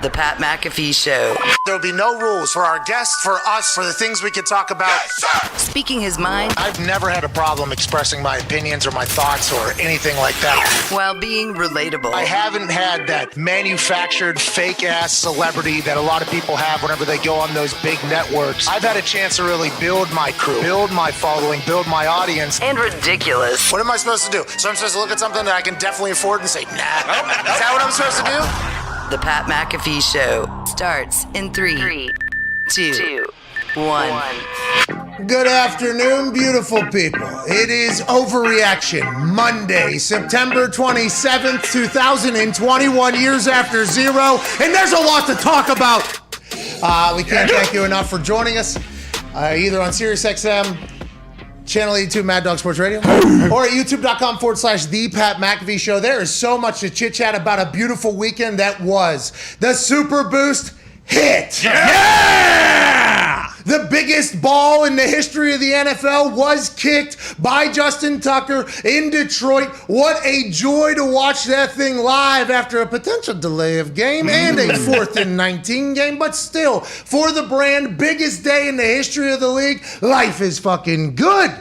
The Pat McAfee Show. There will be no rules for our guests, for us, for the things we can talk about. Yes, speaking his mind. I've never had a problem expressing my opinions or my thoughts or anything like that. While being relatable. I haven't had that manufactured fake-ass celebrity that a lot of people have whenever they go on those big networks. I've had a chance to really build my crew, build my following, build my audience. And ridiculous. What am I supposed to do? So I'm supposed to look at something that I can definitely afford and say, nah. Is that what I'm supposed to do? The Pat McAfee Show starts in 3, 2, 1. Good afternoon, beautiful people. It is Overreaction Monday, September 27th, 2021, years after zero, and there's a lot to talk about. We can't thank you enough for joining us, either on SiriusXM, Channel 82 Mad Dog Sports Radio, or at youtube.com/The Pat McAfee Show. There is so much to chit-chat about a beautiful weekend that was. The Super Boost hit. Yeah! The biggest ball in the history of the NFL was kicked by Justin Tucker in Detroit. What a joy to watch that thing live after a potential delay of game and a 4th and 19 game. But still, for the brand, biggest day in the history of the league. Life is fucking good.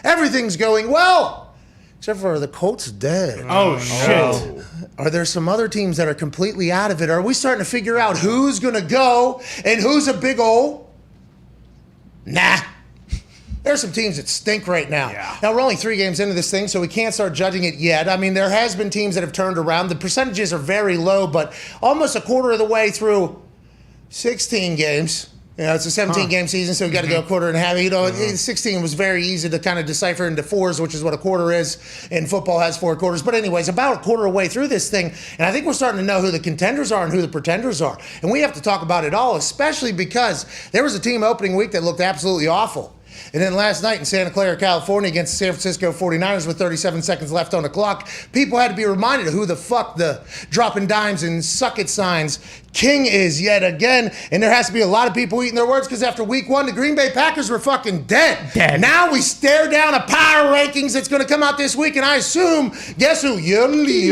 Everything's going well. Except for the Colts dead. Oh, shit. Are there some other teams that are completely out of it? Are we starting to figure out who's going to go and who's a big ol'? Nah. There's some teams that stink right now. Yeah. Now, we're only 3 games into this thing, so we can't start judging it yet. I mean, there has been teams that have turned around. The percentages are very low, but almost a quarter of the way through 16 games. You know, it's a 17-game season, so we got to go a quarter and a half. You know, 16 was very easy to kind of decipher into fours, which is what a quarter is, and football has 4 quarters. But anyways, about a quarter of the way through this thing, and I think we're starting to know who the contenders are and who the pretenders are. And we have to talk about it all, especially because there was a team opening week that looked absolutely awful. And then last night in Santa Clara, California, against the San Francisco 49ers with 37 seconds left on the clock, people had to be reminded of who the fuck the dropping dimes and suck it signs king is yet again. And there has to be a lot of people eating their words because after week 1, the Green Bay Packers were fucking dead. Now we stare down a power rankings that's going to come out this week, and I assume, guess who? Yodelly,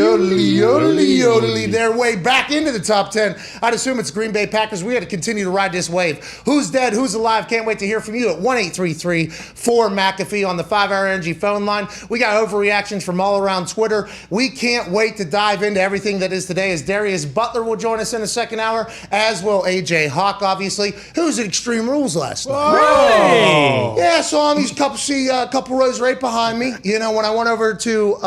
their way back into the top 10. I'd assume it's Green Bay Packers. We got to continue to ride this wave. Who's dead? Who's alive? Can't wait to hear from you at 1-833-4McAfee on the 5-Hour Energy phone line. We got overreactions from all around Twitter. We can't wait to dive into everything that is today, as Darius Butler will join us in a second hour, as will AJ Hawk, obviously, who's at Extreme Rules last night. Really? Yeah, I saw him. He's a couple rows right behind me. You know, when I went over to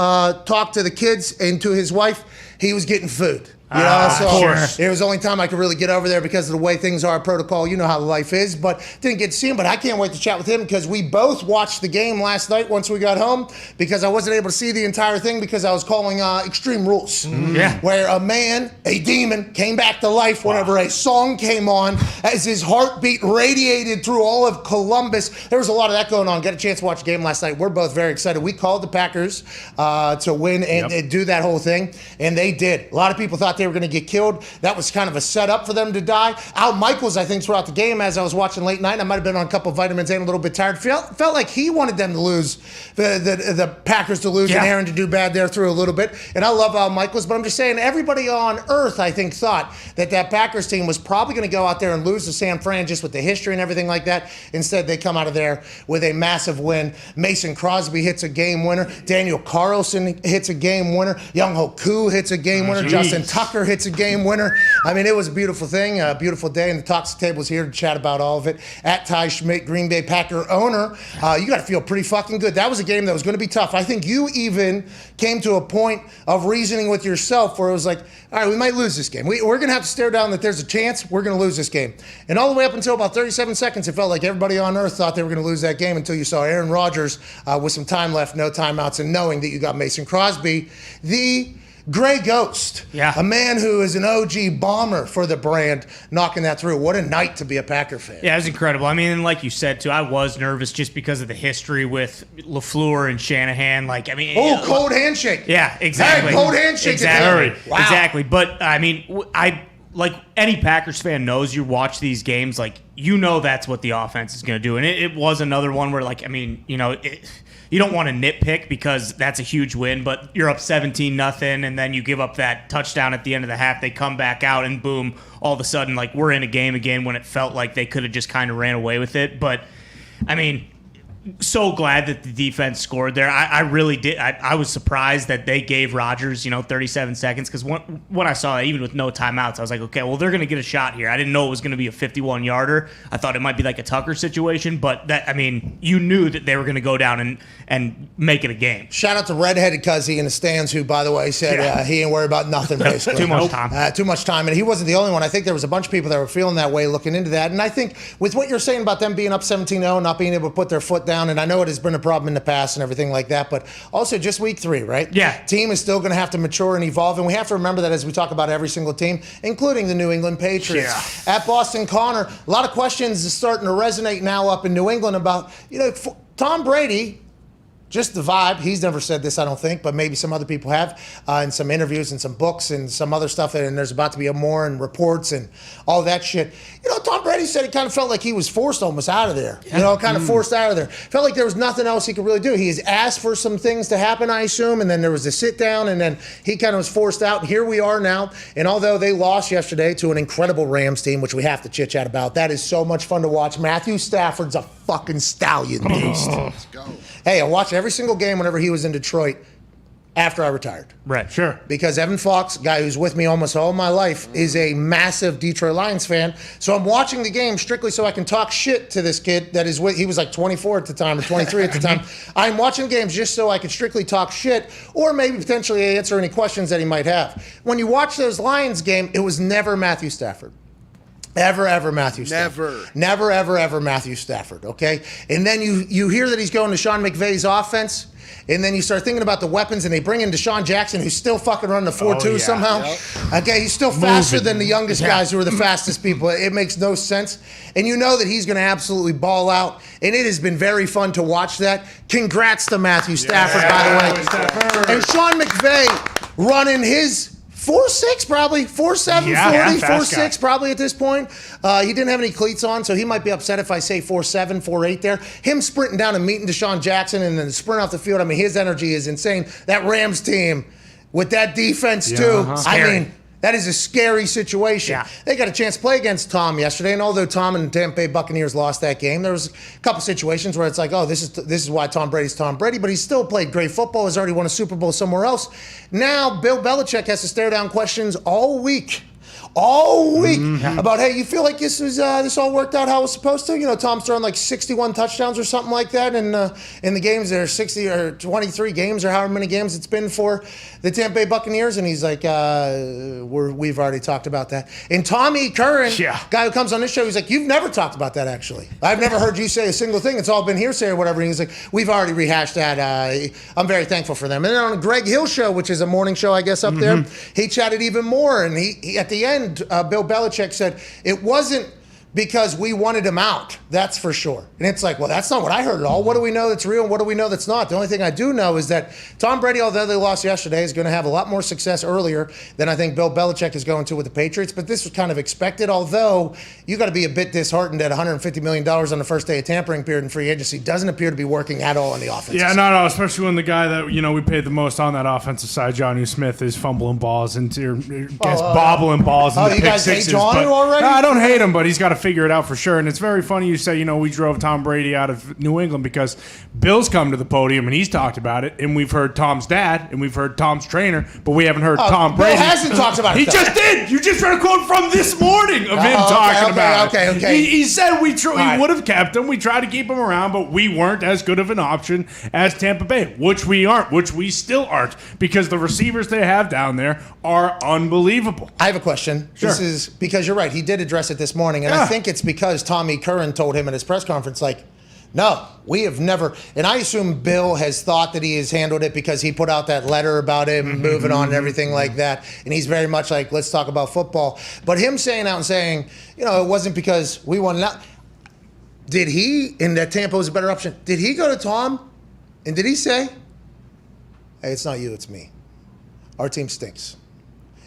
talk to the kids and to his wife, he was getting food. You know, so of course. it was the only time I could really get over there because of the way things are, protocol. You know how life is, but didn't get to see him. But I can't wait to chat with him because we both watched the game last night once we got home because I wasn't able to see the entire thing because I was calling Extreme Rules. Yeah. Where a man, a demon, came back to life whenever a song came on as his heartbeat radiated through all of Columbus. There was a lot of that going on. Got a chance to watch the game last night. We're both very excited. We called the Packers to win and do that whole thing, and they did. A lot of people thought they were going to get killed. That was kind of a setup for them to die. Al Michaels, I think, throughout the game, as I was watching late night, I might have been on a couple of vitamins and a little bit tired. Felt like he wanted them to lose, the Packers to lose, and Aaron to do bad there through a little bit. And I love Al Michaels, but I'm just saying, everybody on earth, I think, thought that Packers team was probably going to go out there and lose to San Fran just with the history and everything like that. Instead, they come out of there with a massive win. Mason Crosby hits a game winner. Daniel Carlson hits a game winner. Young Hoku hits a game winner. Justin Tucker hits a game winner. I mean, it was a beautiful thing, a beautiful day, and the Talks Table is here to chat about all of it. At Ty Schmidt, Green Bay Packer owner, you got to feel pretty fucking good. That was a game that was going to be tough. I think you even came to a point of reasoning with yourself where it was like, all right, we might lose this game. We're going to have to stare down that there's a chance we're going to lose this game. And all the way up until about 37 seconds, it felt like everybody on earth thought they were going to lose that game until you saw Aaron Rodgers with some time left, no timeouts, and knowing that you got Mason Crosby, the Gray Ghost, a man who is an OG bomber for the brand, knocking that through. What a night to be a Packer fan. Yeah, it was incredible. I mean, like you said, too, I was nervous just because of the history with LaFleur and Shanahan. Cold handshake. Yeah, exactly. Hey, cold handshake. Exactly. Wow. Exactly. But, I mean, like any Packers fan knows, you watch these games, like, you know that's what the offense is going to do. And it was another one where, like, I mean, you know, you don't want to nitpick because that's a huge win, but you're up 17-0, and then you give up that touchdown at the end of the half. They come back out, and boom, all of a sudden, like, we're in a game again when it felt like they could have just kind of ran away with it. But, I mean, so glad that the defense scored there. I really did. I was surprised that they gave Rodgers, 37 seconds, because when I saw that, even with no timeouts, I was like, okay, well, they're going to get a shot here. I didn't know it was going to be a 51-yarder. I thought it might be like a Tucker situation, but that, I mean, you knew that they were going to go down and make it a game. Shout out to redheaded Cuzzy in the stands, who, by the way, said he didn't worry about nothing, basically. Too much time. Too much time, and he wasn't the only one. I think there was a bunch of people that were feeling that way looking into that, and I think with what you're saying about them being up 17-0, not being able to put their foot down, and I know it has been a problem in the past and everything like that, but also just week 3, right? Yeah. Team is still going to have to mature and evolve, and we have to remember that as we talk about every single team, including the New England Patriots. Yeah. At Boston Connor, a lot of questions is starting to resonate now up in New England about, Tom Brady. Just the vibe. He's never said this, I don't think, but maybe some other people have in some interviews and some books and some other stuff. And there's about to be more and reports and all that shit. Tom Brady said he kind of felt like he was forced almost out of there. Kind of forced out of there. Felt like there was nothing else he could really do. He has asked for some things to happen, I assume, and then there was a sit down, and then he kind of was forced out. And here we are now. And although they lost yesterday to an incredible Rams team, which we have to chit chat about, that is so much fun to watch. Matthew Stafford's a fucking stallion beast. Let's go. Hey, I watched every single game whenever he was in Detroit after I retired. Right, sure. Because Evan Fox, guy who's with me almost all my life, is a massive Detroit Lions fan. So I'm watching the game strictly so I can talk shit to this kid that is with, he was like 24 at the time or 23 at the time. I'm watching games just so I can strictly talk shit or maybe potentially answer any questions that he might have. When you watch those Lions game, it was never Matthew Stafford. Ever Matthew Stafford. Never, ever Matthew Stafford, okay? And then you hear that he's going to Sean McVay's offense, and then you start thinking about the weapons, and they bring in Deshaun Jackson, who's still fucking running the 4.2 somehow. Yep. Okay, he's still faster than the youngest guys who are the fastest people. It makes no sense. And you know that he's going to absolutely ball out, and it has been very fun to watch that. Congrats to Matthew Stafford, by the way. And Sean McVay running his 4.6 probably, 4.7, 40, 4.6 probably at this point. He didn't have any cleats on, so he might be upset if I say 4.7, 4.8 there. Him sprinting down and meeting Deshaun Jackson and then sprint off the field, I mean, his energy is insane. That Rams team with that defense too, I mean, that is a scary situation. Yeah. They got a chance to play against Tom yesterday, and although Tom and the Tampa Bay Buccaneers lost that game, there was a couple situations where it's like, oh, this is why Tom Brady's Tom Brady, but he's still played great football, has already won a Super Bowl somewhere else. Now Bill Belichick has to stare down questions all week about, hey, you feel like this all worked out how it was supposed to? Tom's throwing like 61 touchdowns or something like that in the games. There are 60 or 23 games or however many games it's been for the Tampa Bay Buccaneers, and he's like, we've already talked about that. And Tommy Curran, guy who comes on this show, he's like, you've never talked about that, actually. I've never heard you say a single thing. It's all been hearsay or whatever. And he's like, we've already rehashed that. I'm very thankful for them. And then on the Greg Hill show, which is a morning show, I guess, up there, he chatted even more. And he at the end, Bill Belichick said, it wasn't because we wanted him out, that's for sure. And it's like, well, that's not what I heard at all. What do we know that's real and what do we know that's not? The only thing I do know is that Tom Brady, although they lost yesterday, is going to have a lot more success earlier than I think Bill Belichick is going to with the Patriots. But this was kind of expected, although you got to be a bit disheartened that $150 million on the first day of tampering period in free agency doesn't appear to be working at all on the offense. Yeah, no, especially when the guy that, we paid the most on that offensive side, Johnny Smith, is fumbling balls into, bobbling balls into you pick guys sixes. hate Johnny already? No, I don't hate him, but he's got to figure it out for sure. And it's very funny you say, we drove Tom Brady out of New England because Bill's come to the podium and he's talked about it. And we've heard Tom's dad and we've heard Tom's trainer, but we haven't heard Tom Brady. Bill hasn't talked about it. He just did. You just read a quote from this morning of him talking about it. Okay. He said we would have kept him. We tried to keep him around, but we weren't as good of an option as Tampa Bay, which we aren't, which we still aren't, because the receivers they have down there are unbelievable. I have a question. Sure. This is because you're right. He did address it this morning, and I think it's because Tommy Curran told him at his press conference, like, no, we have never, and I assume Bill has thought that he has handled it because he put out that letter about him moving on and everything like that, and he's very much like, let's talk about football. But him saying out and saying, it wasn't because we won. Did he, and that Tampa was a better option, did he go to Tom, and did he say, hey, it's not you, it's me. Our team stinks.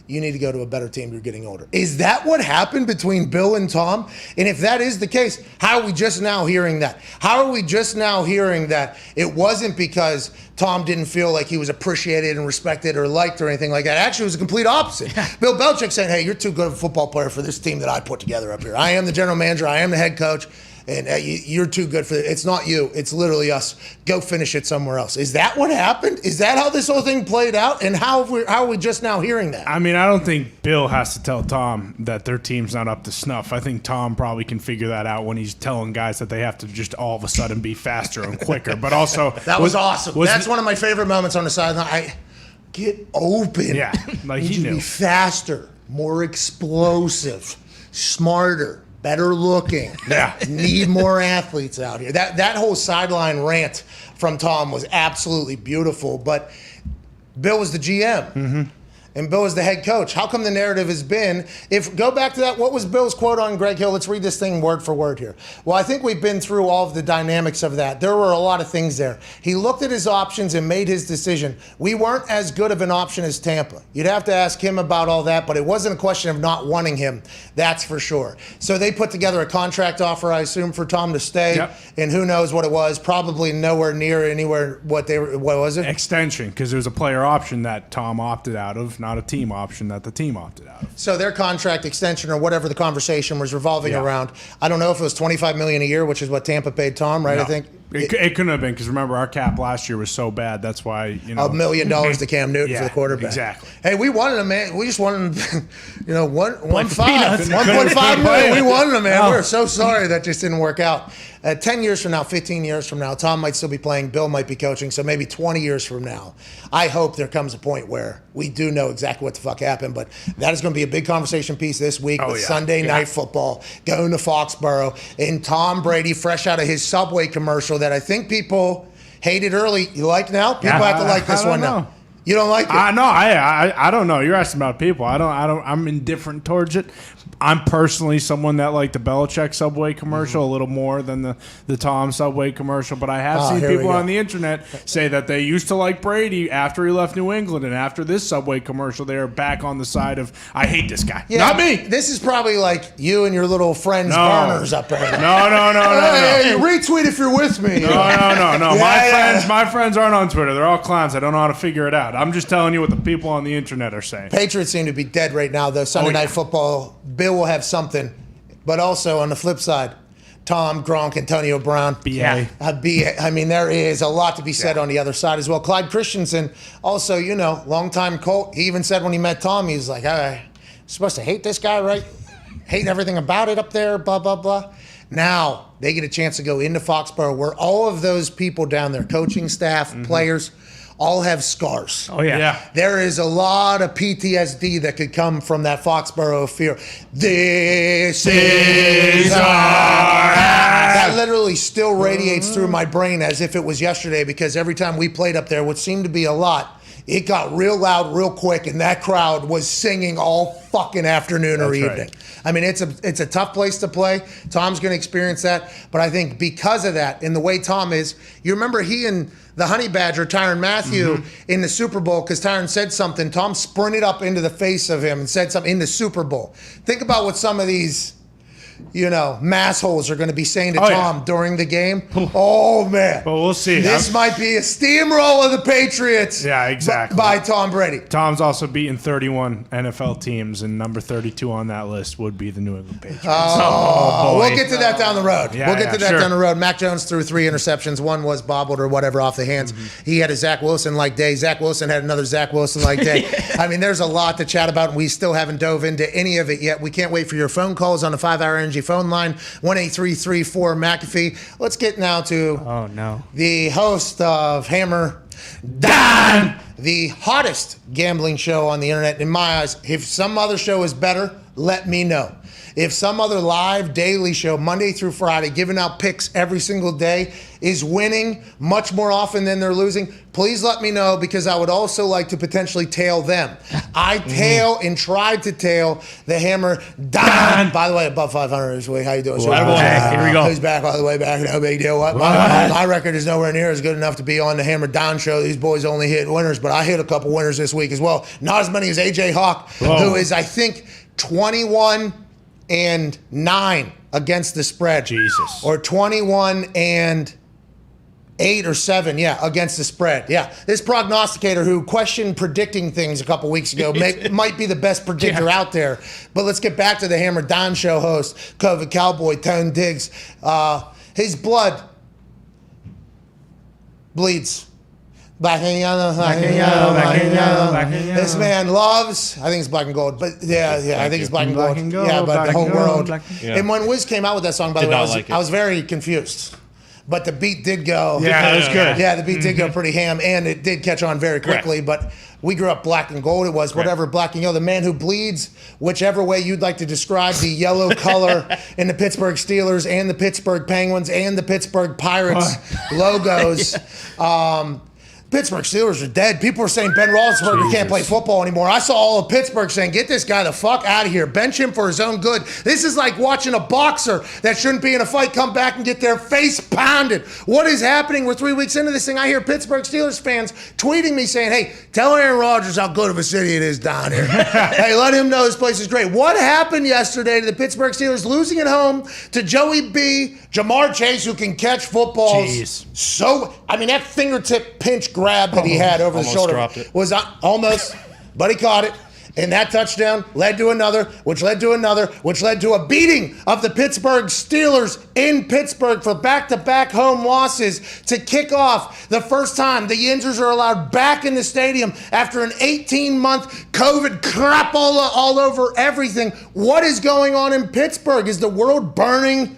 you need to go to a better team. You're getting older. Is that what happened between Bill and Tom? And if that is the case, how are we just now hearing that? How are we just now hearing that it wasn't because Tom didn't feel like he was appreciated and respected or liked or anything like that? Actually, it was the complete opposite. Bill Belichick saying, hey, you're too good of a football player for this team that I put together up here. I am the general manager. I am the head coach. And you're too good for it. It's not you. It's literally us. Go finish it somewhere else. Is that what happened? Is that how this whole thing played out? And how are we just now hearing that? I mean, I don't think Bill has to tell Tom that their team's not up to snuff. I think Tom probably can figure that out when he's telling guys that they have to just all of a sudden be faster and quicker. But also, that was awesome. That's one of my favorite moments on the sideline. Get open. Yeah, like he knew. Be faster, more explosive, smarter. Better looking. Yeah. Need more athletes out here. That whole sideline rant from Tom was absolutely beautiful. But Bill was the GM. Mm-hmm. And Bill is the head coach. How come the narrative has been, go back to that, what was Bill's quote on Greg Hill? Let's read this thing word for word here. Well, I think we've been through all of the dynamics of that. There were a lot of things there. He looked at his options and made his decision. We weren't as good of an option as Tampa. You'd have to ask him about all that, but it wasn't a question of not wanting him. That's for sure. So they put together a contract offer, I assume, for Tom to stay. Yep. And who knows what it was. Probably nowhere near anywhere what was it? Extension, because it was a player option that Tom opted out of, not a team option that the team opted out of. So their contract extension or whatever the conversation was revolving around, I don't know if it was $25 million a year, which is what Tampa paid Tom, right? No. I think it couldn't have been, because remember, our cap last year was so bad. That's why, $1 million to Cam Newton for the quarterback. Exactly. Hey, we wanted him, man. We just wanted him, $1.5 $1.5 million. We wanted him, man. Oh. We're so sorry that just didn't work out. 10 years from now, 15 years from now, Tom might still be playing, Bill might be coaching, so maybe 20 years from now, I hope there comes a point where we do know exactly what the fuck happened, but that is going to be a big conversation piece this week with Sunday Night Football, going to Foxborough, and Tom Brady fresh out of his Subway commercial that I think people hated early. You like now? People have to like this one now. You don't like it? No, I don't know. You're asking about people. I'm indifferent towards it. I'm personally someone that liked the Belichick Subway commercial a little more than the Tom Subway commercial, but I have seen people on the internet say that they used to like Brady after he left New England, and after this Subway commercial, they're back on the side of, I hate this guy. Yeah, not me. This is probably like you and your little friends' burners up there. No. Hey, retweet if you're with me. No. My friends aren't on Twitter. They're all clowns. I don't know how to figure it out. I'm just telling you what the people on the internet are saying. Patriots seem to be dead right now, though. Sunday Night Football, Bill will have something. But also, on the flip side, Tom, Gronk, Antonio Brown. B.A. I mean, there is a lot to be said on the other side as well. Clyde Christensen, also, longtime Colt. He even said when he met Tom, he was like, I'm supposed to hate this guy, right? Hate everything about it up there, blah, blah, blah. Now, they get a chance to go into Foxborough where all of those people down there, coaching staff, players, all have scars. Oh, yeah. There is a lot of PTSD that could come from that Foxborough fear. This is our house. That literally still radiates through my brain as if it was yesterday, because every time we played up there, which seemed to be a lot, it got real loud real quick, and that crowd was singing all fucking afternoon or evening. Right. I mean, it's a tough place to play. Tom's going to experience that. But I think because of that and the way Tom is, you remember he and the Honey Badger, Tyrann Mathieu, in the Super Bowl, because Tyrann said something, Tom sprinted up into the face of him and said something in the Super Bowl. Think about what some of these, massholes are going to be saying to Tom during the game. Oh, man. Well, we'll see. This might be a steamroll of the Patriots. Yeah, exactly. By Tom Brady. Tom's also beaten 31 NFL teams, and number 32 on that list would be the New England Patriots. We'll get to that down the road. We'll get to that down the road. Mac Jones threw 3 interceptions. One was bobbled or whatever off the hands. He had a Zach Wilson-like day. Zach Wilson had another Zach Wilson-like day. I mean, there's a lot to chat about, and we still haven't dove into any of it yet. We can't wait for your phone calls on the 5-Hour Energy phone line, 1-833-4-McAfee. Let's get now to the host of Hammer, Dahn, the hottest gambling show on the internet in my eyes. If some other show is better, let me know. if some other live daily show, Monday through Friday, giving out picks every single day, is winning much more often than they're losing, please let me know, because I would also like to potentially tail them. I tail and tried to tail the Hammer Dahn. By the way, above 500 this week. How you doing, sir? Here we go. He's back all the way back. No big deal. My record is nowhere near as good enough to be on the Hammer Dahn show. These boys only hit winners, but I hit a couple winners this week as well. Not as many as AJ Hawk, who is, I think, 21-9 against the spread. Jesus. Or 21-8 or 7, against the spread. Yeah, this prognosticator who questioned predicting things a couple weeks ago might be the best predictor out there. But let's get back to the Hammer Dahn show host, COVID Cowboy, Tone Diggs. His blood bleeds. Black and yellow, black and yellow, black and yellow, black and yellow. This man loves, I think it's black and gold, but I think it's black and gold. But the whole world. And when Wiz came out with that song, by the way, I was very confused. But the beat did go. Yeah, it was good. Yeah, the beat did go pretty ham, and it did catch on very quickly. But we grew up black and gold. It was whatever black and yellow. The man who bleeds, whichever way you'd like to describe the yellow color in the Pittsburgh Steelers and the Pittsburgh Penguins and the Pittsburgh Pirates logos. Pittsburgh Steelers are dead. People are saying Ben Roethlisberger can't play football anymore. I saw all of Pittsburgh saying, get this guy the fuck out of here. Bench him for his own good. This is like watching a boxer that shouldn't be in a fight come back and get their face pounded. What is happening? We're 3 weeks into this thing. I hear Pittsburgh Steelers fans tweeting me saying, hey, tell Aaron Rodgers how good of a city it is down here. Hey, let him know this place is great. What happened yesterday to the Pittsburgh Steelers losing at home to Joey B., Jamar Chase, who can catch footballs? So, I mean, that fingertip pinch grab that he had over the shoulder was almost, but he caught it. And that touchdown led to another, which led to another, which led to a beating of the Pittsburgh Steelers in Pittsburgh for back-to-back home losses to kick off the first time the Yinzers are allowed back in the stadium after an 18-month COVID crap all over everything. What is going on in Pittsburgh? Is the world burning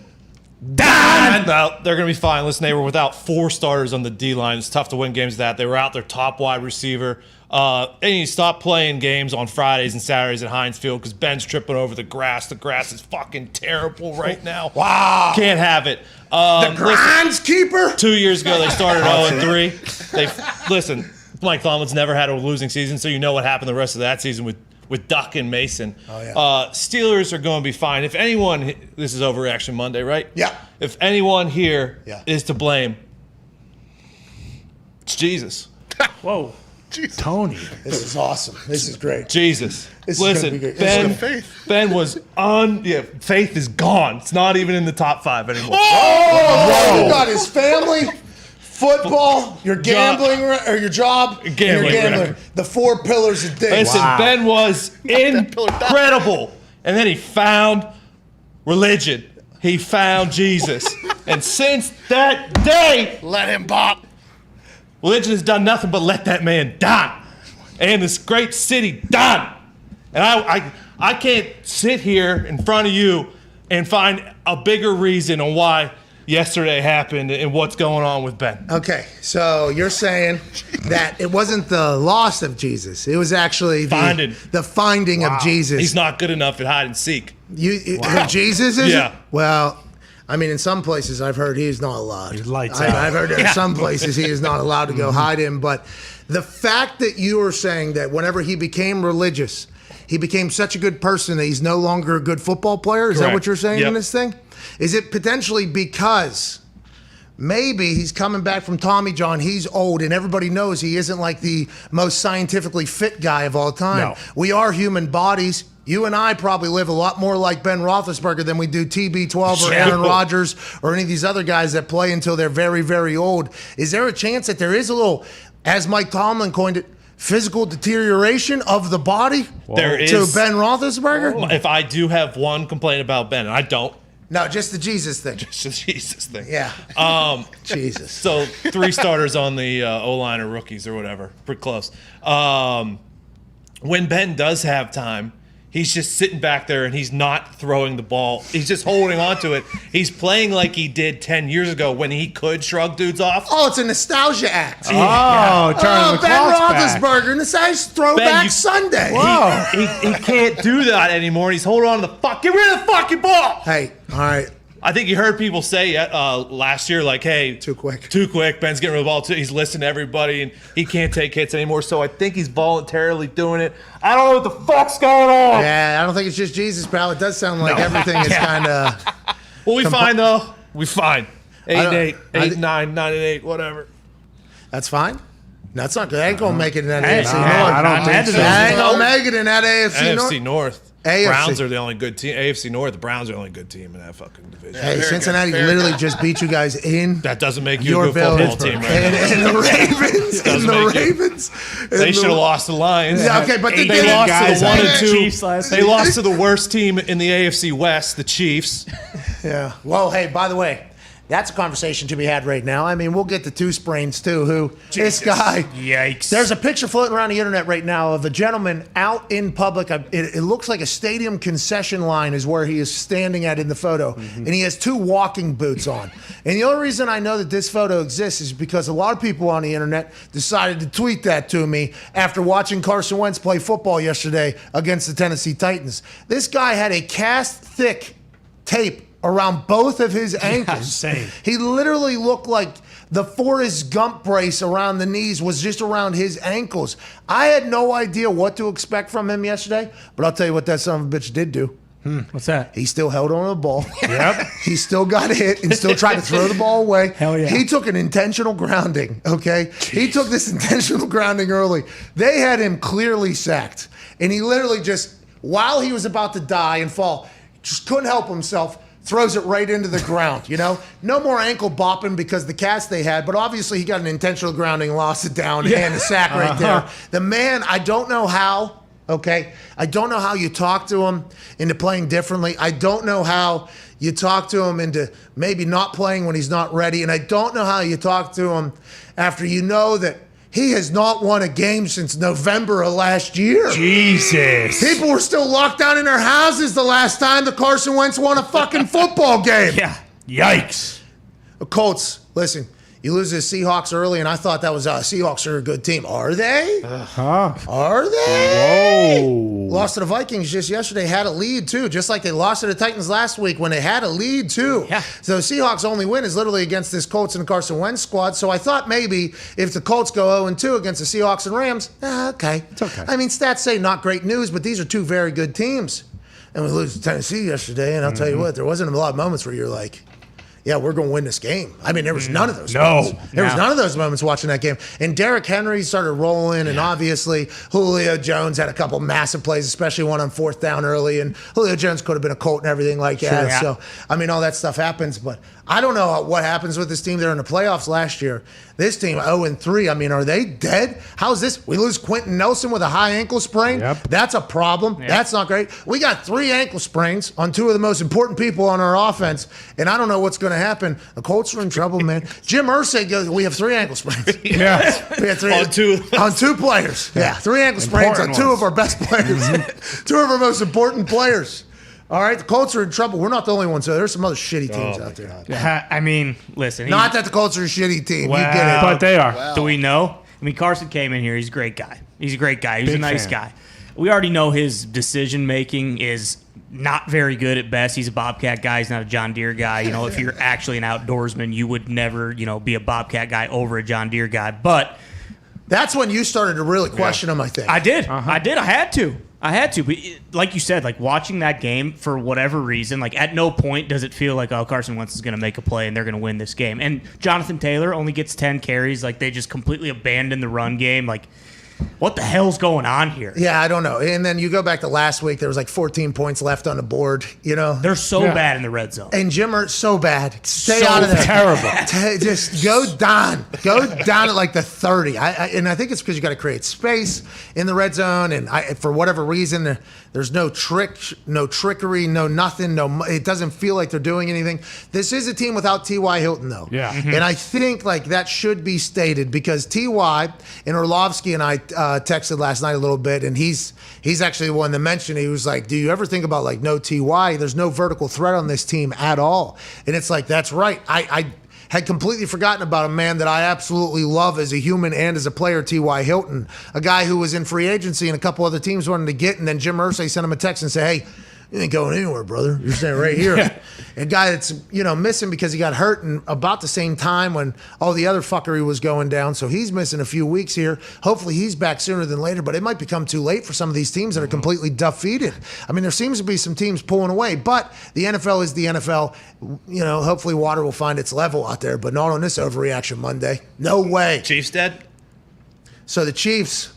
down? No, they're going to be fine. Listen, they were without 4 starters on the D-line. It's tough to win games with that. They were out their top wide receiver. And you stop playing games on Fridays and Saturdays at Heinz Field because Ben's tripping over the grass. The grass is fucking terrible right now. Wow. Can't have it. The groundskeeper? 2 years ago, they started 0-3. Listen, Mike Tomlin's never had a losing season, so you know what happened the rest of that season with Duck and Mason. Steelers are going to be fine. If anyone, this is Overreaction Monday, right? Yeah. If anyone here is to blame, it's Jesus. Whoa. Jesus. Tony. This is awesome. This is great. Jesus. This Listen, is gonna be Ben, Ben was faith is gone. It's not even in the top 5 anymore. Oh, you got his family, football, your gambling, or your job, Gambling, your gambling. The 4 pillars of things. Listen, Ben was incredible. And then he found religion. He found Jesus. And since that day, Let him bop. religion has done nothing but let that man die. And this great city die. And I can't sit here in front of you and find a bigger reason on why yesterday happened and what's going on with Ben. Okay, so you're saying that it wasn't the loss of Jesus. It was actually the finding of Jesus. He's not good enough at hide and seek. Who Jesus is? Yeah. Well, I mean, in some places I've heard he's not allowed. He's lights out. I've heard in some places he is not allowed to go hide him. But the fact that you are saying that whenever he became religious, he became such a good person that he's no longer a good football player? Is that what you're saying in this thing? Is it potentially because maybe he's coming back from Tommy John, he's old, and everybody knows he isn't like the most scientifically fit guy of all time? No. We are human bodies. You and I probably live a lot more like Ben Roethlisberger than we do TB12 or Aaron Rodgers or any of these other guys that play until they're very, very old. Is there a chance that there is a little, as Mike Tomlin coined it, physical deterioration of the body There to is. Ben Roethlisberger? If I do have one complaint about Ben, and I don't, No, just the Jesus thing. it's the Jesus thing. Yeah. Jesus. So 3 starters on the O-line or rookies or whatever. Pretty close. When Ben does have time, He's just sitting back there and he's not throwing the ball. He's just holding on to it. He's playing like he did 10 years ago when he could shrug dudes off. Oh, it's a nostalgia act. Turning the Ben clocks back. Roethlisberger, this is Throwback Sunday. He can't do that anymore. He's holding on to the fuck. Get rid of the fucking ball. Hey, all right. I think you heard people say last year, like, hey, Too quick. Ben's getting rid of the ball too. He's listening to everybody, and he can't take hits anymore. So I think he's voluntarily doing it. I don't know what the fuck's going on. Yeah, I don't think it's just Jesus, pal. It does sound like everything is kind of. Well, we fine though. We fine. 8-8, I- 8-9, 9-8, whatever. That's fine. That's not good. I ain't gonna make it in that AFC no, North. I don't think so. I ain't gonna make it in that AFC North. NFC North. AFC. Browns are the only good team. AFC North, the Browns are the only good team in that fucking division. Hey, Cincinnati literally just beat you guys in That doesn't make you your a good football building. team, right? And the Ravens. Doesn't make it. They should have lost to the Lions. Yeah, okay, but They did. lost guys to the on 1 the and 2. Chiefs last They week. lost to the worst team in the AFC West, the Chiefs. Yeah. Well, hey, by the way, that's a conversation to be had right now. I mean, we'll get to Two Sprains, too, this guy. Yikes. There's a picture floating around the internet right now of a gentleman out in public. It looks like a stadium concession line is where he is standing at in the photo. And he has 2 walking boots on. And the only reason I know that this photo exists is because a lot of people on the internet decided to tweet that to me after watching Carson Wentz play football yesterday against the Tennessee Titans. This guy had a cast thick tape around both of his ankles. insane. He literally looked like the Forrest Gump brace around the knees was just around his ankles. I had no idea what to expect from him yesterday, but I'll tell you what that son of a bitch did do. What's that? He still held on to the ball. Yep. He still got hit and still tried to throw the ball away. Hell yeah. He took an intentional grounding, okay? He took this intentional grounding early. They had him clearly sacked. And he literally just, while he was about to die and fall, just couldn't help himself, throws it right into the ground, you know? No more ankle bopping because the cast they had, but obviously he got an intentional grounding, lost it down, and a sack right there. The man, I don't know how, okay? I don't know how you talk to him into playing differently. I don't know how you talk to him into maybe not playing when he's not ready, and I don't know how you talk to him after you know that he has not won a game since November of last year. Jesus. People were still locked down in their houses the last time the Carson Wentz won a fucking football game. Yeah. Yikes. The Colts, listen, you lose to the Seahawks early, and I thought that was Seahawks are a good team. Are they? Are they? Whoa. Lost to the Vikings just yesterday, had a lead too, just like they lost to the Titans last week when they had a lead too. Yeah. So Seahawks' only win is literally against this Colts and Carson Wentz squad. So I thought maybe if the Colts go 0-2 against the Seahawks and Rams, okay. It's okay. I mean, stats say not great news, but these are 2 very good teams. And we lose to Tennessee yesterday, and I'll tell you what, there wasn't a lot of moments where you're like, yeah, we're going to win this game. I mean, there was none of those moments. There was none of those moments watching that game. And Derrick Henry started rolling, and obviously Julio Jones had a couple massive plays, especially one on 4th down early, and Julio Jones could have been a Colt and everything like that. yeah. So, I mean, all that stuff happens, but I don't know what happens with this team. They're in the playoffs last year. This team, 0-3, I mean, are they dead? How's this? We lose Quentin Nelson with a high ankle sprain? Yep. That's a problem. That's not great. We got 3 ankle sprains on 2 of the most important people on our offense, and I don't know what's going to happen. The Colts are in trouble, man. Jim Irsay goes, we have 3 ankle sprains. Yeah. We have 3 On two. on 2 players. Yeah, 3 ankle sprains on Important 2 ones. of our best players. 2 of our most important players. All right, the Colts are in trouble. We're not the only ones. So there's some other shitty teams out there. I mean, listen. Not that the Colts are a shitty team. Well, you get it. But they are. Do we know? I mean, Carson came in here. He's a great guy. He's a great guy. He's a Big nice fan. guy. We already know his decision making is not very good at best. He's a Bobcat guy. He's not a John Deere guy. You know, if you're actually an outdoorsman, you would never, be a Bobcat guy over a John Deere guy. But That's when you started to really question him, I think. I did. I had to. But like you said, like watching that game for whatever reason, like at no point does it feel like, oh, Carson Wentz is going to make a play and they're going to win this game. And Jonathan Taylor only gets 10 carries. Like they just completely abandoned the run game. Like, what the hell's going on here? Yeah, I don't know. And then you go back to last week, there was like 14 points left on the board, They're so bad in the red zone. And Jimmer, so bad. Stay So out of there. terrible. Just go down. Go down at like the 30. And I think it's because you got to create space in the red zone. And for whatever reason, there's no trickery, no nothing. It doesn't feel like they're doing anything. This is a team without T.Y. Hilton, though. Yeah. And I think like that should be stated because T.Y. and Orlovsky and I texted last night a little bit, and he's actually the one that mentioned it. He was like, do you ever think about like no TY? There's no vertical threat on this team at all. And it's like, that's right. I had completely forgotten about a man that I absolutely love as a human and as a player, T.Y. Hilton, a guy who was in free agency and a couple other teams wanted to get, and then Jim Irsay sent him a text and said, hey, you ain't going anywhere, brother. You're staying right here. A guy that's, missing because he got hurt and about the same time when all the other fuckery was going down. So he's missing a few weeks here. Hopefully he's back sooner than later, but it might become too late for some of these teams that are completely defeated. I mean, there seems to be some teams pulling away, but the NFL is the NFL. Hopefully water will find its level out there, but not on this Overreaction Monday. No way. Chiefs dead? So the Chiefs,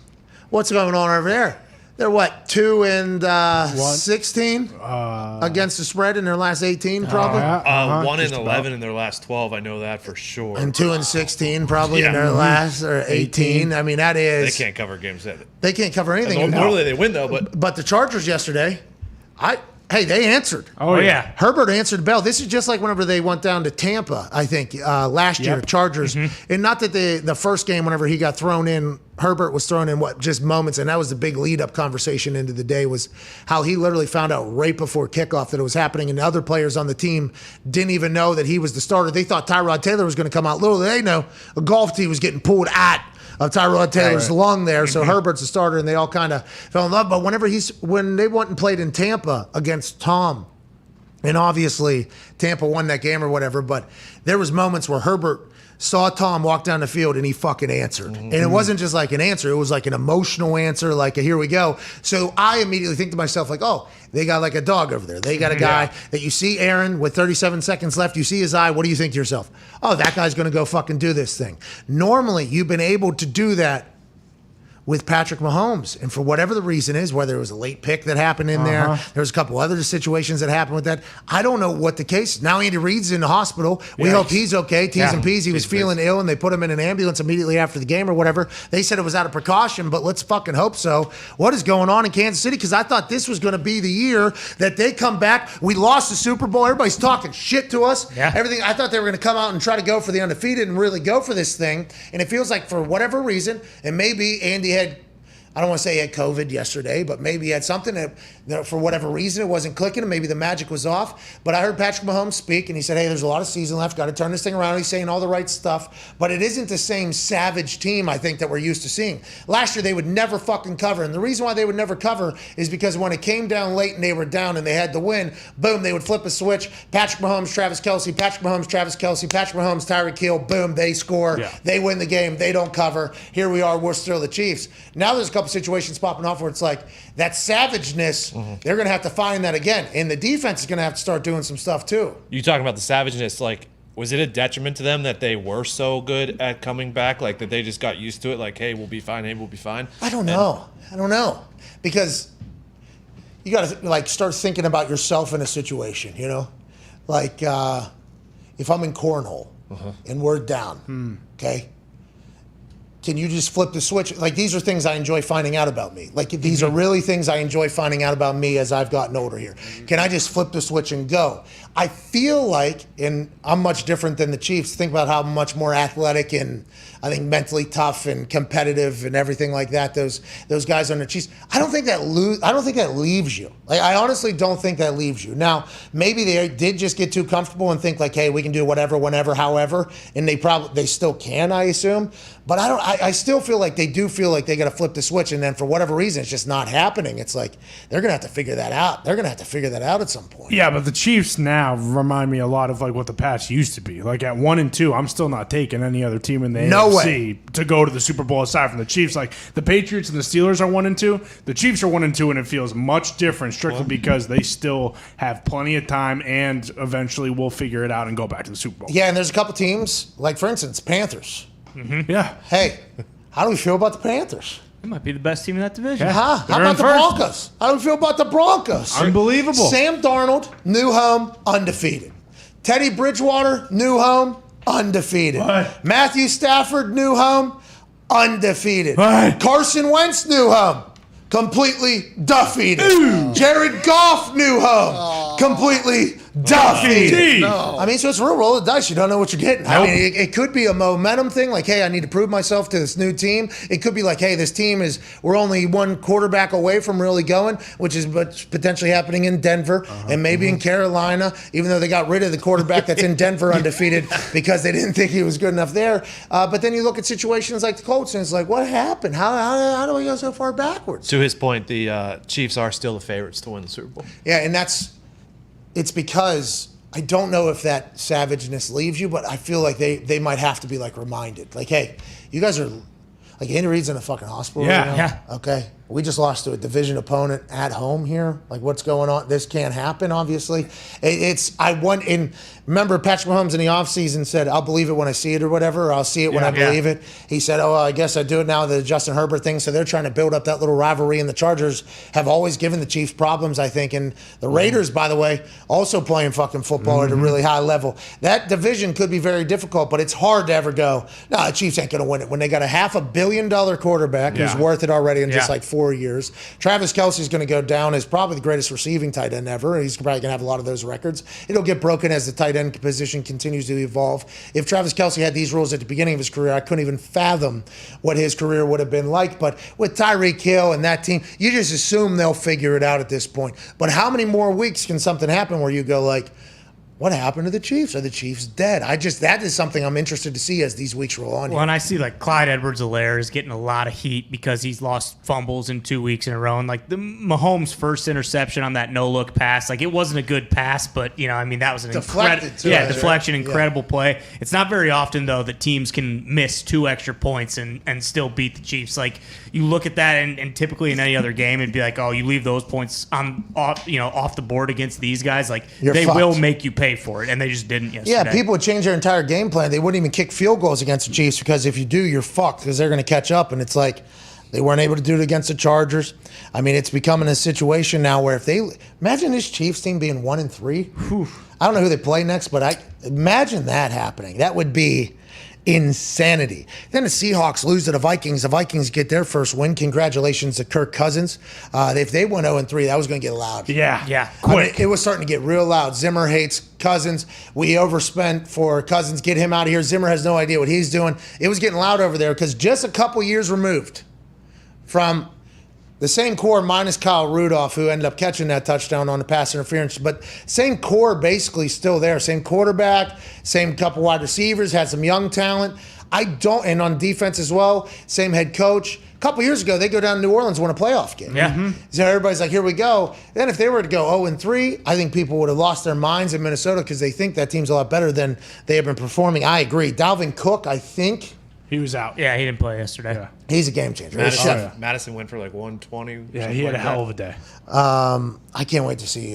what's going on over there? They're what, 2-16 against the spread in their last 18, probably. 1-11 in their last 12. I know that for sure. And 2-16 probably in their last or 18. I mean, that is. They can't cover games. They can't cover anything. Normally they win though, but the Chargers yesterday, they answered. Oh, yeah. Herbert answered bell. This is just like whenever they went down to Tampa, I think, last year, Chargers. Mm-hmm. And not that the first game, whenever he got thrown in, Herbert was thrown in, just moments, and that was the big lead-up conversation into the day, was how he literally found out right before kickoff that it was happening, and the other players on the team didn't even know that he was the starter. They thought Tyrod Taylor was going to come out. Little did they know, a golf tee was getting pulled at of Tyrod Taylor's lung there. So Herbert's a starter, and they all kind of fell in love. But when they went and played in Tampa against Tom, and obviously Tampa won that game or whatever, but there was moments where Herbert saw Tom walk down the field and he fucking answered. And it wasn't just like an answer, it was like an emotional answer, like a here we go. So I immediately think to myself, like, oh, they got like a dog over there. They got a guy that you see Aaron with 37 seconds left, you see his eye, what do you think to yourself? Oh, that guy's gonna go fucking do this thing. Normally, you've been able to do that with Patrick Mahomes. And for whatever the reason is, whether it was a late pick that happened in there was a couple other situations that happened with that. I don't know what the case is. Now Andy Reid's in the hospital. We hope he's okay. T's and P's. He was feeling ill and they put him in an ambulance immediately after the game or whatever. They said it was out of precaution, but let's fucking hope so. What is going on in Kansas City? Because I thought this was going to be the year that they come back. We lost the Super Bowl. Everybody's talking shit to us. Yeah. Everything. I thought they were going to come out and try to go for the undefeated and really go for this thing. And it feels like for whatever reason, and maybe Andy had, I don't want to say he had COVID yesterday, but maybe he had something that for whatever reason it wasn't clicking and maybe the magic was off. But I heard Patrick Mahomes speak and he said, hey, there's a lot of season left. Got to turn this thing around. He's saying all the right stuff. But it isn't the same savage team, I think, that we're used to seeing. Last year, they would never fucking cover. And the reason why they would never cover is because when it came down late and they were down and they had to win, boom, they would flip a switch. Patrick Mahomes, Travis Kelce, Patrick Mahomes, Travis Kelce, Patrick Mahomes, Tyreek Hill, boom, they score. Yeah. They win the game. They don't cover. Here we are. We're still the Chiefs. Now there's a couple situations popping off where it's like that savageness, they're going to have to find that again. And the defense is going to have to start doing some stuff too. You talking about the savageness, like, was it a detriment to them that they were so good at coming back? Like, that they just got used to it? Like, hey, we'll be fine. Hey, we'll be fine. I don't know. Because you got to, like, start thinking about yourself in a situation, you know? Like, if I'm in cornhole and we're down, okay? Can you just flip the switch? Like, these are things I enjoy finding out about me. Like, these are really things I enjoy finding out about me as I've gotten older here. Can I just flip the switch and go? I feel like, and I'm much different than the Chiefs, think about how much more athletic and I think mentally tough and competitive and everything like that, those guys on the Chiefs. I don't think that leaves you. Like, I honestly don't think that leaves you. Now, maybe they did just get too comfortable and think like, hey, we can do whatever, whenever, however, and they still can, I assume. But I still feel like they do feel like they got to flip the switch, and then for whatever reason, it's just not happening. It's like they're gonna have to figure that out. They're gonna have to figure that out at some point. Yeah, but the Chiefs now remind me a lot of like what the Pats used to be. Like at 1-2, I'm still not taking any other team in the AFC to go to the Super Bowl aside from the Chiefs. Like the Patriots and the Steelers are 1-2. The Chiefs are 1-2, and it feels much different strictly because they still have plenty of time, and eventually we'll figure it out and go back to the Super Bowl. Yeah, and there's a couple teams, like for instance, Panthers. Yeah. Hey, how do we feel about the Panthers? They might be the best team in that division. Yeah. How about the Broncos? How do we feel about the Broncos? Unbelievable. Sam Darnold, new home, undefeated. Teddy Bridgewater, new home, undefeated. What? Matthew Stafford, new home, undefeated. What? Carson Wentz, new home, completely defeated. Jared Goff, new home, completely defeated. No. I mean, so it's a real roll of the dice. You don't know what you're getting. I mean, it could be a momentum thing, like, hey, I need to prove myself to this new team. It could be like, hey, this team we're only one quarterback away from really going, which is what's potentially happening in Denver and maybe in Carolina, even though they got rid of the quarterback that's in Denver undefeated because they didn't think he was good enough there. But then you look at situations like the Colts, and it's like, what happened? How do we go so far backwards? To his point, the Chiefs are still the favorites to win the Super Bowl. Yeah, and it's because I don't know if that savageness leaves you, but I feel like they might have to be like reminded. Like, hey, you guys are like Andy Reid's in a fucking hospital right now. Yeah. Okay. We just lost to a division opponent at home here. Like, what's going on? This can't happen, obviously. Remember Patrick Mahomes in the offseason said, I'll believe it when I see it or whatever, or I'll see it when I believe it. He said, oh, well, I guess I do it now, the Justin Herbert thing. So they're trying to build up that little rivalry, and the Chargers have always given the Chiefs problems, I think. And the Raiders, by the way, also playing fucking football at a really high level. That division could be very difficult, but it's hard to ever go, no, the Chiefs ain't going to win it. When they got a $500 million quarterback who's worth it already in just like 4 years. Travis Kelce's going to go down as probably the greatest receiving tight end ever. He's probably going to have a lot of those records. It'll get broken as the tight end position continues to evolve. If Travis Kelce had these rules at the beginning of his career, I couldn't even fathom what his career would have been like. But with Tyreek Hill and that team, you just assume they'll figure it out at this point. But how many more weeks can something happen where you go like, what happened to the Chiefs? Are the Chiefs dead? That is something I'm interested to see as these weeks roll on. Well, and I see like Clyde Edwards-Helaire is getting a lot of heat because he's lost fumbles in 2 weeks in a row. And like the Mahomes' first interception on that no-look pass, like it wasn't a good pass, but that was an incredible play. It's not very often though that teams can miss 2 extra points and still beat the Chiefs. Like you look at that and typically in any other game it'd be like, oh, you leave those points off the board against these guys, like they will make you pay for it, and they just didn't yesterday. Yeah, people would change their entire game plan. They wouldn't even kick field goals against the Chiefs because if you do, you're fucked because they're going to catch up. And it's like they weren't able to do it against the Chargers. I mean, it's becoming a situation now where imagine this Chiefs team being 1-3. I don't know who they play next, but imagine that happening. That would be insanity. Then the Seahawks lose to the Vikings. The Vikings get their first win. Congratulations to Kirk Cousins. If they went 0-3, that was going to get loud. Yeah. Quick. I mean, it was starting to get real loud. Zimmer hates Cousins. We overspent for Cousins. Get him out of here. Zimmer has no idea what he's doing. It was getting loud over there because just a couple years removed from the same core minus Kyle Rudolph, who ended up catching that touchdown on the pass interference, but same core basically still there. Same quarterback, same couple wide receivers, had some young talent. And on defense as well, same head coach. A couple years ago, they go down to New Orleans, win a playoff game. Yeah. So everybody's like, here we go. Then if they were to go 0-3, I think people would have lost their minds in Minnesota because they think that team's a lot better than they have been performing. I agree. Dalvin Cook, I think. He was out. Yeah, he didn't play yesterday. Yeah. He's a game changer. Madison went for like 120. Yeah, he had a hell of a day. I can't wait to see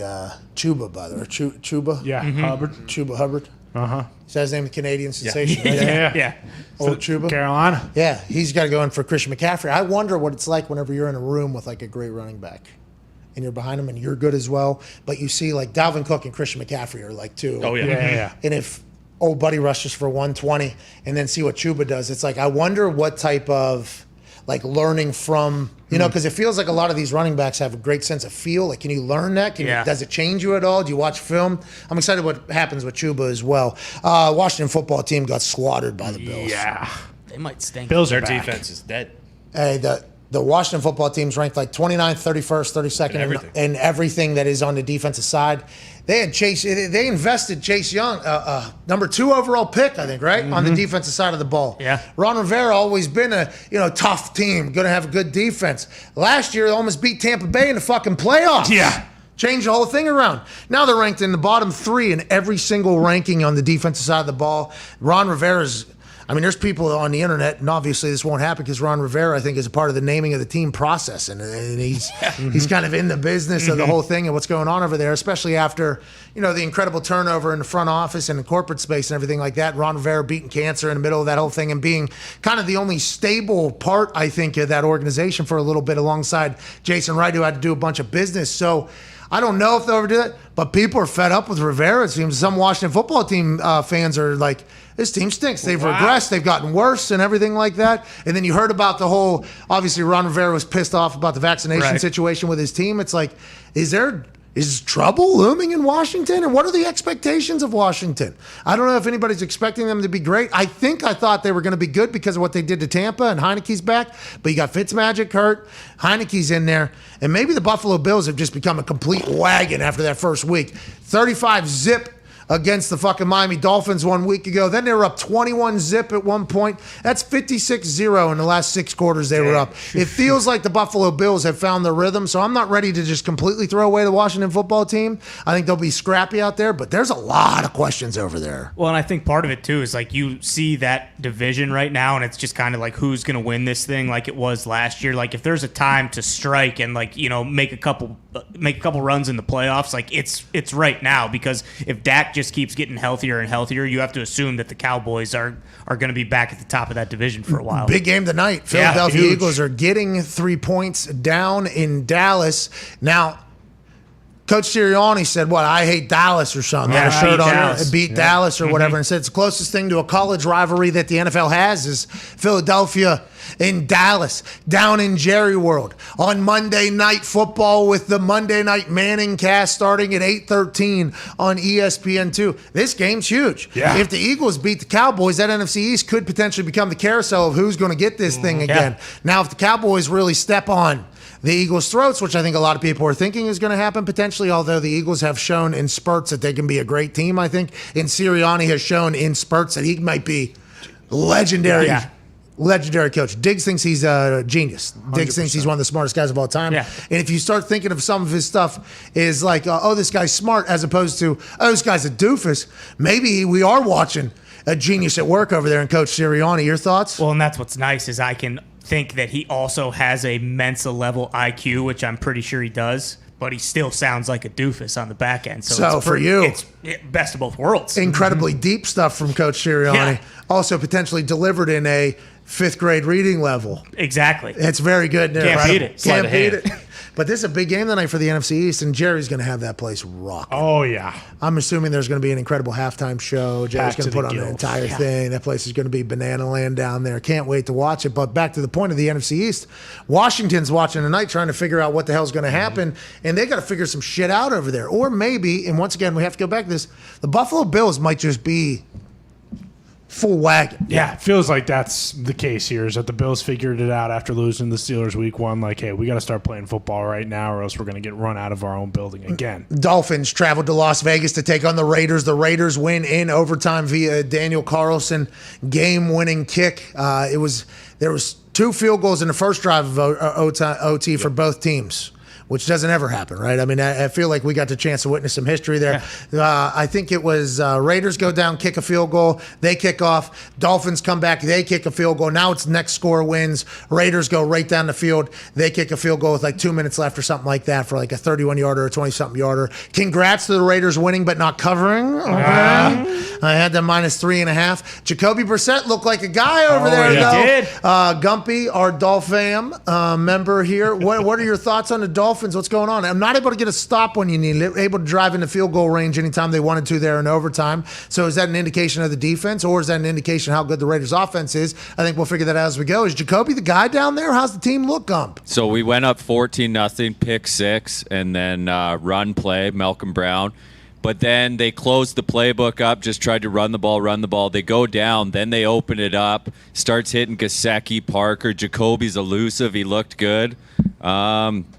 Chuba, by the way. Chuba? Yeah, Hubbard. Chuba Hubbard. Uh-huh. Is that his name? The Canadian sensation? Right? Yeah. Old Chuba? Carolina. Yeah, he's got to go in for Christian McCaffrey. I wonder what it's like whenever you're in a room with like a great running back and you're behind him and you're good as well, but you see like Dalvin Cook and Christian McCaffrey are like two. Oh, yeah. Yeah. And if old buddy rushes for 120 and then see what Chuba does, it's like I wonder what type of like learning from, because it feels like a lot of these running backs have a great sense of feel. Like, can you learn that? Does it change you at all? Do you watch film? I'm excited what happens with Chuba as well. Washington football team got slaughtered by the Bills. Yeah. They might stink. Bills Their are back. defense is dead. Hey, the Washington football team's ranked like 29th, 31st, 32nd in everything that is on the defensive side. They had they invested Chase Young, number 2 overall pick, I think, right? On the defensive side of the ball. Yeah. Ron Rivera always been a tough team, going to have a good defense. Last year, they almost beat Tampa Bay in the fucking playoffs. Yeah. Changed the whole thing around. Now they're ranked in the bottom 3 in every single ranking on the defensive side of the ball. Ron Rivera's, there's people on the internet, and obviously this won't happen because Ron Rivera, I think, is a part of the naming of the team process, and he's kind of in the business of the whole thing and what's going on over there, especially after the incredible turnover in the front office and the corporate space and everything like that. Ron Rivera beating cancer in the middle of that whole thing and being kind of the only stable part, I think, of that organization for a little bit, alongside Jason Wright, who had to do a bunch of business. So I don't know if they'll ever do that, but people are fed up with Rivera. It seems some Washington football team fans are like, this team stinks. They've regressed. They've gotten worse and everything like that. And then you heard about the whole, obviously Ron Rivera was pissed off about the vaccination situation with his team. It's like, is there Is trouble looming in Washington? And what are the expectations of Washington? I don't know if anybody's expecting them to be great. I thought they were going to be good because of what they did to Tampa, and Heineke's back. But you got Fitzmagic hurt. Heineke's in there. And maybe the Buffalo Bills have just become a complete wagon after that first week. 35-zip against the fucking Miami Dolphins 1 week ago. Then they were up 21-zip at one point. That's 56-0 in the last 6 quarters they were up. It feels like the Buffalo Bills have found their rhythm, so I'm not ready to just completely throw away the Washington football team. I think they'll be scrappy out there, but there's a lot of questions over there. Well, and I think part of it, too, is like you see that division right now, and it's just kind of like who's going to win this thing like it was last year. Like if there's a time to strike and like, you know, make a couple runs in the playoffs, like it's right now, because if Dak just keeps getting healthier and healthier, you have to assume that the Cowboys are going to be back at the top of that division for a while. Big game tonight. Philadelphia Eagles are getting 3 points down in Dallas. Now, Coach Sirianni said, I hate Dallas or something. Yeah, Had a shirt on Dallas. beat Dallas or whatever, and said it's the closest thing to a college rivalry that the NFL has is Philadelphia in Dallas, down in Jerry World. On Monday Night Football with the Monday Night Manning cast starting at 8:13 on ESPN2. This game's huge. Yeah. If the Eagles beat the Cowboys, that NFC East could potentially become the carousel of who's going to get this thing again. Now, if the Cowboys really step on the Eagles' throats, which I think a lot of people are thinking is going to happen potentially, although the Eagles have shown in spurts that they can be a great team, I think. And Sirianni has shown in spurts that he might be legendary. Yeah. Legendary coach. Diggs thinks he's a genius. Diggs thinks he's one of the smartest guys of all time. Yeah. And if you start thinking of some of his stuff is like, this guy's smart, as opposed to, this guy's a doofus, maybe we are watching a genius at work over there in Coach Sirianni. Your thoughts? Well, and that's what's nice is I can think that he also has a Mensa level IQ, which I'm pretty sure he does, but he still sounds like a doofus on the back end. So for you, it's best of both worlds. Incredibly deep stuff from Coach Sirianni. Yeah. Also potentially delivered in a 5th grade reading level. Exactly. It's very good. Can't beat it. Can't beat it. But this is a big game tonight for the NFC East, and Jerry's going to have that place rocking. Oh, yeah. I'm assuming there's going to be an incredible halftime show. Jerry's Packed going to to put the on the gills. entire thing. That place is going to be banana land down there. Can't wait to watch it. But back to the point of the NFC East, Washington's watching tonight trying to figure out what the hell's going to happen, and they got to figure some shit out over there. Or maybe, and once again, we have to go back to this, the Buffalo Bills might just be full wagon. Yeah, it feels like that's the case here, is that the Bills figured it out after losing the Steelers week 1. Like, hey, we got to start playing football right now or else we're going to get run out of our own building again. Dolphins traveled to Las Vegas to take on the Raiders. The Raiders win in overtime via Daniel Carlson game-winning kick. There was 2 field goals in the first drive of OT for both teams, which doesn't ever happen, right? I mean, I feel like we got the chance to witness some history there. I think it was Raiders go down, kick a field goal. They kick off. Dolphins come back. They kick a field goal. Now it's next score wins. Raiders go right down the field. They kick a field goal with like 2 minutes left or something like that for like a 31-yarder or 20-something yarder. Congrats to the Raiders winning but not covering. Okay. I had them -3.5. Jacoby Brissett looked like a guy over there, he though. did. Gumpy, our Dolpham member here. What are your thoughts on the Dolphins? What's going on? I'm not able to get a stop when you need it. Able to drive into field goal range anytime they wanted to there in overtime. So is that an indication of the defense, or is that an indication how good the Raiders offense is? I think we'll figure that out as we go. Is Jacoby the guy down there? How's the team look, Gump? So we went up 14-0, pick 6, and then run play, Malcolm Brown. But then they closed the playbook up, just tried to run the ball. They go down, then they open it up, starts hitting Gesicki, Parker. Jacoby's elusive. He looked good.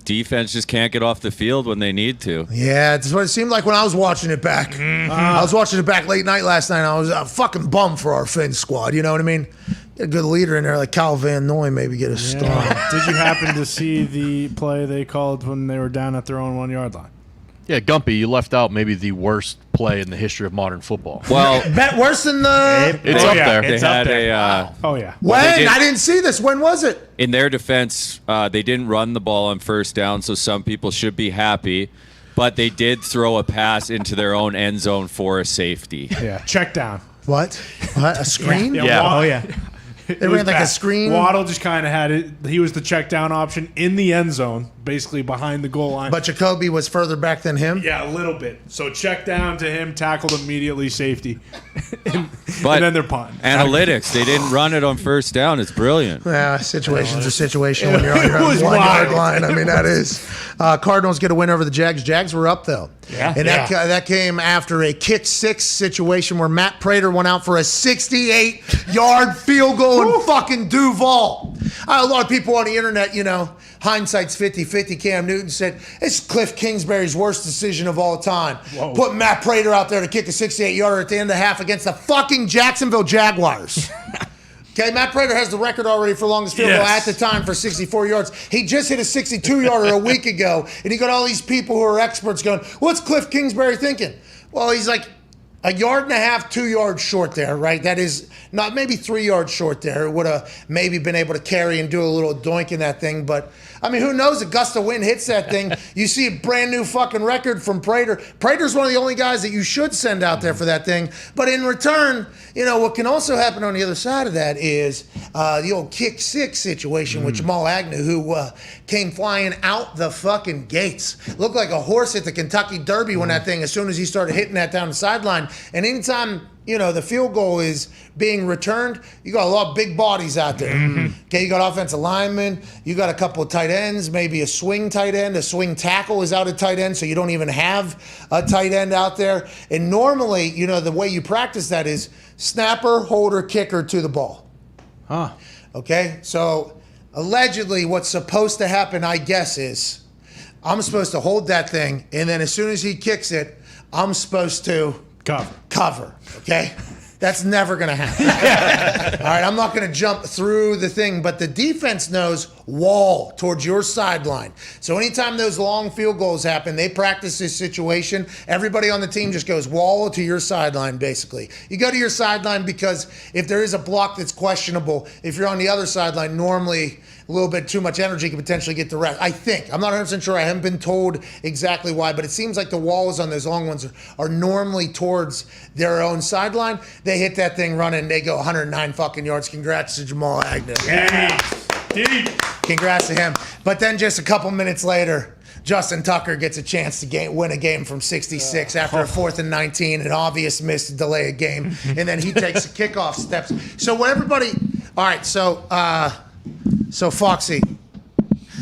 Defense just can't get off the field when they need to. Yeah, it's what it seemed like when I was watching it back. I was watching it back late night last night, and I was fucking bummed for our Finn squad. You know what I mean? Get a good leader in there like Kyle Van Noy, maybe get a start. Did you happen to see the play they called when they were down at their own 1-yard line? Yeah, Gumpy, you left out maybe the worst play in the history of modern football. Well, Bet worse than the... It's up there. they had a... Oh, yeah. When? they did- I didn't see this. When was it? In their defense, they didn't run the ball on first down, so some people should be happy. But they did throw a pass into their own end zone for a safety. Yeah, check down. What? A screen? Yeah. Oh, yeah. They ran like a screen? Waddle just kind of had it. He was the check down option in the end zone. basically behind the goal line. But Jacoby was further back than him? Yeah, a little bit. So check down to him, tackled immediately, safety. and But then they're punting. analytics, they didn't run it on first down. It's brilliant. Yeah, situation's a situation when you're on your was 1 yard wild. line. I mean, that is. Cardinals get a win over the Jags. Jags were up, though. Yeah. And that came after a kick six situation where Matt Prater went out for a 68-yard field goal in fucking Duval. A lot of people on the internet, hindsight's 50-50. Cam Newton said, it's Cliff Kingsbury's worst decision of all time. Whoa. Put Matt Prater out there to kick a 68-yarder at the end of the half against the fucking Jacksonville Jaguars. Okay, Matt Prater has the record already for longest field goal at the time for 64 yards. He just hit a 62-yarder a week ago, and he got all these people who are experts going, what's Cliff Kingsbury thinking? Well, he's like a yard and a half, 2 yards short there, right? That is not maybe 3 yards short there. Would have maybe been able to carry and do a little doink in that thing, but I mean, who knows? A gust of wind hits that thing. You see a brand new fucking record from Prater. Prater's one of the only guys that you should send out there for that thing. But in return, what can also happen on the other side of that is the old kick six situation with Jamal Agnew, who came flying out the fucking gates. Looked like a horse at the Kentucky Derby when that thing, as soon as he started hitting that down the sideline. And anytime the field goal is being returned, you got a lot of big bodies out there. Okay, you got offensive linemen, you got a couple of tight ends, maybe a swing tight end, a swing tackle is out at tight end, so you don't even have a tight end out there. And normally, the way you practice that is snapper, holder, kicker to the ball. Huh. Okay, so allegedly what's supposed to happen, I guess, is I'm supposed to hold that thing, and then as soon as he kicks it, I'm supposed to cover, okay? That's never going to happen. All right, I'm not going to jump through the thing, but the defense knows wall towards your sideline. So anytime those long field goals happen, they practice this situation. Everybody on the team just goes wall to your sideline, basically. You go to your sideline because if there is a block that's questionable, if you're on the other sideline, normally a little bit too much energy could potentially get the rest. I think. I'm not 100% sure. I haven't been told exactly why, but it seems like the walls on those long ones are normally towards their own sideline. They hit that thing running. They go 109 fucking yards. Congrats to Jamal Agnew. Congrats to him. But then just a couple minutes later, Justin Tucker gets a chance to win a game from 66 after a 4th and 19, an obvious miss to delay a game, and then he takes the kickoff steps. So what everybody, all right, so Foxy,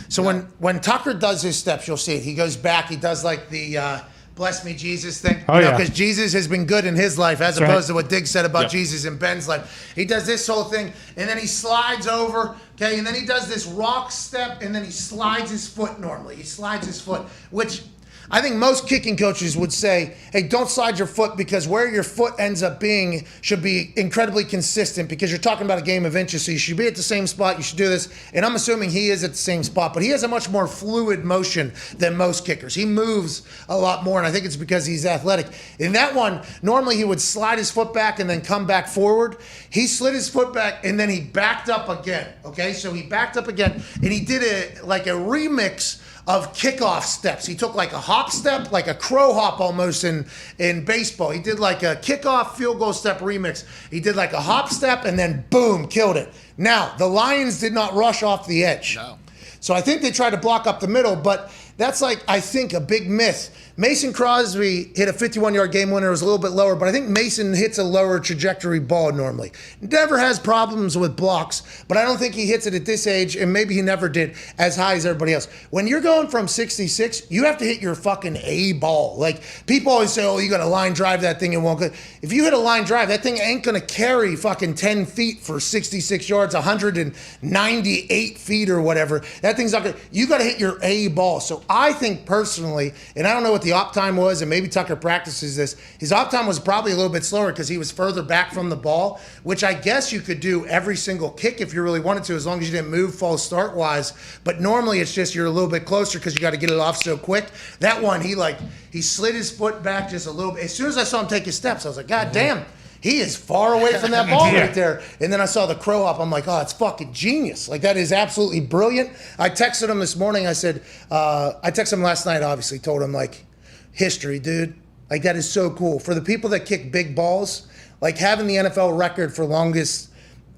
so when Tucker does his steps, you'll see it. He goes back, he does like the bless me Jesus thing. Because Jesus has been good in his life as opposed to what Diggs said about Jesus in Ben's life. He does this whole thing, and then he slides over, okay, and then he does this rock step, and then he slides his foot normally. He slides his foot, which I think most kicking coaches would say, hey, don't slide your foot because where your foot ends up being should be incredibly consistent because you're talking about a game of inches, so you should be at the same spot. You should do this. And I'm assuming he is at the same spot, but he has a much more fluid motion than most kickers. He moves a lot more, and I think it's because he's athletic. In that one, normally he would slide his foot back and then come back forward. He slid his foot back, and then he backed up again, okay? So he backed up again, and he did a remix of kickoff steps. He took like a hop step, like a crow hop almost in baseball. He did like a kickoff field goal step remix. He did like a hop step and then boom, killed it. Now, the Lions did not rush off the edge. No. So I think they tried to block up the middle, but that's like, I think, a big myth. Mason Crosby hit a 51-yard game winner. It was a little bit lower, but I think Mason hits a lower trajectory ball normally. Never has problems with blocks, but I don't think he hits it at this age, and maybe he never did, as high as everybody else. When you're going from 66, you have to hit your fucking A ball. Like, people always say, oh, you got to line drive that thing and won't go. If you hit a line drive, that thing ain't going to carry fucking 10 feet for 66 yards, 198 feet or whatever. That thing's not going to, you got to hit your A ball. So I think personally, and I don't know what the op time was, and maybe Tucker practices this, his op time was probably a little bit slower because he was further back from the ball, which I guess you could do every single kick if you really wanted to, as long as you didn't move false start wise. But normally it's just you're a little bit closer because you got to get it off so quick. That one, he slid his foot back just a little bit. As soon as I saw him take his steps, I was like, God damn, he is far away from that ball right there. And then I saw the crow hop. I'm like, oh, it's fucking genius. Like, that is absolutely brilliant. I texted him this morning. I said, I texted him last night, obviously, told him, like, history, dude. Like, that is so cool. For the people that kick big balls, like, having the NFL record for longest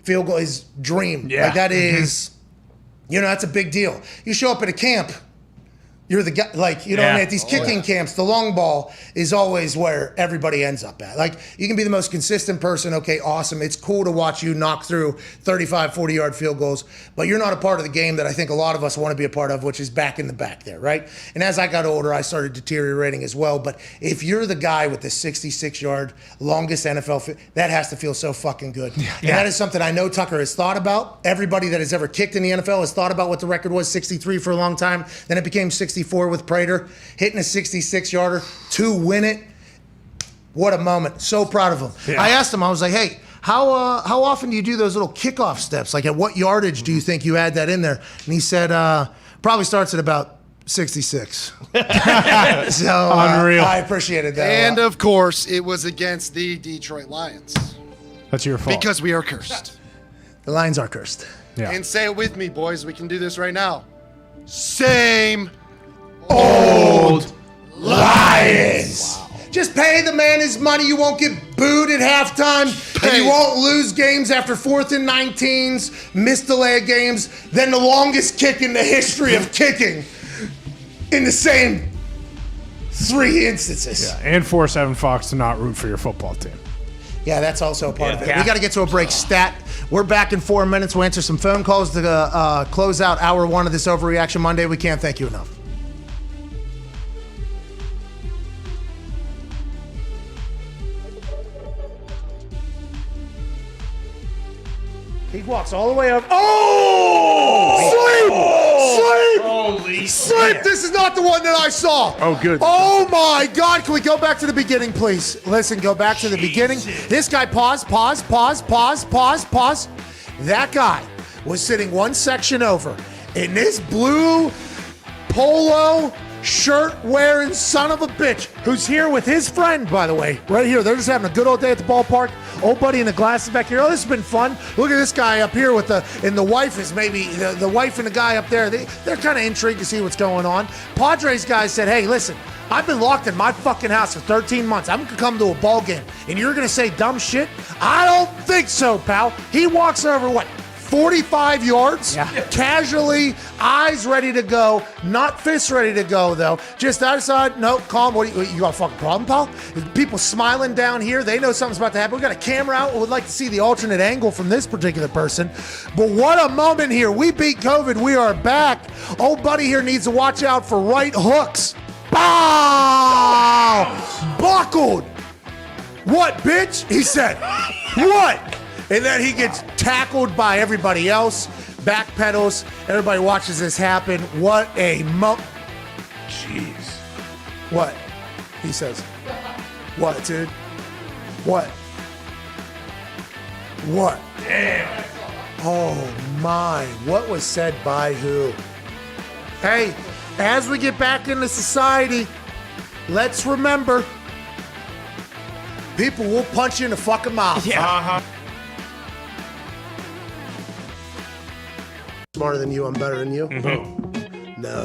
field goal is dream. Yeah. Like, that is, that's a big deal. You show up at a camp, You're the guy, like, you know, and at these kicking camps, the long ball is always where everybody ends up at. Like, you can be the most consistent person. Okay, awesome. It's cool to watch you knock through 35, 40-yard field goals, but you're not a part of the game that I think a lot of us want to be a part of, which is back in the back there, right? And as I got older, I started deteriorating as well. But if you're the guy with the 66-yard longest NFL, that has to feel so fucking good. Yeah. And that is something I know Tucker has thought about. Everybody that has ever kicked in the NFL has thought about what the record was, 63 for a long time. Then it became 64 with Prater, hitting a 66-yarder to win it. What a moment. So proud of him. Yeah. I asked him, I was like, hey, how often do you do those little kickoff steps? Like, at what yardage do you think you add that in there? And he said, probably starts at about 66. So Unreal. I appreciated that. And of course, it was against the Detroit Lions. That's your fault. Because we are cursed. The Lions are cursed. Yeah. And say it with me, boys. We can do this right now. Same old Lions. Wow. Just pay the man his money. You won't get booed at halftime. And you won't lose games after 4th and 19s, miss delay of games. Then the longest kick in the history of kicking in the same 3 instances. Yeah, and force Evan Fox to not root for your football team. Yeah, that's also a part of it. We got to get to a break. We're back in 4 minutes. We'll answer some phone calls to close out hour 1 of this Overreaction Monday. We can't thank you enough. He walks all the way up. Oh! Sleep! Sleep! This is not the one that I saw. Oh, good. Oh, my God. Can we go back to the beginning, please? Listen, go back to the beginning. This guy, pause. That guy was sitting one section over in this blue polo shirt-wearing son of a bitch who's here with his friend, by the way, right here. They're just having a good old day at the ballpark. Old buddy in the glasses back here. Oh, this has been fun. Look at this guy up here with the wife is maybe, the wife and the guy up there. They're kind of intrigued to see what's going on. Padres guy said, hey, listen, I've been locked in my fucking house for 13 months. I'm going to come to a ball game, and you're going to say dumb shit? I don't think so, pal. He walks over, 45 yards, casually, eyes ready to go, not fists ready to go, though. Just outside, no, calm. What you got a fucking problem, pal? People smiling down here. They know something's about to happen. We got a camera out. We would like to see the alternate angle from this particular person. But what a moment here. We beat COVID. We are back. Old buddy here needs to watch out for right hooks. Bow! Buckled. What, bitch? He said. What? And then he gets tackled by everybody else, backpedals. Everybody watches this happen. What a Jeez. What? He says. What, dude? What? Damn. Oh, my. What was said by who? Hey, as we get back into society, let's remember, people will punch you in the fucking mouth. Yeah. Uh-huh. Smarter than you, I'm better than you. Mm-hmm. No.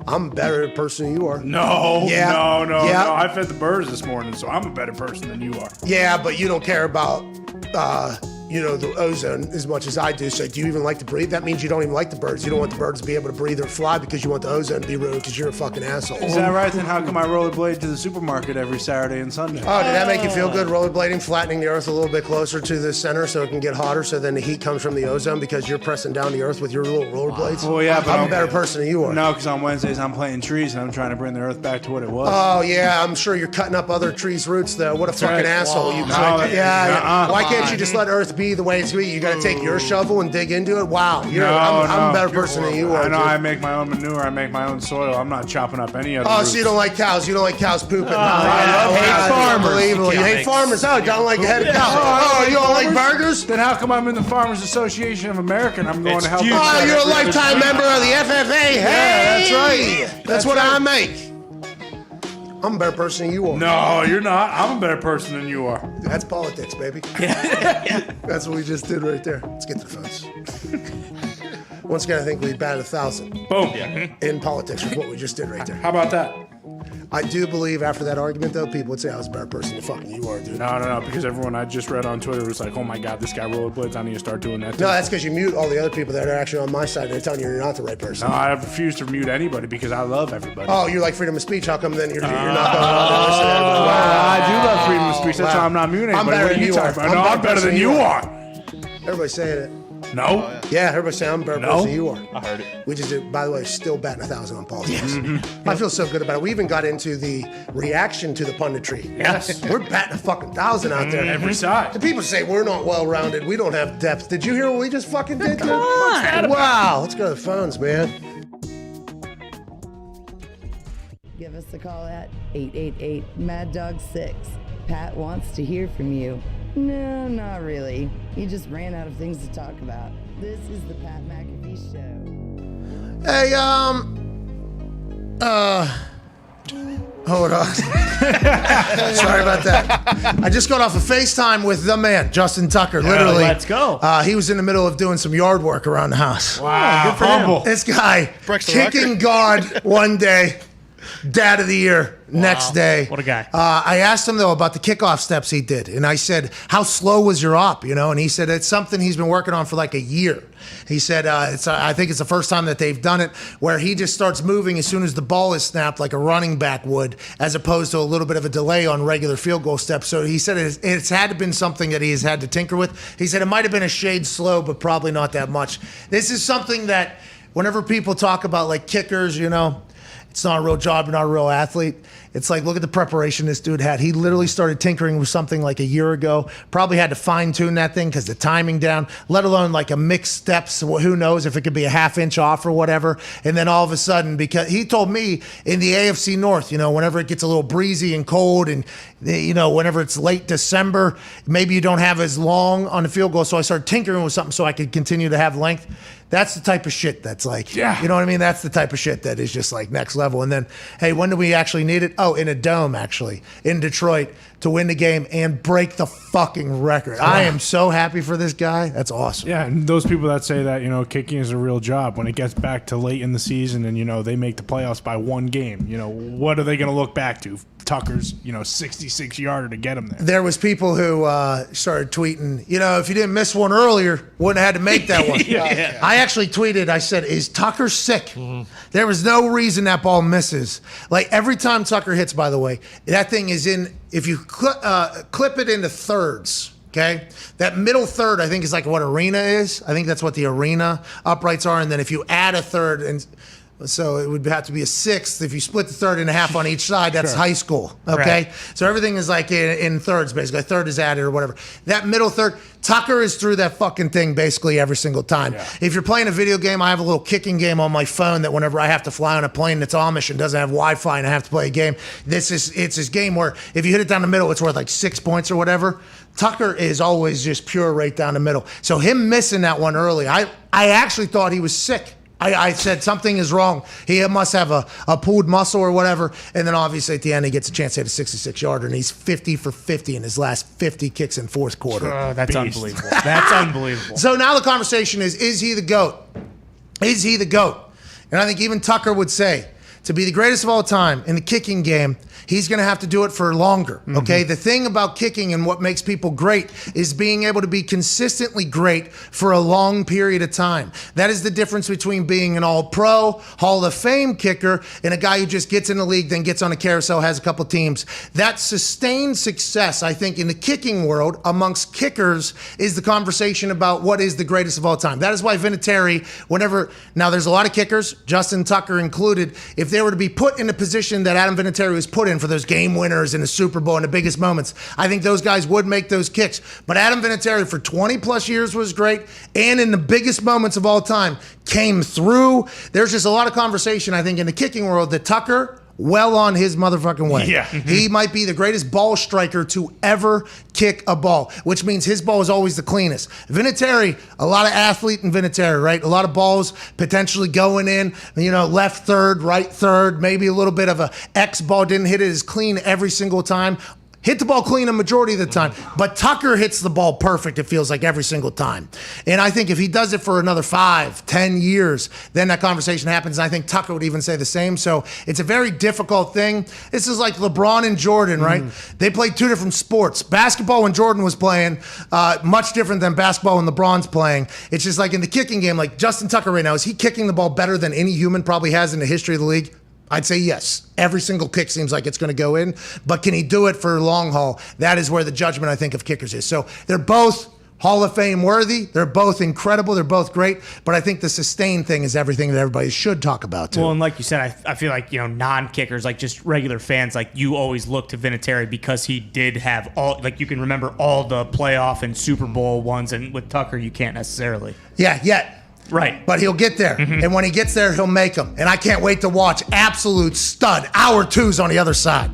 I'm a better person than you are. No. Yeah. No. I fed the birds this morning, so I'm a better person than you are. Yeah, but you don't care about the ozone as much as I do. So do you even like to breathe? That means you don't even like the birds. You don't want the birds to be able to breathe or fly because you want the ozone to be ruined because you're a fucking asshole. Is that right? Then how come I rollerblade to the supermarket every Saturday and Sunday? Oh, did that make you feel good? Rollerblading, flattening the earth a little bit closer to the center so it can get hotter so then the heat comes from the ozone because you're pressing down the earth with your little rollerblades? Well, yeah, but I'm a better person than you are. No, because on Wednesdays I'm planting trees and I'm trying to bring the earth back to what it was. Oh, yeah, I'm sure you're cutting up other trees' roots, though. What a fucking asshole. You yeah. Why can't you just let earth be the way it's be? You got to take your shovel and dig into it? Wow. I'm a better person than you are. I know. I make my own manure. I make my own soil. I'm not chopping up any other roots. So you don't like cows. You don't like cows pooping. I hate farmers. Unbelievable. You hate farmers. Oh, you don't like a head of cows. Oh, you don't like burgers? Then how come I'm in the Farmers Association of America and I'm going to help? Oh, you're a lifetime member of the FFA. Hey, that's right. That's what I make. I'm a better person than you are. No, you're not. I'm a better person than you are. That's politics, baby. That's what we just did right there. Let's get to the phones. Once again, I think we batted 1,000. Boom. In politics with what we just did right there. How about that? I do believe after that argument, though, people would say I was a better person than fucking you are, dude. No, because everyone I just read on Twitter was like, oh my God, this guy rollerblades. I need to start doing that too. No, that's because you mute all the other people that are actually on my side. They're telling you you're not the right person. No, I refuse to mute anybody because I love everybody. Oh, you're like freedom of speech. How come then you're not going to listen to everybody? Wow. I do love freedom of speech. That's why I'm not muting anybody. I'm better what are you talking about? No, I'm better than you are. Everybody's saying it. No? Yeah, everybody's saying I'm a better person than you are. I heard it. We just did, by the way, still batting 1,000 on politics. I feel so good about it. We even got into the reaction to the punditry. Yes. We're batting a fucking 1,000 out there. Every side. The people say we're not well-rounded. We don't have depth. Did you hear what we just fucking did? Come on. Wow. Let's go to the phones, man. Give us a call at 888-MAD-DOG-6. Pat wants to hear from you. No, not really. He just ran out of things to talk about. This is the Pat McAfee Show. Hey, hold on. Sorry about that. I just got off a FaceTime with the man, Justin Tucker, literally. Let's go. He was in the middle of doing some yard work around the house. Wow, good for humble. This guy, Breaks the kicking record. guard one day, dad of the year next day. What a guy. I asked him, though, about the kickoff steps he did. And I said, how slow was your op, you know? And he said, it's something he's been working on for like a year. He said, I think it's the first time that they've done it where he just starts moving as soon as the ball is snapped like a running back would, as opposed to a little bit of a delay on regular field goal steps. So he said it's had to been something that he has had to tinker with. He said it might have been a shade slow, but probably not that much. This is something that whenever people talk about like kickers, you know, it's not a real job, you're not a real athlete. It's like, look at the preparation this dude had. He literally started tinkering with something like a year ago. Probably had to fine tune that thing because the timing down, let alone like a mixed steps. Who knows if it could be a half inch off or whatever. And then all of a sudden, because he told me in the AFC North, you know, whenever it gets a little breezy and cold and, you know, whenever it's late December, maybe you don't have as long on the field goal. So I started tinkering with something so I could continue to have length. That's the type of shit that's like, Yeah. you know what I mean? That's the type of shit that is just like next level. And then, hey, when do we actually need it? Oh, in a dome, actually, in Detroit to win the game and break the fucking record. I am so happy for this guy. That's awesome. Yeah, and those people that say that, you know, kicking is a real job, when it gets back to late in the season and, you know, they make the playoffs by one game, you know, what are they going to look back to? Tucker's, you know, 66-yarder to get him there. There was people who started tweeting, you know, if you didn't miss one earlier, wouldn't have had to make that one. Yeah. I actually tweeted, I said, is Tucker sick? There was no reason that ball misses. Like every time Tucker hits, by the way, that thing is in, if you clip it into thirds, okay? That middle third, I think, is like what arena is. I think that's what the arena uprights are. And then if you add a third, and so it would have to be a sixth. If you split the third in half on each side, that's high school, okay? Right. So everything is like in thirds, basically. A third is added or whatever. That middle third, Tucker is through that fucking thing basically every single time. Yeah. If you're playing a video game, I have a little kicking game on my phone that whenever I have to fly on a plane that's Amish and doesn't have Wi-Fi and I have to play a game, it's this game where if you hit it down the middle, it's worth like 6 points or whatever. Tucker is always just pure right down the middle. So him missing that one early, I actually thought he was sick. I said something is wrong. He must have a pulled muscle or whatever. And then obviously at the end, he gets a chance to hit a 66-yarder, and he's 50 for 50 in his last 50 kicks in fourth quarter. That's Beast. unbelievable. That's unbelievable. So now the conversation is he the GOAT? Is he the GOAT? And I think even Tucker would say, to be the greatest of all time in the kicking game, he's going to have to do it for longer, okay? The thing about kicking and what makes people great is being able to be consistently great for a long period of time. That is the difference between being an all-pro, Hall of Fame kicker and a guy who just gets in the league, then gets on a carousel, has a couple teams. That sustained success, I think, in the kicking world amongst kickers is the conversation about what is the greatest of all time. That is why Vinatieri, now there's a lot of kickers, Justin Tucker included, if they were to be put in a position that Adam Vinatieri was put in for those game winners in the Super Bowl and the biggest moments, I think those guys would make those kicks. But Adam Vinatieri for 20 plus years was great, and in the biggest moments of all time came through. There's just a lot of conversation, I think, in the kicking world that Tucker, well on his motherfucking way. Yeah. He might be the greatest ball striker to ever kick a ball, which means his ball is always the cleanest. Vinatieri, a lot of athlete in Vinatieri, right? A lot of balls potentially going in, you know, left third, right third, maybe a little bit of a X ball, didn't hit it as clean every single time. hit the ball clean a majority of the time, but Tucker hits the ball perfect, it feels like, every single time. And I think if he does it for another 5-10 years, then that conversation happens. And I think Tucker would even say the same. So it's a very difficult thing. This is like LeBron and Jordan, right? They played two different sports. Basketball when Jordan was playing, much different than basketball when LeBron's playing. It's just like in the kicking game, like Justin Tucker right now, is he kicking the ball better than any human probably has in the history of the league? I'd say yes. Every single kick seems like it's going to go in, but can he do it for a long haul? That is where the judgment, I think, of kickers is. So they're both Hall of Fame worthy. They're both incredible. They're both great. But I think the sustain thing is everything that everybody should talk about, too. Well, and like you said, I feel like, non-kickers, like just regular fans, like you always look to Vinatieri because he did have all, like you can remember all the playoff and Super Bowl ones, and with Tucker, you can't necessarily. Yeah. Right. But he'll get there. And when he gets there, he'll make them. And I can't wait to watch absolute stud. Hour 2's on the other side.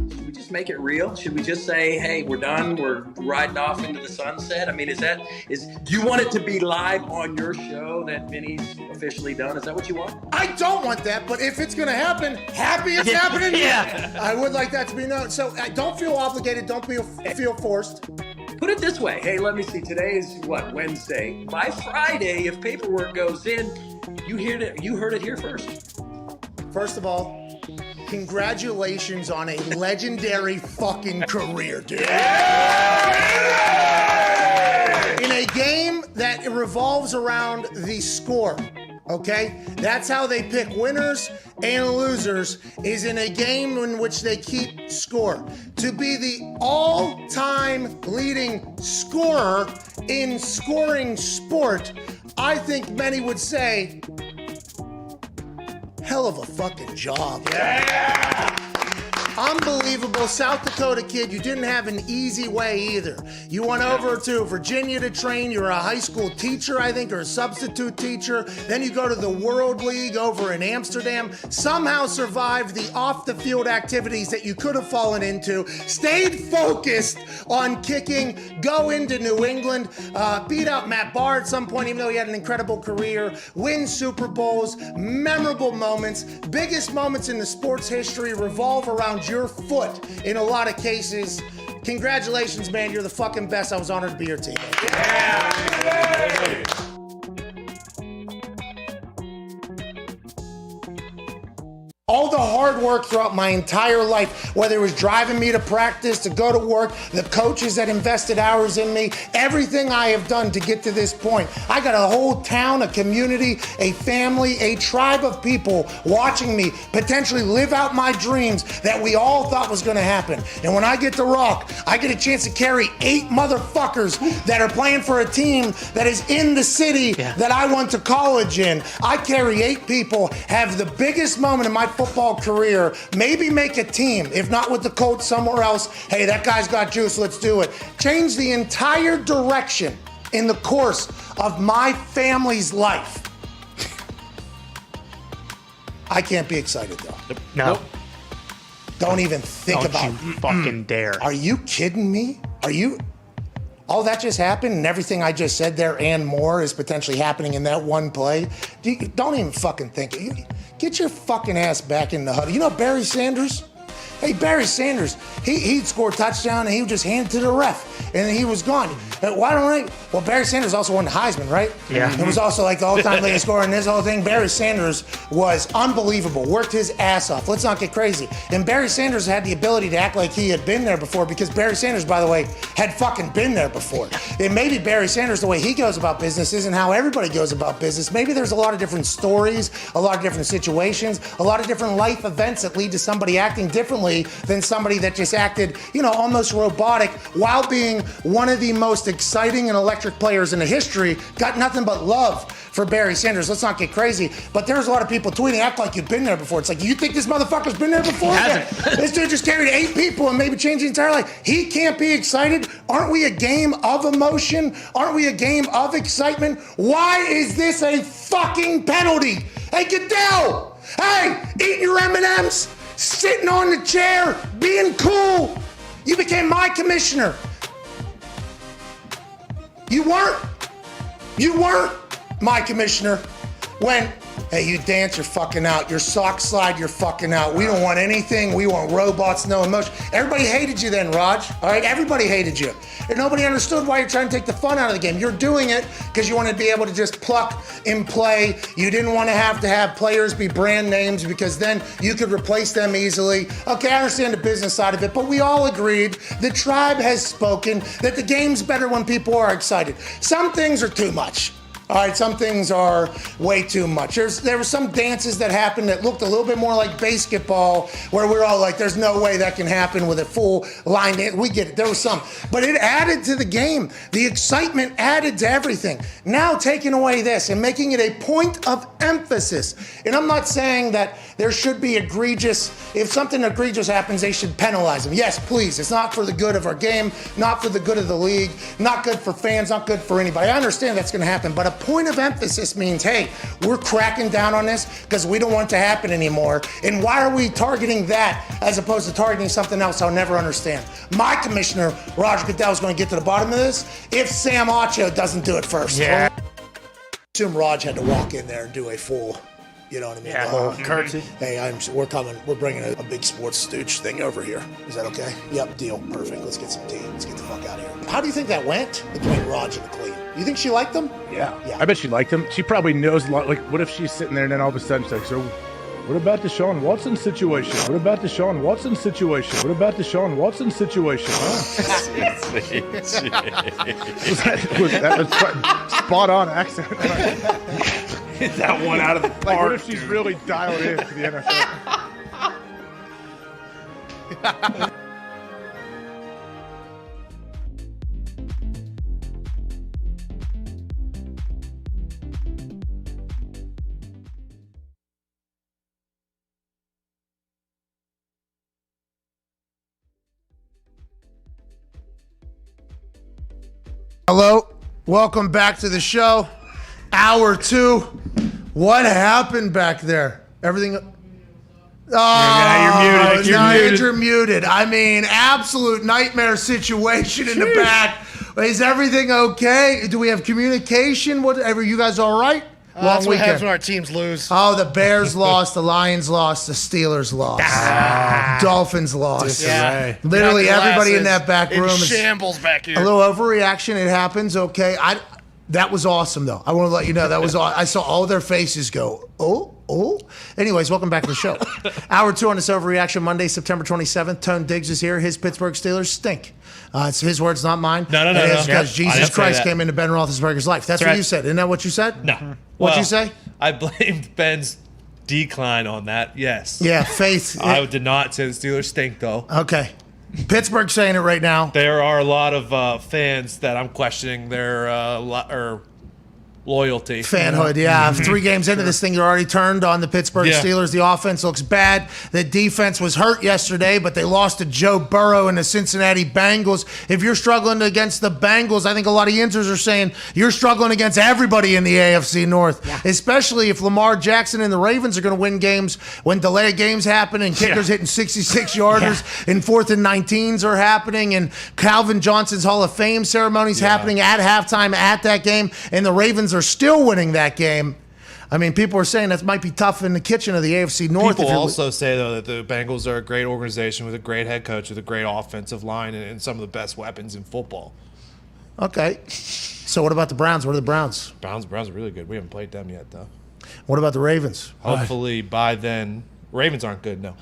Should we just make it real? Should we just say, hey, we're done, we're riding off into the sunset? I mean, do you want it to be live on your show that Vinny's officially done? Is that what you want? I don't want that, but if it's going to happen, happy it's happening. Yeah. I would like that to be known. So don't feel obligated. Don't feel forced. Put it this way. Hey, let me see. Today is Wednesday. By Friday, if paperwork goes in, you heard it here first. First of all, congratulations on a legendary fucking career, dude. In a game that revolves around the score, okay? That's how they pick winners and losers, is in a game in which they keep score. To be the all-time leading scorer in scoring sport, I think many would say, hell of a fucking job. Yeah! Unbelievable. South Dakota kid, you didn't have an easy way either. You went over to Virginia to train. You were a high school teacher, I think, or a substitute teacher. Then you go to the World League over in Amsterdam. Somehow survived the off-the-field activities that you could have fallen into. Stayed focused on kicking. Go into New England. Beat out Matt Barr at some point, even though he had an incredible career. Win Super Bowls. Memorable moments. Biggest moments in the sports history revolve around your foot in a lot of cases. Congratulations, man. You're the fucking best. I was honored to be your teammate. Yeah. All the hard work throughout my entire life, whether it was driving me to practice, to go to work, the coaches that invested hours in me, everything I have done to get to this point. I got a whole town, a community, a family, a tribe of people watching me potentially live out my dreams that we all thought was going to happen. And when I get to Rock, I get a chance to carry 8 motherfuckers that are playing for a team that is in the city that I went to college in. I carry 8 people, have the biggest moment in my football career, maybe make a team, if not with the Colts, somewhere else. Hey, that guy's got juice, let's do it. Change the entire direction in the course of my family's life. I can't be excited though. No. Nope. Don't even think Don't about it. you fucking dare. Are you kidding me? All that just happened and everything I just said there and more is potentially happening in that one play? Don't even fucking think it. Get your fucking ass back in the huddle. You know Barry Sanders? Hey, Barry Sanders, he'd score a touchdown and he would just hand it to the ref and he was gone. Why don't I? Well, Barry Sanders also won the Heisman, right? Yeah. It was also like the all-time leading scorer in this whole thing. Barry Sanders was unbelievable, worked his ass off. Let's not get crazy. And Barry Sanders had the ability to act like he had been there before because Barry Sanders, by the way, had fucking been there before. And maybe Barry Sanders, the way he goes about business isn't how everybody goes about business. Maybe there's a lot of different stories, a lot of different situations, a lot of different life events that lead to somebody acting differently than somebody that just acted, almost robotic while being one of the most exciting and electric players in the history. Got nothing but love for Barry Sanders. Let's not get crazy. But there's a lot of people tweeting, act like you've been there before. It's like, you think this motherfucker's been there before? He hasn't. This dude just carried 8 people and maybe changed the entire life. He can't be excited. Aren't we a game of emotion? Aren't we a game of excitement? Why is this a fucking penalty? Hey, Goodell! Hey, eating your M&Ms, sitting on the chair, being cool. You became my commissioner. You weren't my commissioner when Hey, you dance, you're fucking out. Your sock slide, you're fucking out. We don't want anything. We want robots, no emotion. Everybody hated you then, Raj. All right, everybody hated you. And nobody understood why you're trying to take the fun out of the game. You're doing it because you want to be able to just pluck and play. You didn't want to have players be brand names because then you could replace them easily. Okay, I understand the business side of it, but we all agreed, the tribe has spoken, that the game's better when people are excited. Some things are too much. All right, some things are way too much. There were some dances that happened that looked a little bit more like basketball, where we're all like, there's no way that can happen with a full line dance. We get it, there was some. But it added to the game. The excitement added to everything. Now taking away this and making it a point of emphasis. And I'm not saying that there should be egregious, if something egregious happens, they should penalize them. Yes, please. It's not for the good of our game, not for the good of the league, not good for fans, not good for anybody. I understand that's going to happen, but a point of emphasis means, hey, we're cracking down on this because we don't want it to happen anymore. And why are we targeting that as opposed to targeting something else I'll never understand? My commissioner, Roger Goodell, is going to get to the bottom of this if Sam Acho doesn't do it first. Yeah. I assume Raj had to walk in there and do a full, you know what I mean? Yeah, curtsy. Hey, we're bringing a big sports stooge thing over here. Is that okay? Yep, deal. Perfect. Let's get some tea. Let's get the fuck out of here. How do you think that went between Raj and the Queen? You think she liked them? Yeah. I bet she liked him. She probably knows a lot. Like, what if she's sitting there and then all of a sudden she's like, so what about the Deshaun Watson situation? What about the Deshaun Watson situation? What about the Deshaun Watson situation? Huh? that was spot on accent. Hit that one out of the park. Like, what if she's really dialed in to the NFL? Hello, welcome back to the show. Hour 2. What happened back there? Everything. Oh, you're muted. You're muted. I mean, absolute nightmare situation in the back. Is everything okay? Do we have communication? Whatever. You guys all right? That's what happens when our teams lose. Oh, the Bears lost, the Lions lost, the Steelers lost, Dolphins lost. Yeah. Literally everybody in that back room is shambles back here. a little overreaction. It happens. Okay. That was awesome, though. I want to let you know that was. I saw all their faces go, oh. Anyways, welcome back to the show. Hour 2 on this Overreaction Monday, September 27th. Tone Diggs is here. His Pittsburgh Steelers stink. It's his words, not mine. No. Because Jesus Christ came into Ben Roethlisberger's life. That's what you said. Isn't that what you said? No. What'd you say? I blamed Ben's decline on that, yes. Yeah, faith. I did not say the Steelers stink, though. Okay. Pittsburgh saying it right now. There are a lot of fans that I'm questioning their loyalty. Fanhood, yeah. 3 games into this thing, you're already turned on the Pittsburgh Steelers. The offense looks bad. The defense was hurt yesterday, but they lost to Joe Burrow and the Cincinnati Bengals. If you're struggling against the Bengals, I think a lot of Yinzers are saying you're struggling against everybody in the AFC North, especially if Lamar Jackson and the Ravens are going to win games when delay games happen and kickers hitting 66-yarders and 4th and 19s are happening and Calvin Johnson's Hall of Fame ceremonies happening at halftime at that game, and the Ravens are still winning that game. I mean, people are saying that might be tough in the kitchen of the AFC North. People also say, though, that the Bengals are a great organization with a great head coach, with a great offensive line, and some of the best weapons in football. Okay. So what about the Browns? What are the Browns? Browns are really good. We haven't played them yet, though. What about the Ravens? Hopefully by then... Ravens aren't good, no.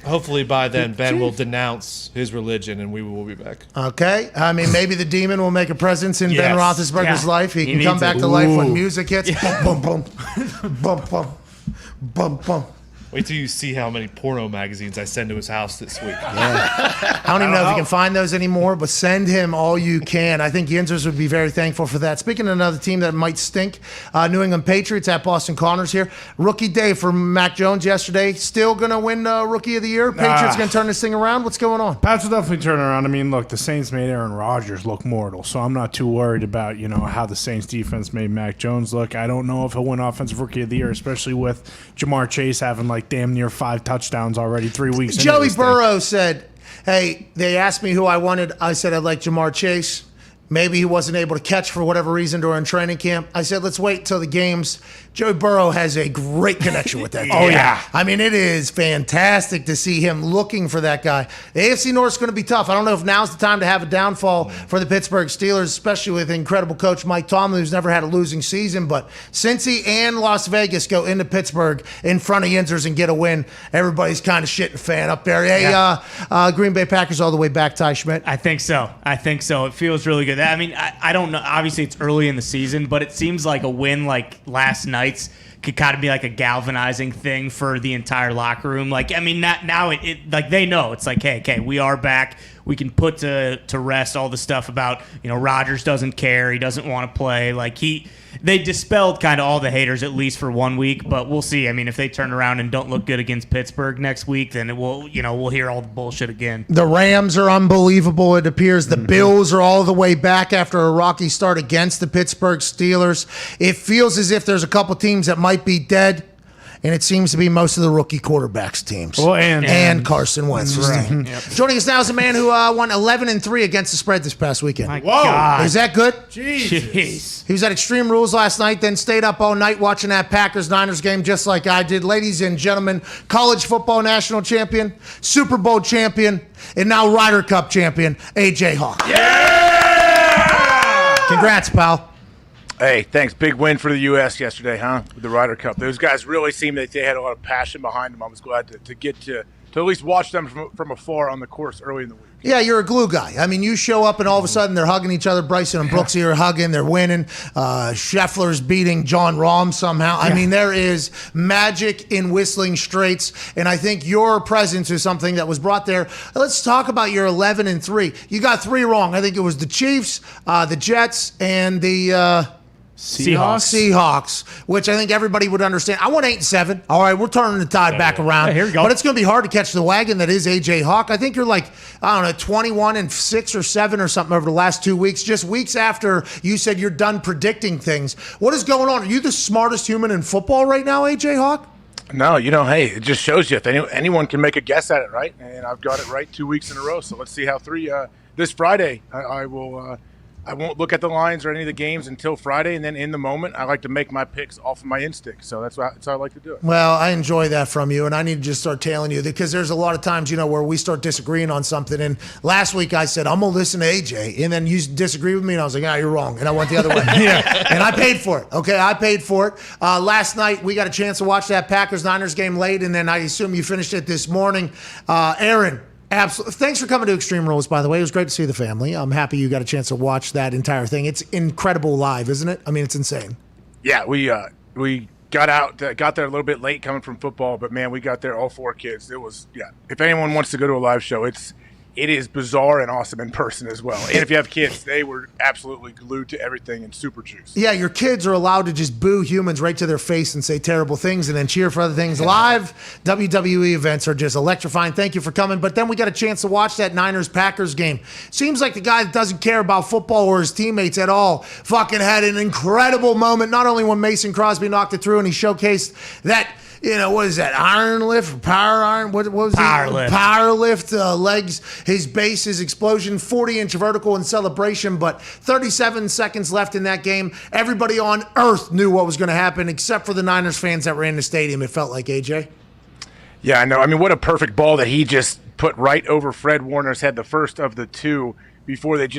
Hopefully by then Ben will denounce his religion and we will be back. Okay. I mean, maybe the demon will make a presence in Ben Roethlisberger's life. He can come back to life when music hits. Boom, boom, boom, boom, boom, boom. Wait till you see how many porno magazines I send to his house this week. I don't even know if you can find those anymore, but send him all you can. I think Yinzers would be very thankful for that. Speaking of another team that might stink, New England Patriots at Boston Connors here. Rookie day for Mac Jones yesterday. Still going to win Rookie of the Year? Patriots going to turn this thing around? What's going on? Pats will definitely turn around. I mean, look, the Saints made Aaron Rodgers look mortal, so I'm not too worried about, how the Saints defense made Mac Jones look. I don't know if he'll win Offensive Rookie of the Year, especially with Jamar Chase having damn near 5 touchdowns already 3 weeks into Joey this Burrow said, hey, they asked me who I wanted. I said I'd like Jamar Chase. Maybe he wasn't able to catch for whatever reason during training camp. I said, let's wait till the games. Joe Burrow has a great connection with that team. Oh, yeah. I mean, it is fantastic to see him looking for that guy. The AFC North is going to be tough. I don't know if now's the time to have a downfall for the Pittsburgh Steelers, especially with incredible coach Mike Tomlin, who's never had a losing season. But Cincy and Las Vegas go into Pittsburgh in front of Yinzers and get a win. Everybody's kind of shitting fan up there. Hey, Green Bay Packers all the way back, Ty Schmidt. I think so. It feels really good. I mean, I don't know. Obviously, it's early in the season, but it seems like a win like last night's could kind of be like a galvanizing thing for the entire locker room. Like, I mean, now it like they know it's like, hey, okay, we are back. We can put to rest all the stuff about, Rodgers doesn't care. He doesn't want to play. Like they dispelled kind of all the haters at least for 1 week, but we'll see. I mean, if they turn around and don't look good against Pittsburgh next week, then we'll hear all the bullshit again. The Rams are unbelievable, it appears. The Bills are all the way back after a rocky start against the Pittsburgh Steelers. It feels as if there's a couple teams that might be dead, and it seems to be most of the rookie quarterbacks teams. Well, and Carson Wentz's team. Yep. Joining us now is a man who won 11-3 against the spread this past weekend. My God. Is that good? Jeez. He was at Extreme Rules last night, then stayed up all night watching that Packers-Niners game just like I did. Ladies and gentlemen, college football national champion, Super Bowl champion, and now Ryder Cup champion, AJ Hawk. Yeah! Congrats, pal. Hey, thanks. Big win for the U.S. yesterday, huh? With the Ryder Cup. Those guys really seemed like they had a lot of passion behind them. I was glad to get to at least watch them from afar on the course early in the week. Yeah, you're a glue guy. I mean, you show up and all of a sudden they're hugging each other. Bryson and Brooksy are hugging. They're winning. Scheffler's beating John Rahm somehow. I mean, there is magic in Whistling Straits, and I think your presence is something that was brought there. Let's talk about your 11-3. You got 3 wrong. I think it was the Chiefs, the Jets, and the Seahawks, which I think everybody would understand. I went 8-7. All right, we're turning the tide back around. Here we go. But it's going to be hard to catch the wagon that is AJ Hawk. I think you're like, 21-6 or 7 or something over the last 2 weeks, just weeks after you said you're done predicting things. What is going on? Are you the smartest human in football right now, AJ Hawk? No, hey, it just shows you if anyone can make a guess at it, right? And I've got it right 2 weeks in a row. So let's see how this Friday I will. I won't look at the lines or any of the games until Friday, and then in the moment, I like to make my picks off of my instinct. So that's how I like to do it. Well, I enjoy that from you, and I need to just start tailing you because there's a lot of times, where we start disagreeing on something. And last week I said, I'm going to listen to AJ, and then you disagree with me, and I was like, you're wrong. And I went the other way. And I paid for it. Okay, I paid for it. Last night, we got a chance to watch that Packers-Niners game late, and then I assume you finished it this morning. Aaron, absolutely. Thanks for coming to Extreme Rules, by the way. It was great to see the family. I'm happy you got a chance to watch that entire thing. It's incredible live, isn't it? I mean, it's insane. Yeah, we got there a little bit late coming from football, but man, we got there all 4 kids. It was, if anyone wants to go to a live show, it is bizarre and awesome in person as well. And if you have kids, they were absolutely glued to everything and super juice. Yeah, your kids are allowed to just boo humans right to their face and say terrible things and then cheer for other things. Live WWE events are just electrifying. Thank you for coming. But then we got a chance to watch that Niners-Packers game. Seems like the guy that doesn't care about football or his teammates at all fucking had an incredible moment, not only when Mason Crosby knocked it through and he showcased that, what is that? Iron lift? Power iron? What was it? Power lift. Power lift, legs, his base, his explosion, 40-inch vertical in celebration, but 37 seconds left in that game. Everybody on earth knew what was going to happen except for the Niners fans that were in the stadium, it felt like, AJ. Yeah, I know. I mean, what a perfect ball that he just put right over Fred Warner's head, the first of the 2, before they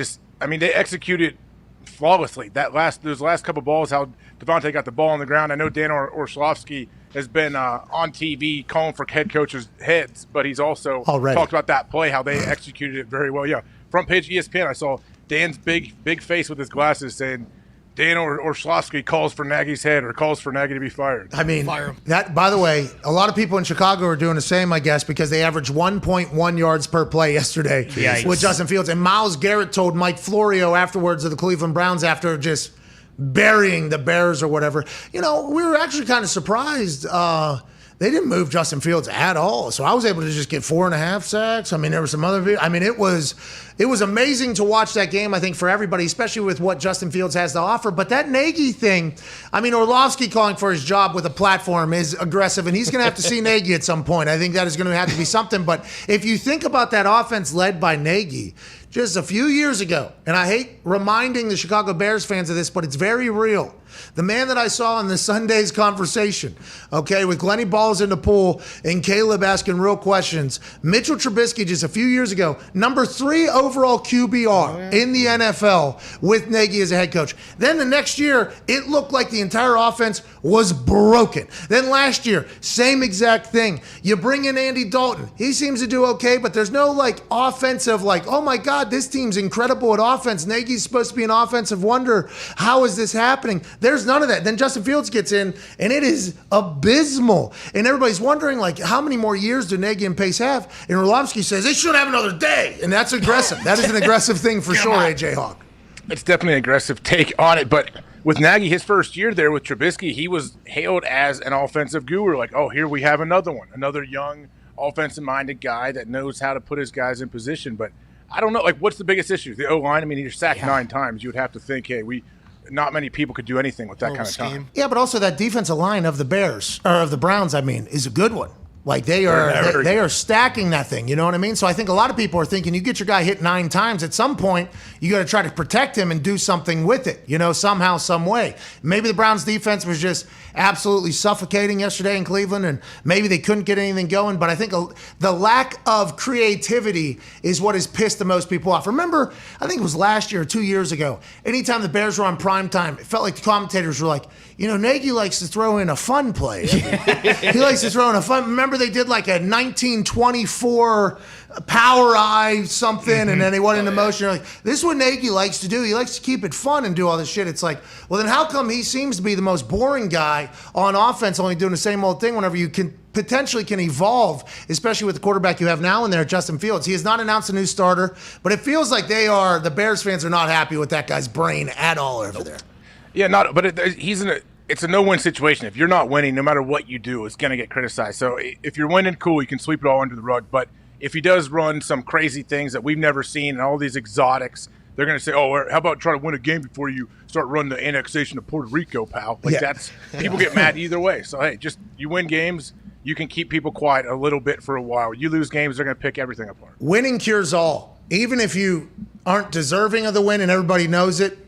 executed flawlessly. Those last couple balls, how Devontae got the ball on the ground. I know Dan Orlovsky has been on TV calling for head coaches' heads, but he's also talked about that play, how they executed it very well. Yeah, front page ESPN, I saw Dan's big face with his glasses saying, Dan Orlovsky calls for Nagy's head or calls for Nagy to be fired. I mean, that, by the way, a lot of people in Chicago are doing the same, I guess, because they averaged 1.1 yards per play yesterday with Justin Fields. And Myles Garrett told Mike Florio afterwards of the Cleveland Browns after just burying the Bears or whatever. We were actually kind of surprised. They didn't move Justin Fields at all. So I was able to just get 4.5 sacks. I mean, there were some other – I mean, it was amazing to watch that game, I think, for everybody, especially with what Justin Fields has to offer. But that Nagy thing, I mean, Orlovsky calling for his job with a platform is aggressive, and he's going to have to see Nagy at some point. I think that is going to have to be something. But if you think about that offense led by Nagy, just a few years ago, and I hate reminding the Chicago Bears fans of this, but it's very real. The man that I saw in the Sunday's conversation, okay, with Glenny Balls in the pool and Caleb asking real questions, Mitchell Trubisky just a few years ago, number 3 overall QBR in the NFL with Nagy as a head coach. Then the next year, it looked like the entire offense was broken. Then last year, same exact thing. You bring in Andy Dalton. He seems to do okay, but there's no offensive oh my God, this team's incredible at offense. Nagy's supposed to be an offensive wonder. How is this happening? There's none of that. Then Justin Fields gets in, and it is abysmal. And everybody's wondering, how many more years do Nagy and Pace have? And Orlovsky says, they should have another day. And that's aggressive. That is an aggressive thing for sure, AJ Hawk. It's definitely an aggressive take on it. But with Nagy, his first year there with Trubisky, he was hailed as an offensive guru. Here we have another one, another young offensive-minded guy that knows how to put his guys in position. But I don't know, what's the biggest issue? The O-line? I mean, you're sacked 9 times. You would have to think, hey, not many people could do anything with that kind of time. Yeah, but also that defensive line of the Browns, is a good one. They are stacking that thing. You know what I mean? So I think a lot of people are thinking you get your guy hit 9 times. At some point, you got to try to protect him and do something with it, somehow, some way. Maybe the Browns defense was just absolutely suffocating yesterday in Cleveland, and maybe they couldn't get anything going. But I think the lack of creativity is what has pissed the most people off. Remember, I think it was last year or 2 years ago, anytime the Bears were on primetime, it felt like the commentators were like, Nagy likes to throw in a fun play. He likes to throw in a fun. Remember they did a 1924 power eye something, and then they went into motion. This is what Nagy likes to do. He likes to keep it fun and do all this shit. It's well, then how come he seems to be the most boring guy on offense, only doing the same old thing whenever you can potentially evolve, especially with the quarterback you have now in there, Justin Fields. He has not announced a new starter, but it feels like the Bears fans are not happy with that guy's brain at all over there. Yeah, it's a no-win situation. If you're not winning, no matter what you do, it's going to get criticized. So if you're winning, cool, you can sweep it all under the rug. But if he does run some crazy things that we've never seen and all these exotics, they're going to say, how about trying to win a game before you start running the annexation of Puerto Rico, pal? People get mad either way. So, hey, you win games, you can keep people quiet a little bit for a while. You lose games, they're going to pick everything apart. Winning cures all. Even if you aren't deserving of the win and everybody knows it,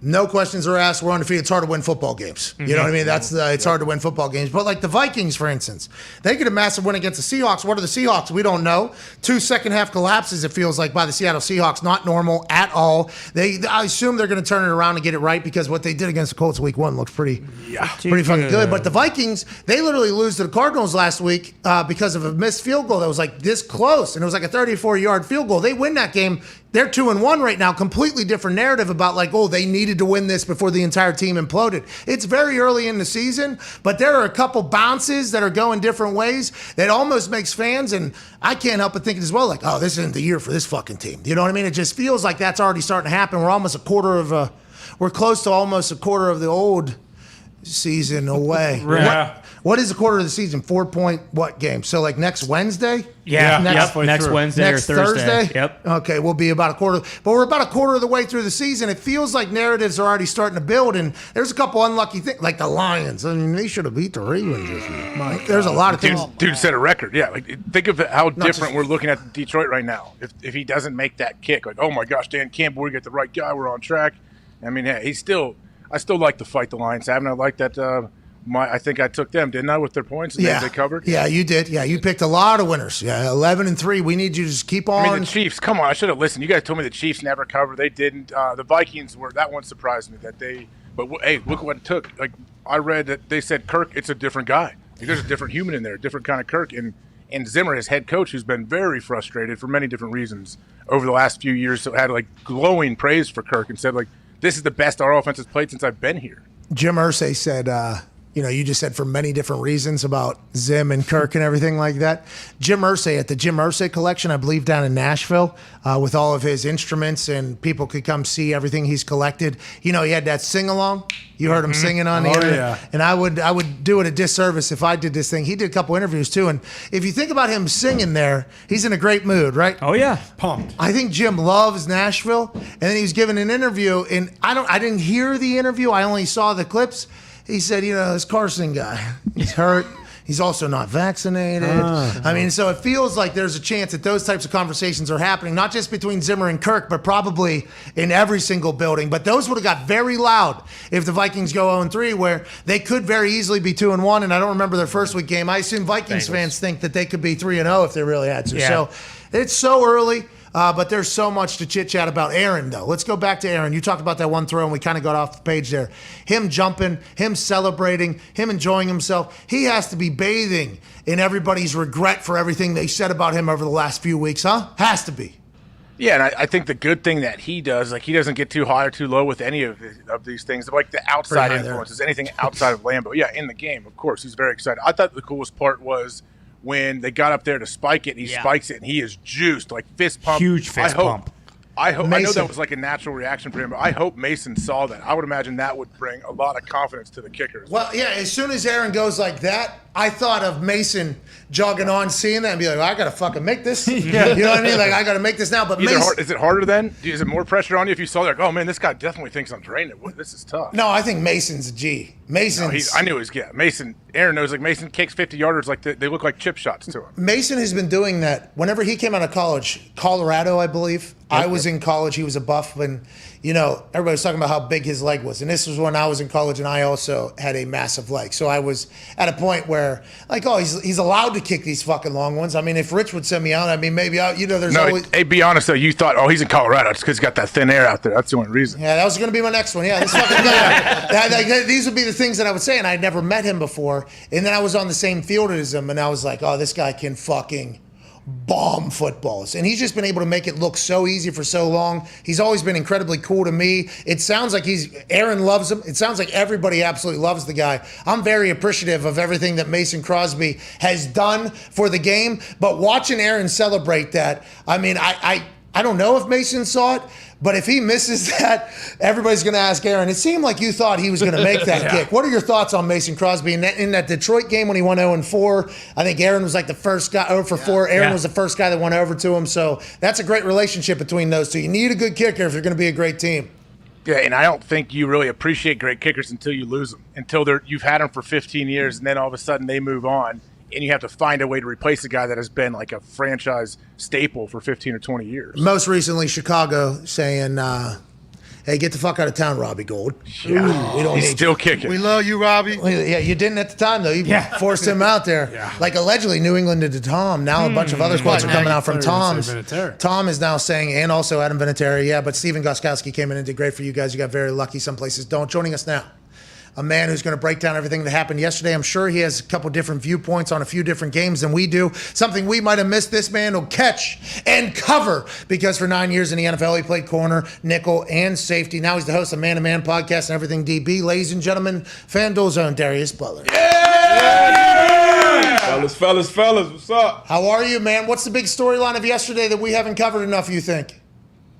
no questions are asked. We're undefeated. It's hard to win football games. You know what I mean? It's hard to win football games. But the Vikings, for instance, they get a massive win against the Seahawks. What are the Seahawks? We don't know. 2 second-half collapses, it feels like, by the Seattle Seahawks. Not normal at all. I assume they're going to turn it around and get it right because what they did against the Colts week 1 looks pretty fucking good. But the Vikings, they literally lose to the Cardinals last week because of a missed field goal that was this close. And it was a 34-yard field goal. They win that game. They're 2-1 right now. Completely different narrative about they needed to win this before the entire team imploded. It's very early in the season, but there are a couple bounces that are going different ways that almost makes fans, and I can't help but thinking as well, this isn't the year for this fucking team. You know what I mean? It just feels like that's already starting to happen. We're close to almost a quarter of the old season away. Yeah. What is a quarter of the season? 4-point what game? So next Wednesday? Yeah, next Wednesday or Thursday. Yep. Okay, we'll be about a quarter. But we're about a quarter of the way through the season. It feels like narratives are already starting to build, and there's a couple unlucky things, like the Lions. I mean, they should have beat the Ravens this year. There's a lot of things. Dude set a record. Yeah, think of how different we're looking at Detroit right now. If he doesn't make that kick, oh my gosh, Dan Campbell, we get the right guy. We're on track. I mean, hey, I still like to fight the Lions. Haven't I like that? I think I took them, didn't I, with their points? And they covered? Yeah, you did. Yeah, you picked a lot of winners. Yeah, 11-3. We need you to just keep on. I mean, the Chiefs, come on. I should have listened. You guys told me the Chiefs never covered. They didn't. The Vikings that one surprised me but hey, look what it took. I read that they said Kirk, it's a different guy. There's a different human in there, a different kind of Kirk. And Zimmer, his head coach, who's been very frustrated for many different reasons over the last few years, so had glowing praise for Kirk and said, this is the best our offense has played since I've been here. Jim Irsay said, you just said for many different reasons about Zim and Kirk and everything like that. Jim Irsay at the Jim Irsay collection, I believe down in Nashville, with all of his instruments, and people could come see everything he's collected. He had that sing-along. You heard him singing on here. Yeah. And I would do it a disservice if I did this thing. He did a couple interviews too. And if you think about him singing there, he's in a great mood, right? Oh yeah. Pumped. I think Jim loves Nashville. And then he was giving an interview, and I didn't hear the interview. I only saw the clips. He said, this Carson guy, he's hurt. He's also not vaccinated. I mean, so it feels like there's a chance that those types of conversations are happening, not just between Zimmer and Kirk, but probably in every single building. But those would have got very loud if the Vikings go 0-3, where they could very easily be 2-1. And I don't remember their first week game. I assume Vikings fans think that they could be 3-0 if they really had to. Yeah. So it's so early. But there's so much to chit-chat about Aaron, though. Let's go back to Aaron. You talked about that one throw, and we kind of got off the page there. Him jumping, him celebrating, him enjoying himself. He has to be bathing in everybody's regret for everything they said about him over the last few weeks, huh? Has to be. Yeah, and I think the good thing that he does, like he doesn't get too high or too low with any of these things, like the outside influences, anything outside of Lambeau. Yeah, in the game, of course, he's very excited. I thought the coolest part was when they got up there to spike it, and he spikes it, and he is juiced, like fist pump. Huge fist pump. I know that was like a natural reaction for him, but I hope Mason saw that. I would imagine that would bring a lot of confidence to the kickers. Well, yeah, as soon as Aaron goes like that, I thought of Mason jogging on, seeing that, and be like, well, I got to fucking make this. You know what I mean? Like, I got to make this now. But Mason, is it harder then? Is it more pressure on you if you saw like, oh, man, this guy definitely thinks I'm draining it. This is tough. No, I think Mason's a G. I knew he was, Mason, Aaron knows, like, Mason kicks 50-yarders like they look like chip shots to him. Mason has been doing that whenever he came out of college, Colorado, I believe. I was in college. He was a buff. And, everybody was talking about how big his leg was. And this was when I was in college, and I also had a massive leg. So I was at a point where, like, oh, he's allowed to kick these fucking long ones. I mean, if Rich would send me out, I mean, maybe, there's always... Hey, be honest, though. You thought, oh, he's in Colorado. It's because he's got that thin air out there. That's the only reason. Yeah, that was going to be my next one. Yeah, this fucking guy. These would be the things that I would say, and I'd never met him before. And then I was on the same field as him, and I was like, oh, this guy can fucking bomb footballs. And he's just been able to make it look so easy for so long. He's always been incredibly cool to me. It sounds like Aaron loves him. It sounds like everybody absolutely loves the guy. I'm very appreciative of everything that Mason Crosby has done for the game. But watching Aaron celebrate that, I mean, I don't know if Mason saw it, but if he misses that, everybody's going to ask Aaron. It seemed like you thought he was going to make that kick. What are your thoughts on Mason Crosby? In that Detroit game when he went 0-4, I think Aaron was like the first guy, 0-4. Aaron was the first guy that went over to him. So that's a great relationship between those two. You need a good kicker if you're going to be a great team. Yeah, and I don't think you really appreciate great kickers until you lose them, until you've had them for 15 years, and then all of a sudden they move on. And you have to find a way to replace a guy that has been like a franchise staple for 15 or 20 years. Most recently, Chicago saying, hey, get the fuck out of town, Robbie Gould. Yeah. He's still kicking. We love you, Robbie. Yeah, you didn't at the time, though. You forced him out there. Like, allegedly, New England did to Tom. Now a bunch of other quotes are coming out from Tom's. Tom is now saying, and also Adam Vinatieri, but Steven Gostkowski came in and did great for you guys. You got very lucky. Some places don't. Joining us now, a man who's going to break down everything that happened yesterday. I'm sure he has a couple different viewpoints on a few different games than we do. Something we might have missed. This man will catch and cover, because for 9 years in the NFL, he played corner, nickel, and safety. Now he's the host of Man to Man podcast and Everything DB. Ladies and gentlemen, FanDuel's own Darius Butler. Fellas, what's up? How are you, man? What's the big storyline of yesterday that we haven't covered enough, you think?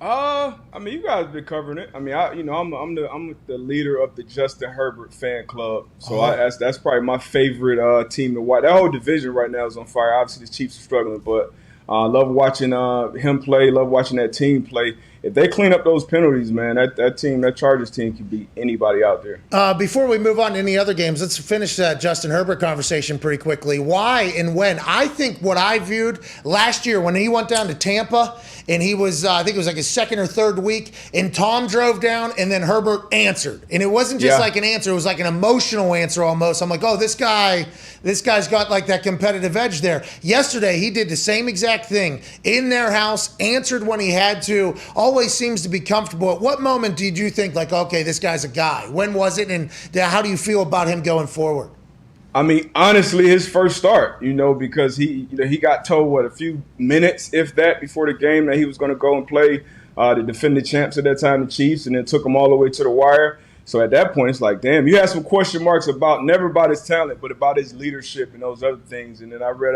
I mean, you guys have been covering it. I mean, I'm the leader of the Justin Herbert fan club, so that's probably my favorite team to watch. That whole division right now is on fire. Obviously, the Chiefs are struggling, but I love watching him play. Love watching that team play. If they clean up those penalties, man, that Chargers team can beat anybody out there. Before we move on to any other games, let's finish that Justin Herbert conversation pretty quickly. Why and when? I think what I viewed last year when he went down to Tampa, and he was, I think it was like his second or third week, and Tom drove down, and then Herbert answered. And it wasn't just like an answer, it was like an emotional answer almost. I'm like, oh, this guy's got like that competitive edge there. Yesterday, he did the same exact thing in their house, answered when he had to, always seems to be comfortable. At what moment did you think, like, okay, this guy's a guy? When was it, and how do you feel about him going forward? I mean, honestly, his first start, because he got told, a few minutes, if that, before the game that he was going to go and play the defending champs at that time, the Chiefs, and then took him all the way to the wire. So at that point, it's like, damn, you had some question marks never about his talent, but about his leadership and those other things. And then I read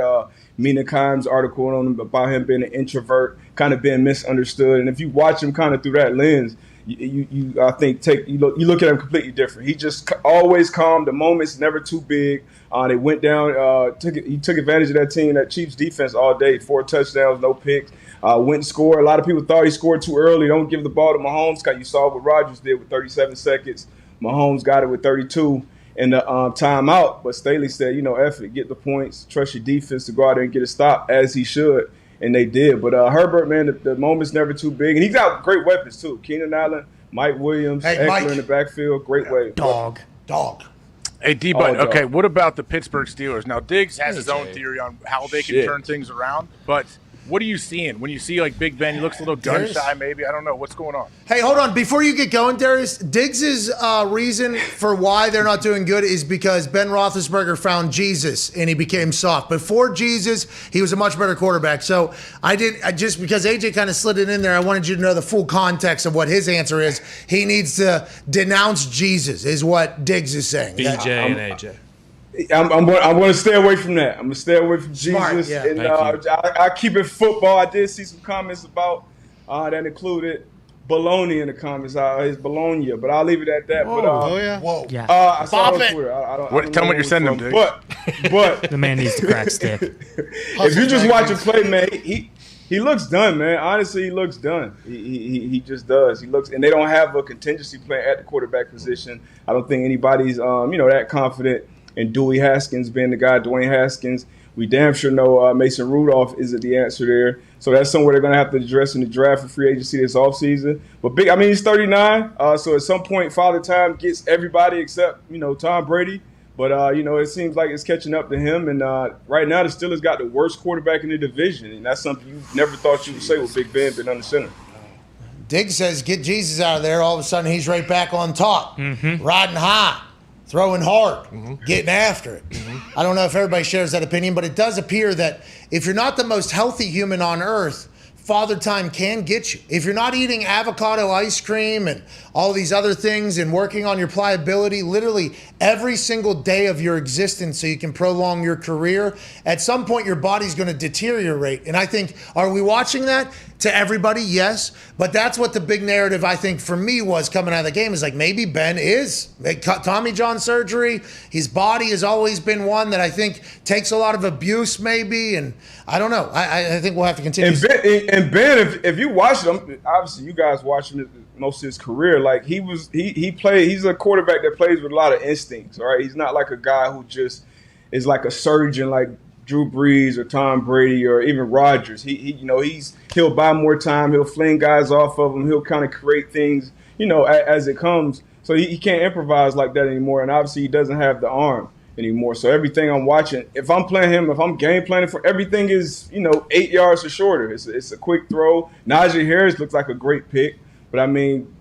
Mina Kimes' article on him about him being an introvert, kind of being misunderstood. And if you watch him kind of through that lens, you look at him completely different. He just always calm. The moment's never too big. They went down. He took advantage of that team, that Chiefs defense all day. 4 touchdowns, no picks. Went and scored. A lot of people thought he scored too early. Don't give the ball to Mahomes, because you saw what Rodgers did with 37 seconds. Mahomes got it with 32. in the timeout. But Staley said, F it, get the points, trust your defense to go out there and get a stop, as he should. And they did. But Herbert, man, the moment's never too big. And he's got great weapons, too. Keenan Allen, Mike Williams, Eckler in the backfield. Great way. Dog. Hey, D-Bud, okay, what about the Pittsburgh Steelers? Now, Diggs has his own theory on how they can turn things around, but what are you seeing? When you see, like, Big Ben, he looks a little gun-shy maybe. I don't know. What's going on? Hey, hold on. Before you get going, Darius, Diggs' reason for why they're not doing good is because Ben Roethlisberger found Jesus and he became soft. Before Jesus, he was a much better quarterback. So just because AJ kind of slid it in there, I wanted you to know the full context of what his answer is. He needs to denounce Jesus, is what Diggs is saying. BJ and AJ. I'm going to stay away from that. I'm going to stay away from Jesus. Yeah. And I keep it football. I did see some comments about that included baloney in the comments. His bologna, but I'll leave it at that. Whoa. I saw it on Twitter. I don't Tell know him what you're sending him, dude. But The man needs to crack stick. if you just watch him play, man, he looks done, man. Honestly, he looks done. He just does. He looks, and they don't have a contingency plan at the quarterback position. I don't think anybody's that confident. And Dewey Haskins being the guy, Dwayne Haskins, we damn sure know Mason Rudolph isn't the answer there. So that's somewhere they're going to have to address in the draft for free agency this offseason. But he's 39, so at some point, Father Time gets everybody except, Tom Brady. But, it seems like it's catching up to him. And right now, the Steelers got the worst quarterback in the division. And that's something you never thought you would say with Big Ben being under center. Diggs says, get Jesus out of there. All of a sudden, he's right back on top, riding high. Throwing hard, getting after it. I don't know if everybody shares that opinion, but it does appear that if you're not the most healthy human on earth, Father Time can get you. If you're not eating avocado ice cream and all these other things and working on your pliability literally every single day of your existence so you can prolong your career, at some point your body's going to deteriorate. And I think, are we watching that? To everybody, yes. But that's what the big narrative, I think, for me was coming out of the game is like maybe Ben is. Tommy John surgery. His body has always been one that I think takes a lot of abuse maybe. And I don't know. I think we'll have to continue. And Ben, if you watch him, obviously you guys watch him most of his career. Like he played. He's a quarterback that plays with a lot of instincts. All right, he's not like a guy who just is like a surgeon like Drew Brees or Tom Brady or even Rodgers. He'll buy more time. He'll fling guys off of him. He'll kind of create things, as it comes. So he can't improvise like that anymore. And obviously he doesn't have the arm anymore. So everything I'm watching, if I'm playing him, if I'm game planning for everything is, 8 yards or shorter. It's a quick throw. Najee Harris looks like a great pick. But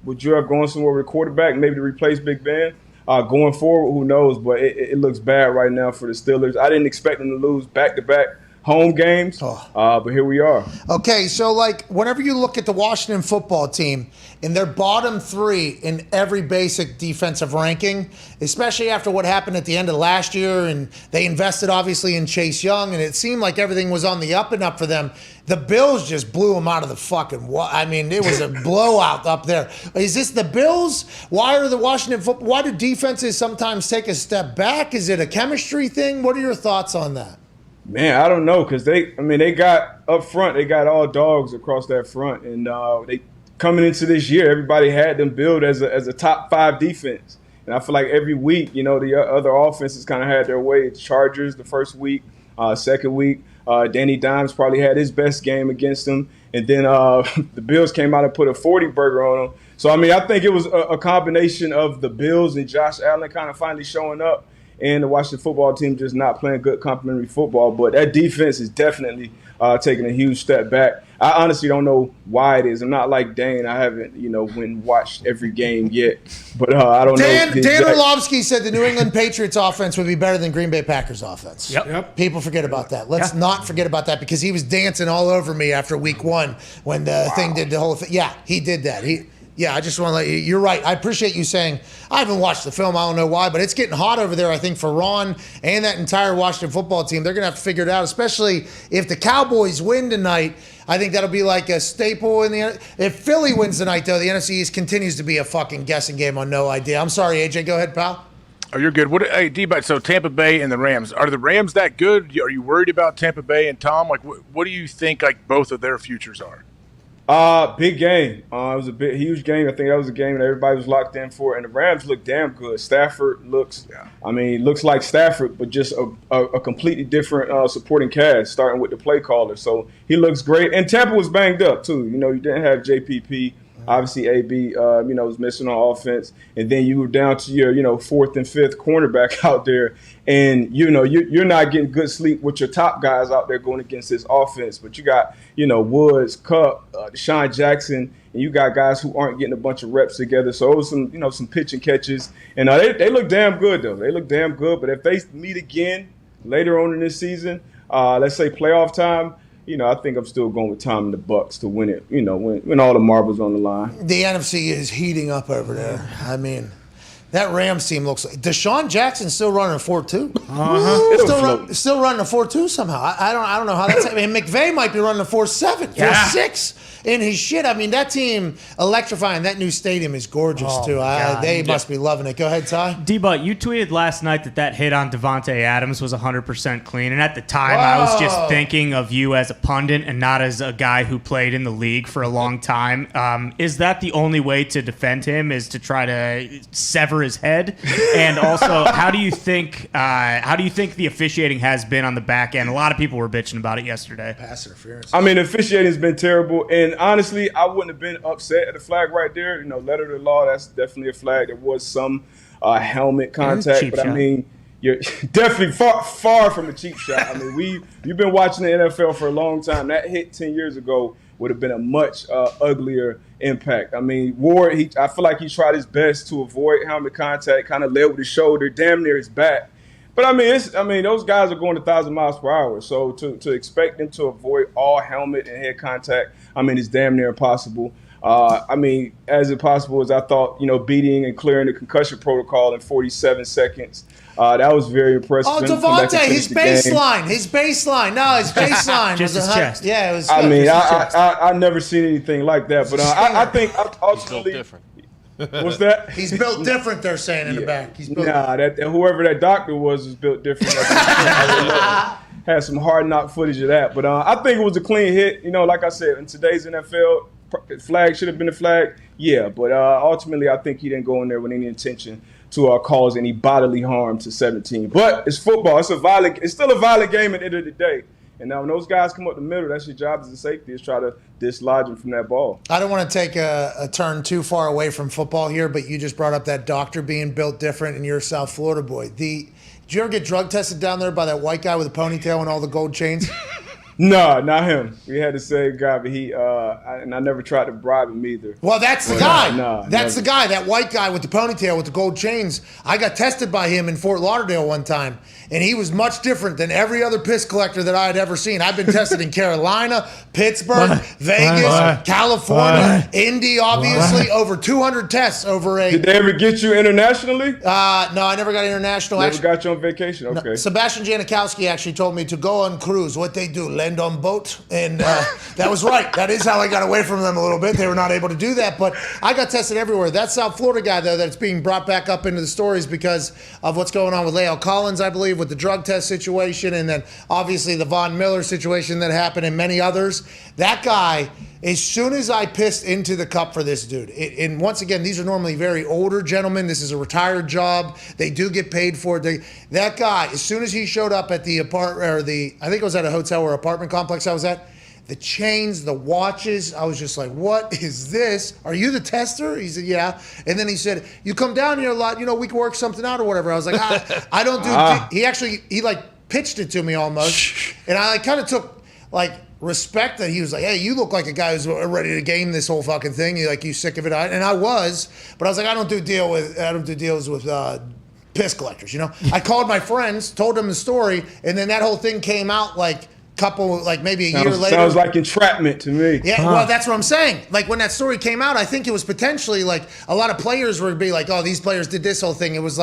would you have gone somewhere with a quarterback maybe to replace Big Ben? Going forward, who knows? But it looks bad right now for the Steelers. I didn't expect them to lose back-to-back home games, but here we are. Okay, so whenever you look at the Washington football team, in their bottom three in every basic defensive ranking, especially after what happened at the end of last year, and they invested obviously in Chase Young, and it seemed like everything was on the up and up for them. The Bills just blew them out of the fucking it was a blowout up there. Is this the Bills? Why are the Washington football? Why do defenses sometimes take a step back? Is it a chemistry thing? What are your thoughts on that? Man, I don't know, because they got up front, they got all dogs across that front, and they coming into this year, everybody had them billed as a top 5 defense, and I feel like every week, the other offenses kind of had their way. The Chargers the first week, second week, Danny Dimes probably had his best game against them, and then the Bills came out and put a 40-burger on them. So I think it was a combination of the Bills and Josh Allen kind of finally showing up, and the Washington football team just not playing good complementary football. But that defense is definitely taking a huge step back. I honestly don't know why it is. I'm not like Dane. I haven't, went and watched every game yet. But I don't know. Dan Orlovsky said the New England Patriots offense would be better than Green Bay Packers offense. Yep. People forget about that. Let's not forget about that, because he was dancing all over me after week 1 when the thing did the whole thing. Yeah, he did that. I just want to let you're right. I appreciate you saying, I haven't watched the film. I don't know why, but it's getting hot over there, I think, for Ron and that entire Washington football team. They're going to have to figure it out, especially if the Cowboys win tonight. I think that'll be like a staple in the – if Philly wins tonight, though, the NFC East continues to be a fucking guessing game on no idea. I'm sorry, AJ. Go ahead, pal. Oh, you're good. Hey, D-Bud, so Tampa Bay and the Rams. Are the Rams that good? Are you worried about Tampa Bay and Tom? What do you think, both of their futures are? Big game. It was a huge game. I think that was a game that everybody was locked in for. And the Rams look damn good. Stafford looks like Stafford, but just a completely different supporting cast, starting with the play caller. So he looks great. And Tampa was banged up too. You didn't have JPP. Obviously, AB, was missing on offense, and then you were down to your, fourth and fifth cornerback out there, and you're not getting good sleep with your top guys out there going against this offense. But you got, Woods, Kupp, Deshaun Jackson, and you got guys who aren't getting a bunch of reps together. So it was some pitch and catches, and they look damn good though. They look damn good. But if they meet again later on in this season, let's say playoff time. I think I'm still going with Tom and the Bucs to win it, when all the marbles on the line. The NFC is heating up over there. I mean, that Rams team looks like Deshaun Jackson's still running a 4-2. Still running a 4-2 somehow. I don't know how that's. I mean, McVay might be running a 4-7, 4-6 in his shit. I mean, that team electrifying. That new stadium is gorgeous too. They must be loving it. Go ahead, Ty. D-Butt, you tweeted last night that hit on Devontae Adams was 100% clean, and at the time I was just thinking of you as a pundit and not as a guy who played in the league for a long time. Is that the only way to defend him? Is to try to sever his head? And also, how do you think the officiating has been on the back end? A lot of people were bitching about it yesterday. Pass interference. I mean, the officiating's been terrible, and honestly, I wouldn't have been upset at the flag right there. Letter of the law, that's definitely a flag. There was some helmet contact, but I mean, you're definitely far from a cheap shot. I mean, you've been watching the NFL for a long time. That hit 10 years ago would have been a much uglier impact. I mean, Ward, I feel like he tried his best to avoid helmet contact, kind of led with his shoulder, damn near his back. But I mean, those guys are going 1,000 miles per hour. So to expect them to avoid all helmet and head contact, I mean, it's damn near impossible. I mean, as impossible as I thought, beating and clearing the concussion protocol in 47 seconds. That was very impressive. Oh, Devontae, his baseline. No, his baseline. Just his chest. Yeah, it was. I mean, I never seen anything like that. But I think ultimately. different. What's that? He's built different, they're saying in the back. He's built whoever that doctor was built different. Had some hard knock footage of that. But I think it was a clean hit. Like I said, in today's NFL, flag should have been a flag. Yeah, but ultimately, I think he didn't go in there with any intention to cause any bodily harm to 17. But it's football. It's still a violent game at the end of the day. And now when those guys come up the middle, that's your job as a safety, is try to dislodge them from that ball. I don't want to take a turn too far away from football here, but you just brought up that doctor being built different, and you're a South Florida boy. Did you ever get drug tested down there by that white guy with a ponytail and all the gold chains? No, not him. We had the same guy, but I never tried to bribe him either. Well, that's the guy. That's the guy, that white guy with the ponytail with the gold chains. I got tested by him in Fort Lauderdale one time, and he was much different than every other piss collector that I had ever seen. I've been tested in Carolina, Pittsburgh, Vegas, California, Indy, obviously, over 200 tests over a... Did they ever get you internationally? No, I never got international. Never got you on vacation, okay. No, Sebastian Janikowski actually told me to go on cruise. What they do, land on boat, and that was right. That is how I got away from them a little bit. They were not able to do that, but I got tested everywhere. That South Florida guy, though, that's being brought back up into the stories because of what's going on with Lael Collins, I believe, with the drug test situation, and then obviously the Von Miller situation that happened and many others. That guy, as soon as I pissed into the cup for this dude, and once again, these are normally very older gentlemen. This is a retired job. They do get paid for it. That guy, as soon as he showed up at the apartment, or I think it was at a hotel or apartment complex I was at, the chains, the watches, I was just like, what is this? Are you the tester? He said, yeah. And then he said, you come down here a lot, we can work something out or whatever. I was like, I don't do, he pitched it to me almost. And I kind of took respect that he was like, hey, you look like a guy who's ready to game this whole fucking thing. You sick of it? And I was, but I was like, I don't do deals with piss collectors, I called my friends, told them the story, and then that whole thing came out maybe a year later. Sounds like entrapment to me. Yeah, well, that's what I'm saying. When that story came out, I think it was potentially a lot of players would be like, oh, these players did this whole thing. It was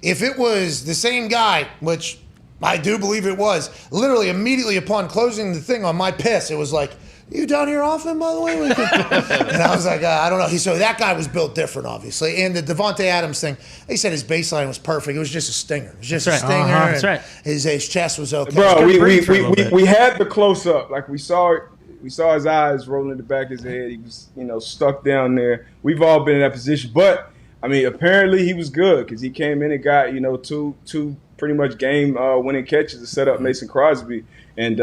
if it was the same guy, which I do believe it was, literally immediately upon closing the thing on my piss, it was like, you down here often, by the way? And I was like, I don't know. So that guy was built different, obviously. And the Devontae Adams thing, he said his baseline was perfect. It was just a stinger. It was just a stinger. That's right. His chest was okay. Bro, we had the close-up. We saw it. We saw his eyes rolling in the back of his head. He was, stuck down there. We've all been in that position. But, I mean, apparently he was good because he came in and got, two pretty much game-winning catches to set up Mason Crosby. And,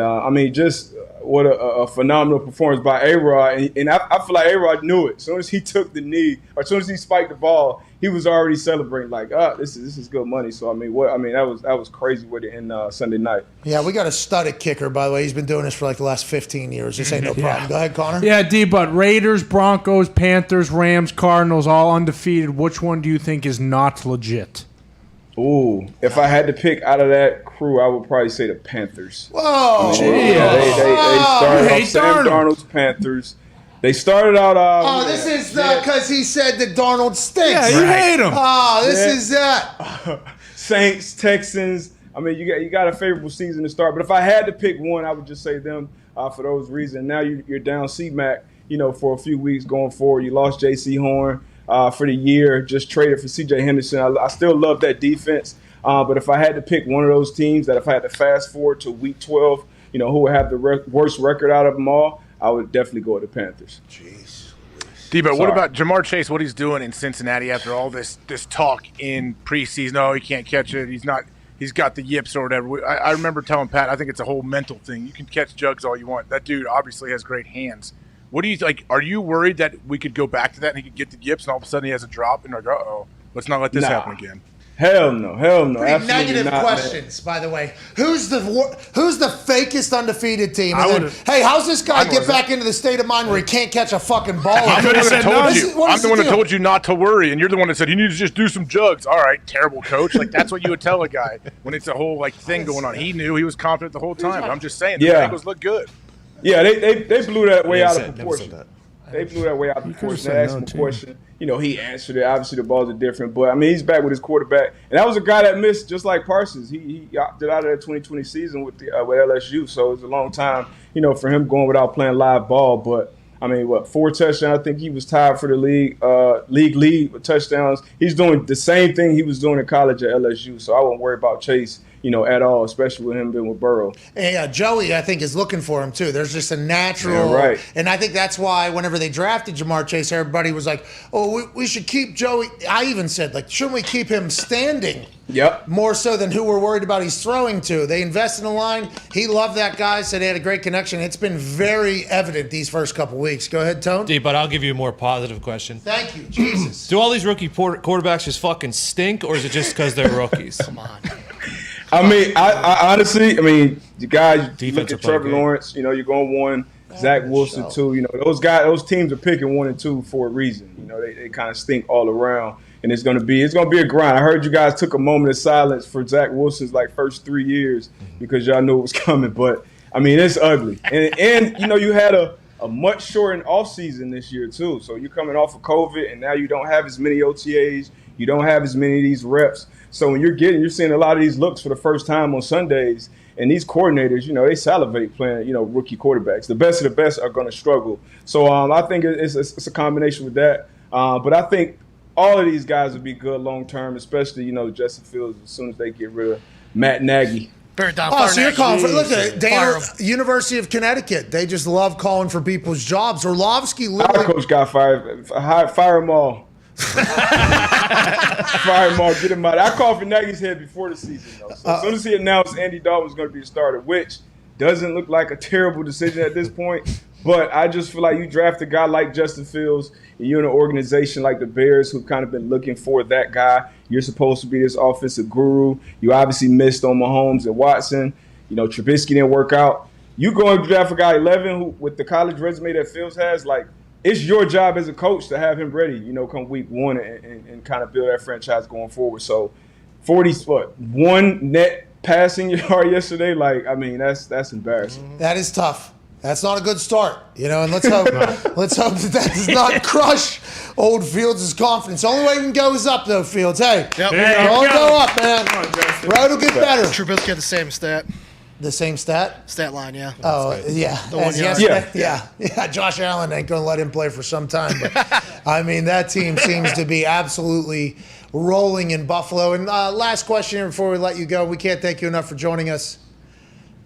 just what a phenomenal performance by A-Rod. And I feel like A-Rod knew it. As soon as he took the knee, or as soon as he spiked the ball, he was already celebrating like, this is good money. So, that was crazy with it in Sunday night. Yeah, we got a studded kicker, by the way. He's been doing this for like the last 15 years. This ain't no problem. Go ahead, Connor. Yeah, D, but Raiders, Broncos, Panthers, Rams, Cardinals, all undefeated. Which one do you think is not legit? Ooh, if I had to pick out of that crew, I would probably say the Panthers. Whoa! They started off Sam Darnold's Panthers. They started out. This is because he said that Darnold stinks. Yeah, you hate him. This is that. Saints, Texans. You got a favorable season to start. But if I had to pick one, I would just say them for those reasons. Now you're down C-Mac, for a few weeks going forward. You lost J.C. Horn for the year, just traded for C.J. Henderson. I still love that defense. But if I had to pick one of those teams that if I had to fast forward to week 12, who would have the worst record out of them all, I would definitely go with the Panthers. Jeez. D-But what about Jamar Chase, what he's doing in Cincinnati after all this talk in preseason? Oh, he can't catch it. He's got the yips or whatever. I remember telling Pat, I think it's a whole mental thing. You can catch jugs all you want. That dude obviously has great hands. What do you like? Are you worried that we could go back to that and he could get the yips and all of a sudden he has a drop and like, let's not let this happen again? Hell no. Pretty negative questions, by the way. Who's the fakest undefeated team? Hey, how's this guy get back into the state of mind where he can't catch a fucking ball? I'm the one that told you not to worry, and you're the one that said you need to just do some jugs. All right, terrible coach. Like that's what you would tell a guy when it's a whole thing going on. He knew he was confident the whole time. But I'm just saying, the Bengals look good. Yeah, they blew that way out of proportion. They blew that way out of proportion. They asked him a question. He answered it. Obviously, the balls are different. But, he's back with his quarterback. And that was a guy that missed just like Parsons. He opted out of that 2020 season with LSU. So it was a long time, for him going without playing live ball. But, 4 touchdowns. I think he was tied for the league lead with touchdowns. He's doing the same thing he was doing in college at LSU. So I won't worry about Chase, at all, especially with him being with Burrow. And Joey, I think, is looking for him, too. There's just a natural. Yeah, right. And I think that's why whenever they drafted Jamar Chase, everybody was like, we should keep Joey. I even said, shouldn't we keep him standing? Yep. More so than who we're worried about he's throwing to. They invest in the line. He loved that guy, said he had a great connection. It's been very evident these first couple weeks. Go ahead, Tone. But I'll give you a more positive question. Thank you, Jesus. Do all these rookie quarterbacks just fucking stink, or is it just because they're rookies? Come on. I honestly, the guys, you look at Trevor Lawrence, you're going 1, Zach Wilson 2. Those teams are picking 1 and 2 for a reason. They kind of stink all around. And it's gonna be a grind. I heard you guys took a moment of silence for Zach Wilson's first 3 years because y'all knew it was coming. But it's ugly. And you had a much shortened offseason this year too. So you're coming off of COVID, and now you don't have as many OTAs. You don't have as many of these reps. So when you're seeing a lot of these looks for the first time on Sundays, and these coordinators, they salivate playing, rookie quarterbacks. The best of the best are going to struggle. So I think it's a combination with that. But I think all of these guys would be good long term, especially Justin Fields as soon as they get rid of Matt Nagy. So you're calling for look at Dana, University of Connecticut. They just love calling for people's jobs. Orlovsky literally. Our coach got fired. Fire them all. Fire him all. Get him out. I called for Nagy's head before the season though. So as soon as he announced Andy Dalton was going to be a starter, which doesn't look like a terrible decision at this point. But I just feel like you draft a guy like Justin Fields, and you're in an organization like the Bears who've kind of been looking for that guy. You're supposed to be this offensive guru. You obviously missed on Mahomes and Watson. Trubisky didn't work out. You go and draft a guy 11 who, with the college resume that Fields has, it's your job as a coach to have him ready, come week 1 and kind of build that franchise going forward. So 1 net passing yard yesterday, that's embarrassing. That is tough. That's not a good start, and let's hope that does not crush old Fields' confidence. The only way we can go is up, though, Fields. Hey, don't go up, man. Road will get better. Trubisky had the same stat. The same stat? Stat line, yeah. Oh, yeah. The 1 yard. Yeah. Josh Allen ain't going to let him play for some time. But, that team seems to be absolutely rolling in Buffalo. And last question here before we let you go. We can't thank you enough for joining us.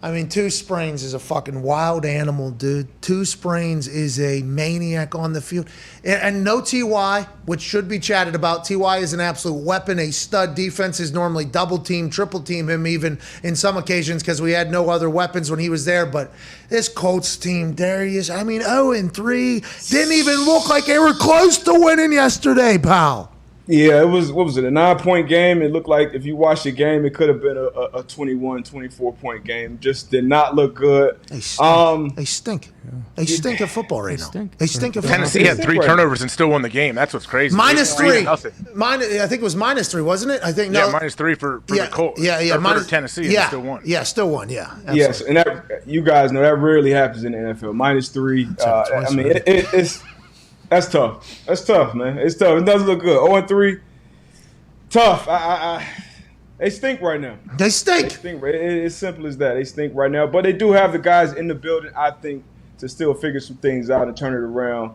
I mean, Two Sprains is a fucking wild animal, dude. Two Sprains is a maniac on the field. And no T.Y., which should be chatted about. T.Y. is an absolute weapon, a stud. Defenses normally double team, triple team him even in some occasions because we had no other weapons when he was there. But this Colts team, Darius, 0-3, didn't even look like they were close to winning yesterday, pal. Yeah, it was, what was it, a 9-point game? It looked like if you watched the game, it could have been a 21, 24-point game. Just did not look good. They stink. They stink. They stink at football right now. They stink at football. Tennessee had 3 turnovers and still won the game. That's what's crazy. -3. -3. I think it was -3, wasn't it? I think no. Yeah, -3 for the Colts. Yeah. For Tennessee, and they still won. Yeah, still won. Yeah. Absolutely. Yes, and that you guys know that rarely happens in the NFL. -3. It's that's tough. That's tough, man. It's tough. It doesn't look good. 0-3, tough. They stink right now. They stink. It's simple as that. They stink right now. But they do have the guys in the building, I think, to still figure some things out and turn it around.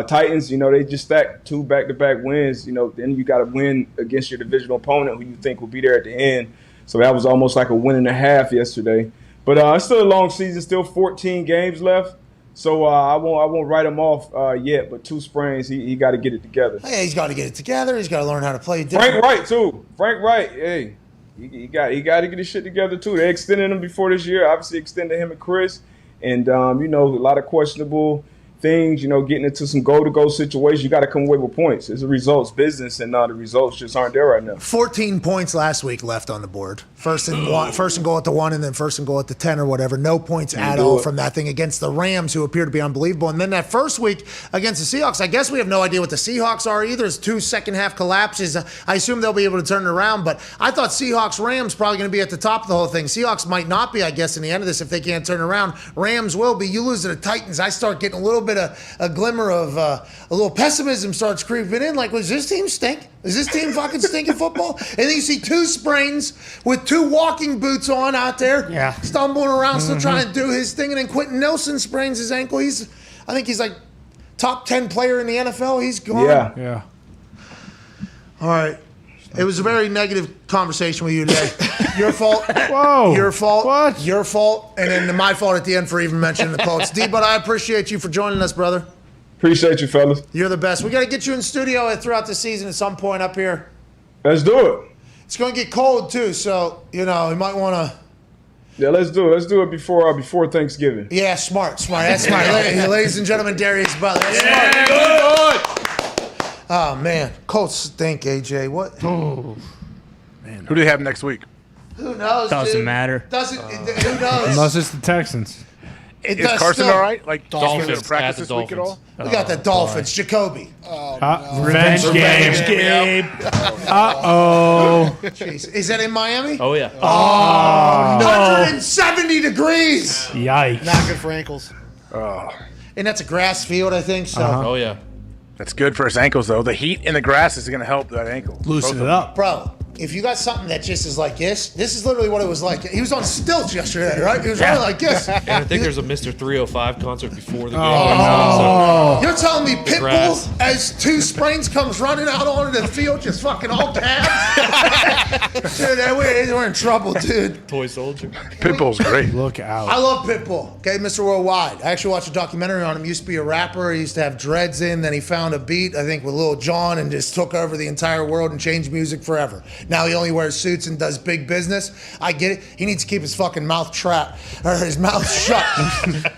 Titans, they just stacked 2 back-to-back wins. Then you got to win against your divisional opponent who you think will be there at the end. So that was almost like a win and a half yesterday. But it's still a long season, still 14 games left. So I won't write him off yet, but Two Sprains, he got to get it together. Hey, he's got to get it together. He's got to learn how to play different. Frank Wright too. Frank Wright, hey, he got to get his shit together too. They extended him before this year. Obviously extended him and Chris, and a lot of questionable things. Getting into some goal-to-goal situations, you got to come away with points. It's a results business, and the results just aren't there right now. 14 points last week left on the board. First and goal at the 1, and then first and goal at the 10 or whatever. No points at all from that thing against the Rams, who appear to be unbelievable. And then that first week against the Seahawks, I guess we have no idea what the Seahawks are either. It's 2 second-half collapses. I assume they'll be able to turn it around, but I thought Seahawks-Rams probably going to be at the top of the whole thing. Seahawks might not be, I guess, in the end of this if they can't turn it around. Rams will be. You lose to the Titans, I start getting a little bit of a glimmer of a little pessimism starts creeping in. Like, was this team stink? Is this team fucking stinking football? And then you see Two Sprains with 2 walking boots on out there, stumbling around, still trying to do his thing. And then Quentin Nelson sprains his ankle. I think he's like top 10 player in the NFL. He's gone. Yeah. All right. It was a very negative conversation with you today. Your fault. Whoa. Your fault. What? Your fault. And then my fault at the end for even mentioning the Colts. D, but I appreciate you for joining us, brother. Appreciate you, fellas. You're the best. We got to get you in studio throughout the season at some point up here. Let's do it. It's going to get cold, too, so, you might want to. Yeah, let's do it. Let's do it before Thanksgiving. Yeah, smart. That's smart. Ladies and gentlemen, Darius Butler. That's smart. Oh, man. Colts stink, AJ. What? Oh, man. Who do they have next week? Who knows, Doesn't dude? matter. Who knows? Unless it's the Texans. Is Carson all right? Like, Dolphins going to practice the this week at all? We got the Dolphins. Jacoby. Revenge game. Uh-oh. Jeez. Is that in Miami? Oh, yeah. Oh, no. 170 degrees. Yikes. Not good for ankles. Oh. And that's a grass field, I think. So. Oh, yeah. That's good for his ankles, though. The heat in the grass is going to help that ankle. Loosen it up. Bro, if you got something that just is like this is literally what it was like. He was on stilts yesterday, right? He was really like this. And I think there's a Mr. 305 concert before the game. Oh. You're telling me Pitbull, as Two Sprains comes running out onto the field, just fucking all calves? Dude, we're in trouble, dude. Toy soldier. Pitbull's great. Look out. I love Pitbull, okay, Mr. Worldwide. I actually watched a documentary on him. He used to be a rapper. He used to have dreads in. Then he found a beat, I think, with Lil Jon and just took over the entire world and changed music forever. Now he only wears suits and does big business. I get it. He needs to keep his fucking mouth his mouth shut,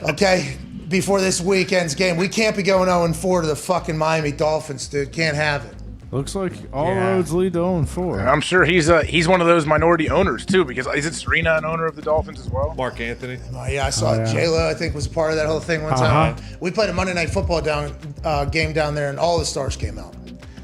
okay, before this weekend's game. We can't be going 0-4 to the fucking Miami Dolphins, dude. Can't have it. Looks like all roads lead to 0-4. I'm sure he's one of those minority owners, too, because isn't Serena an owner of the Dolphins as well? Mark Anthony. Yeah, I saw J-Lo, I think, was part of that whole thing one time. We played a Monday Night Football game down there, and all the stars came out.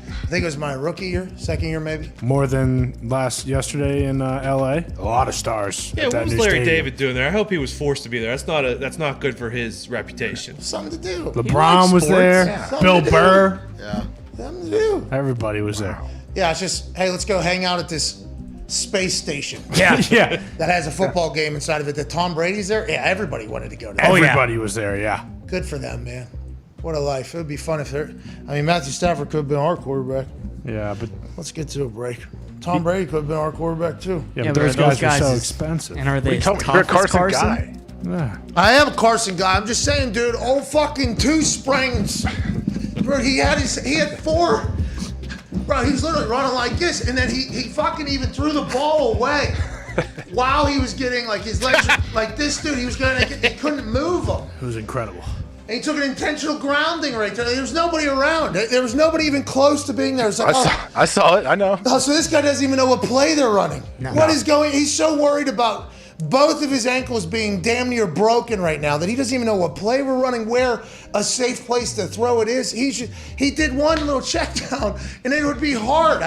I think it was my rookie year, second year maybe. More than yesterday in L.A. A lot of stars. Yeah, what was Larry David doing there? I hope he was forced to be there. That's not good for his reputation. Something to do. LeBron was there. Yeah. Bill Burr. Yeah. Something to do. Everybody was there. Yeah, it's just, hey, let's go hang out at this space station. Yeah. That has a football game inside of it. That Tom Brady's there. Yeah, everybody wanted to go to. Everybody was there. Yeah. Good for them, man. What a life. It would be fun if Matthew Stafford could have been our quarterback. Yeah, but let's get to a break. Tom Brady could have been our quarterback too. Yeah, but those guys are so expensive. And are they You're a Carson guy. Yeah. I am a Carson guy. I'm just saying, dude. Old fucking 2 springs. Bro, he had 4. Bro, he was literally running like this, and then he fucking even threw the ball away while he was getting like his legs like this, dude. He couldn't move them. It was incredible. And he took an intentional grounding right there. There was nobody around. There was nobody even close to being there. It's like, I saw it. I know. Oh, so this guy doesn't even know what play they're running. What is going? He's so worried about both of his ankles being damn near broken right now that he doesn't even know what play we're running, where a safe place to throw it is. He did one little check down, and it would be hard.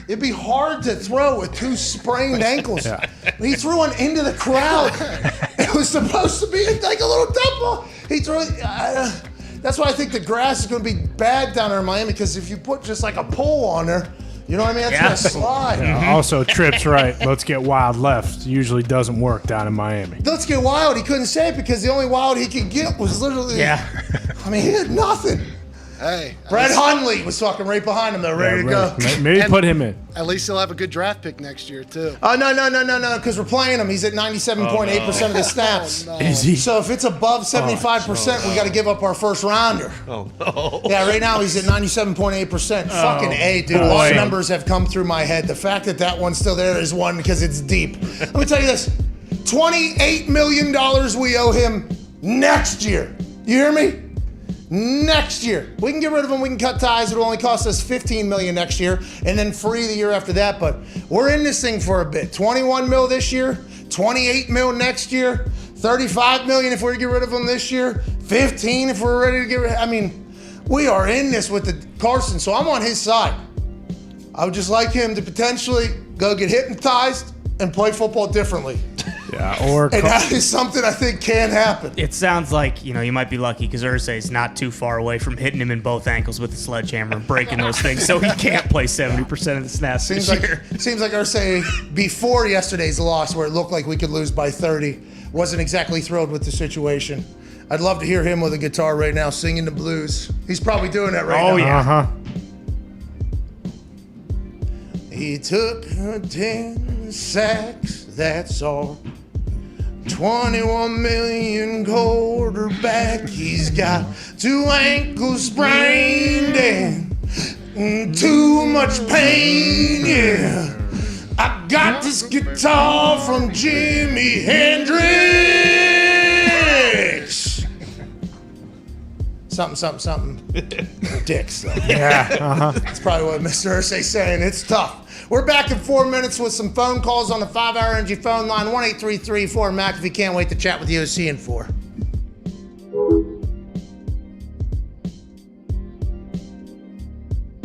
It'd be hard to throw with 2 sprained ankles. Yeah. He threw one into the crowd. It was supposed to be like a little dump ball. He threw it. That's why I think the grass is going to be bad down there in Miami, because if you put just like a pole on there, you know what I mean? That's going to slide. Yeah, also, Tripp's right. Let's get wild left. Usually doesn't work down in Miami. Let's get wild. He couldn't say it because the only wild he could get was literally. Yeah. I mean, he had nothing. Hey. Brett Hundley was fucking right behind him, though, ready to go. Maybe put him in. At least he'll have a good draft pick next year, too. Oh, no, because we're playing him. He's at 97.8% of the snaps. Oh, no. Is he? So if it's above 75%, we got to give up our first rounder. Oh, no. Yeah, right now he's at 97.8%. Fucking A, dude. A lot of numbers have come through my head. The fact that one's still there is one because it's deep. Let me tell you this. $28 million we owe him next year. You hear me? Next year. We can get rid of him. We can cut ties. It'll only cost us $15 million next year and then free the year after that. But we're in this thing for a bit. $21 million this year, $28 million next year, $35 million if we're to get rid of him this year, $15 million if we're ready to get rid of him. I mean, we are in this with the Carson, so I'm on his side. I would just like him to potentially go get hypnotized and play football differently. Yeah, and that is something I think can happen. It sounds like, you might be lucky because Irsay's not too far away from hitting him in both ankles with a sledgehammer and breaking those things, so he can't play 70% of the snaps this year. Seems like Irsay, before yesterday's loss, where it looked like we could lose by 30, wasn't exactly thrilled with the situation. I'd love to hear him with a guitar right now singing the blues. He's probably doing that right now. Oh, yeah. Uh-huh. He took 10 sacks, that's all. 21 million quarterback. He's got 2 ankles sprained and too much pain, yeah. I got this guitar from Jimi Hendrix. Something. Dicks, though. Yeah. That's probably what Mr. Irsay's saying. It's tough. We're back in 4 minutes with some phone calls on the 5-Hour Energy phone line, 1-833-4-MAC. Can't wait to chat with you, OC and 4.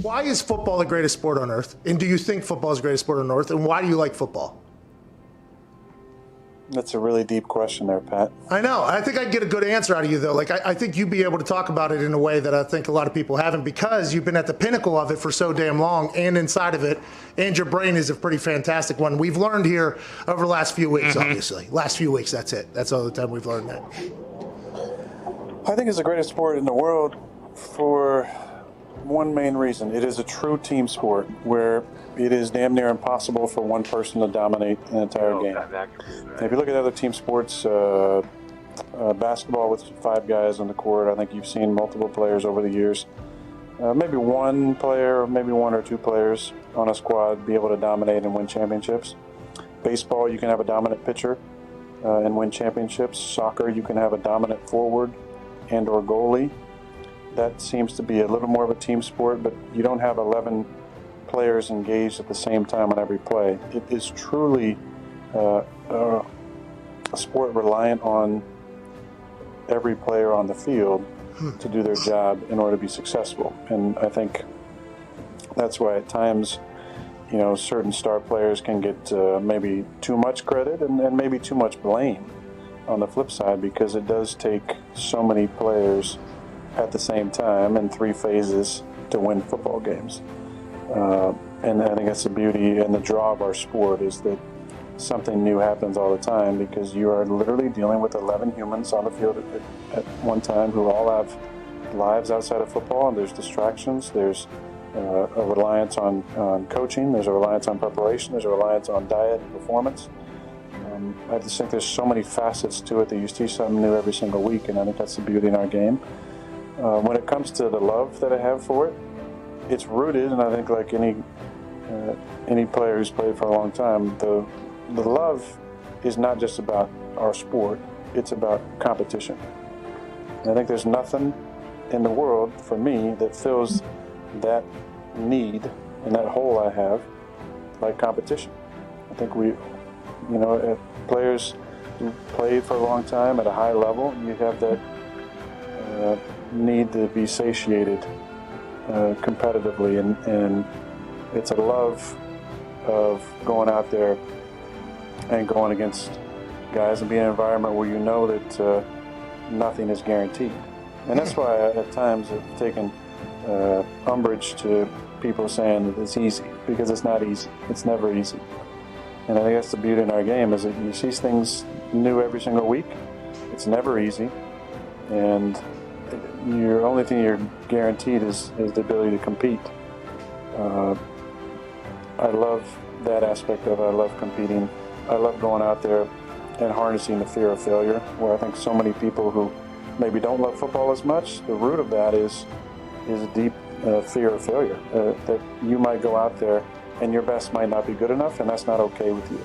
Why is football the greatest sport on earth? And do you think football is the greatest sport on earth? And why do you like football? That's a really deep question there, Pat. I know. I think I can get a good answer out of you, though. Like, I think you'd be able to talk about it in a way that I think a lot of people haven't, because you've been at the pinnacle of it for so damn long and inside of it, and your brain is a pretty fantastic one. We've learned here over the last few weeks, obviously. Last few weeks, that's it. That's all the time we've learned that. I think it's the greatest sport in the world for one main reason. It is a true team sport where it is damn near impossible for one person to dominate an entire game. If you look at other team sports, basketball with 5 guys on the court, I think you've seen multiple players over the years. Maybe one player, maybe 1 or 2 players on a squad be able to dominate and win championships. Baseball, you can have a dominant pitcher and win championships. Soccer, you can have a dominant forward and or goalie. That seems to be a little more of a team sport, but you don't have 11 players engaged at the same time on every play. It is truly a sport reliant on every player on the field to do their job in order to be successful. And I think that's why at times, certain star players can get maybe too much credit and maybe too much blame on the flip side, because it does take so many players at the same time in 3 phases to win football games. And I think that's the beauty and the draw of our sport, is that something new happens all the time, because you are literally dealing with 11 humans on the field at one time who all have lives outside of football, and there's distractions, there's a reliance on coaching. There's a reliance on preparation. There's a reliance on diet and performance. I just think there's so many facets to it that you see something new every single week, and I think that's the beauty in our game. When it comes to the love that I have for it, it's rooted, and I think like any player who's played for a long time, the love is not just about our sport, it's about competition. And I think there's nothing in the world for me that fills that need and that hole I have like competition. I think players who played for a long time at a high level, you have that need to be satiated competitively, and it's a love of going out there and going against guys and being in an environment where you know that nothing is guaranteed. And that's why at times I've taken umbrage to people saying that it's easy, because it's not easy. It's never easy. And I think that's the beauty in our game, is that you see things new every single week. It's never easy. And your only thing you're guaranteed is the ability to compete. I love that aspect of it. I love competing. I love going out there and harnessing the fear of failure, where I think so many people who maybe don't love football as much, the root of that is a deep fear of failure, that you might go out there and your best might not be good enough, and that's not okay with you.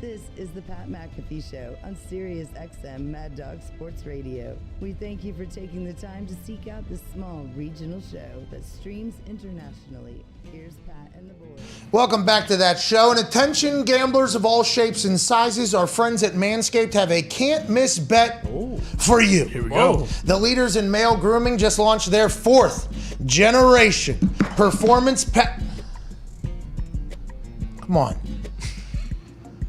This is the Pat McAfee Show on Sirius XM Mad Dog Sports Radio. We thank you for taking the time to seek out this small regional show that streams internationally. Here's Pat and the boys. Welcome back to that show. And attention, gamblers of all shapes and sizes, our friends at Manscaped have a can't-miss bet for you. Here we go. The leaders in male grooming just launched their 4th generation performance pet. Come on.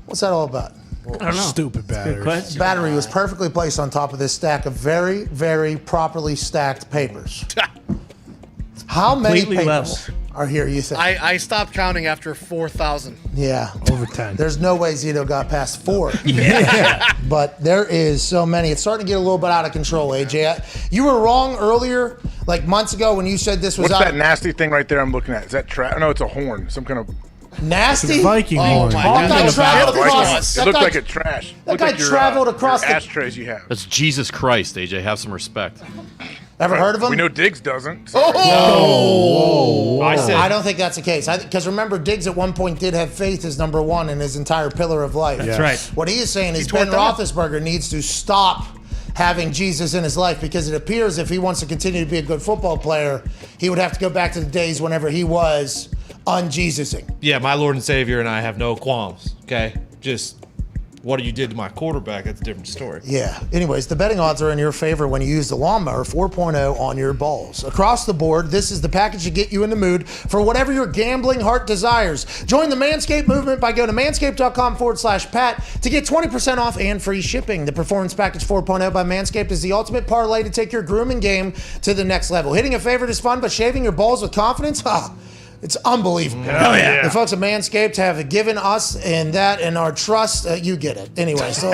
What's that all about? I don't know. Stupid battery. Battery was perfectly placed on top of this stack of very, very properly stacked papers. How many Completely papers are here, you think? I stopped counting after 4,000. Yeah. Over 10. There's no way Zito got past 4. Yeah. But there is so many. It's starting to get a little bit out of control, AJ. You were wrong earlier, like months ago, when you said this was What's out that nasty thing right there I'm looking at? Is that trash? No, it's a horn. Some kind of nasty? Viking horn. horn. That guy traveled across. It looked like a trash. That guy traveled across the ashtrays you have. That's Jesus Christ, AJ. Have some respect. Ever heard of him? We know Diggs doesn't. Oh! No. I don't think that's the case. Because remember, Diggs at one point did have faith as number one in his entire pillar of life. That's right. What he is saying is Ben Roethlisberger needs to stop having Jesus in his life, because it appears if he wants to continue to be a good football player, he would have to go back to the days whenever he was un-Jesusing. Yeah, my Lord and Savior and I have no qualms, okay? Just what you did to my quarterback, that's a different story. Yeah. Anyways, the betting odds are in your favor when you use the Lawnmower 4.0 on your balls. Across the board, this is the package to get you in the mood for whatever your gambling heart desires. Join the Manscaped movement by going to manscaped.com/Pat to get 20% off and free shipping. The Performance Package 4.0 by Manscaped is the ultimate parlay to take your grooming game to the next level. Hitting a favorite is fun, but shaving your balls with confidence? It's unbelievable. Hell yeah. The folks at Manscaped have given us and our trust. You get it. Anyway, so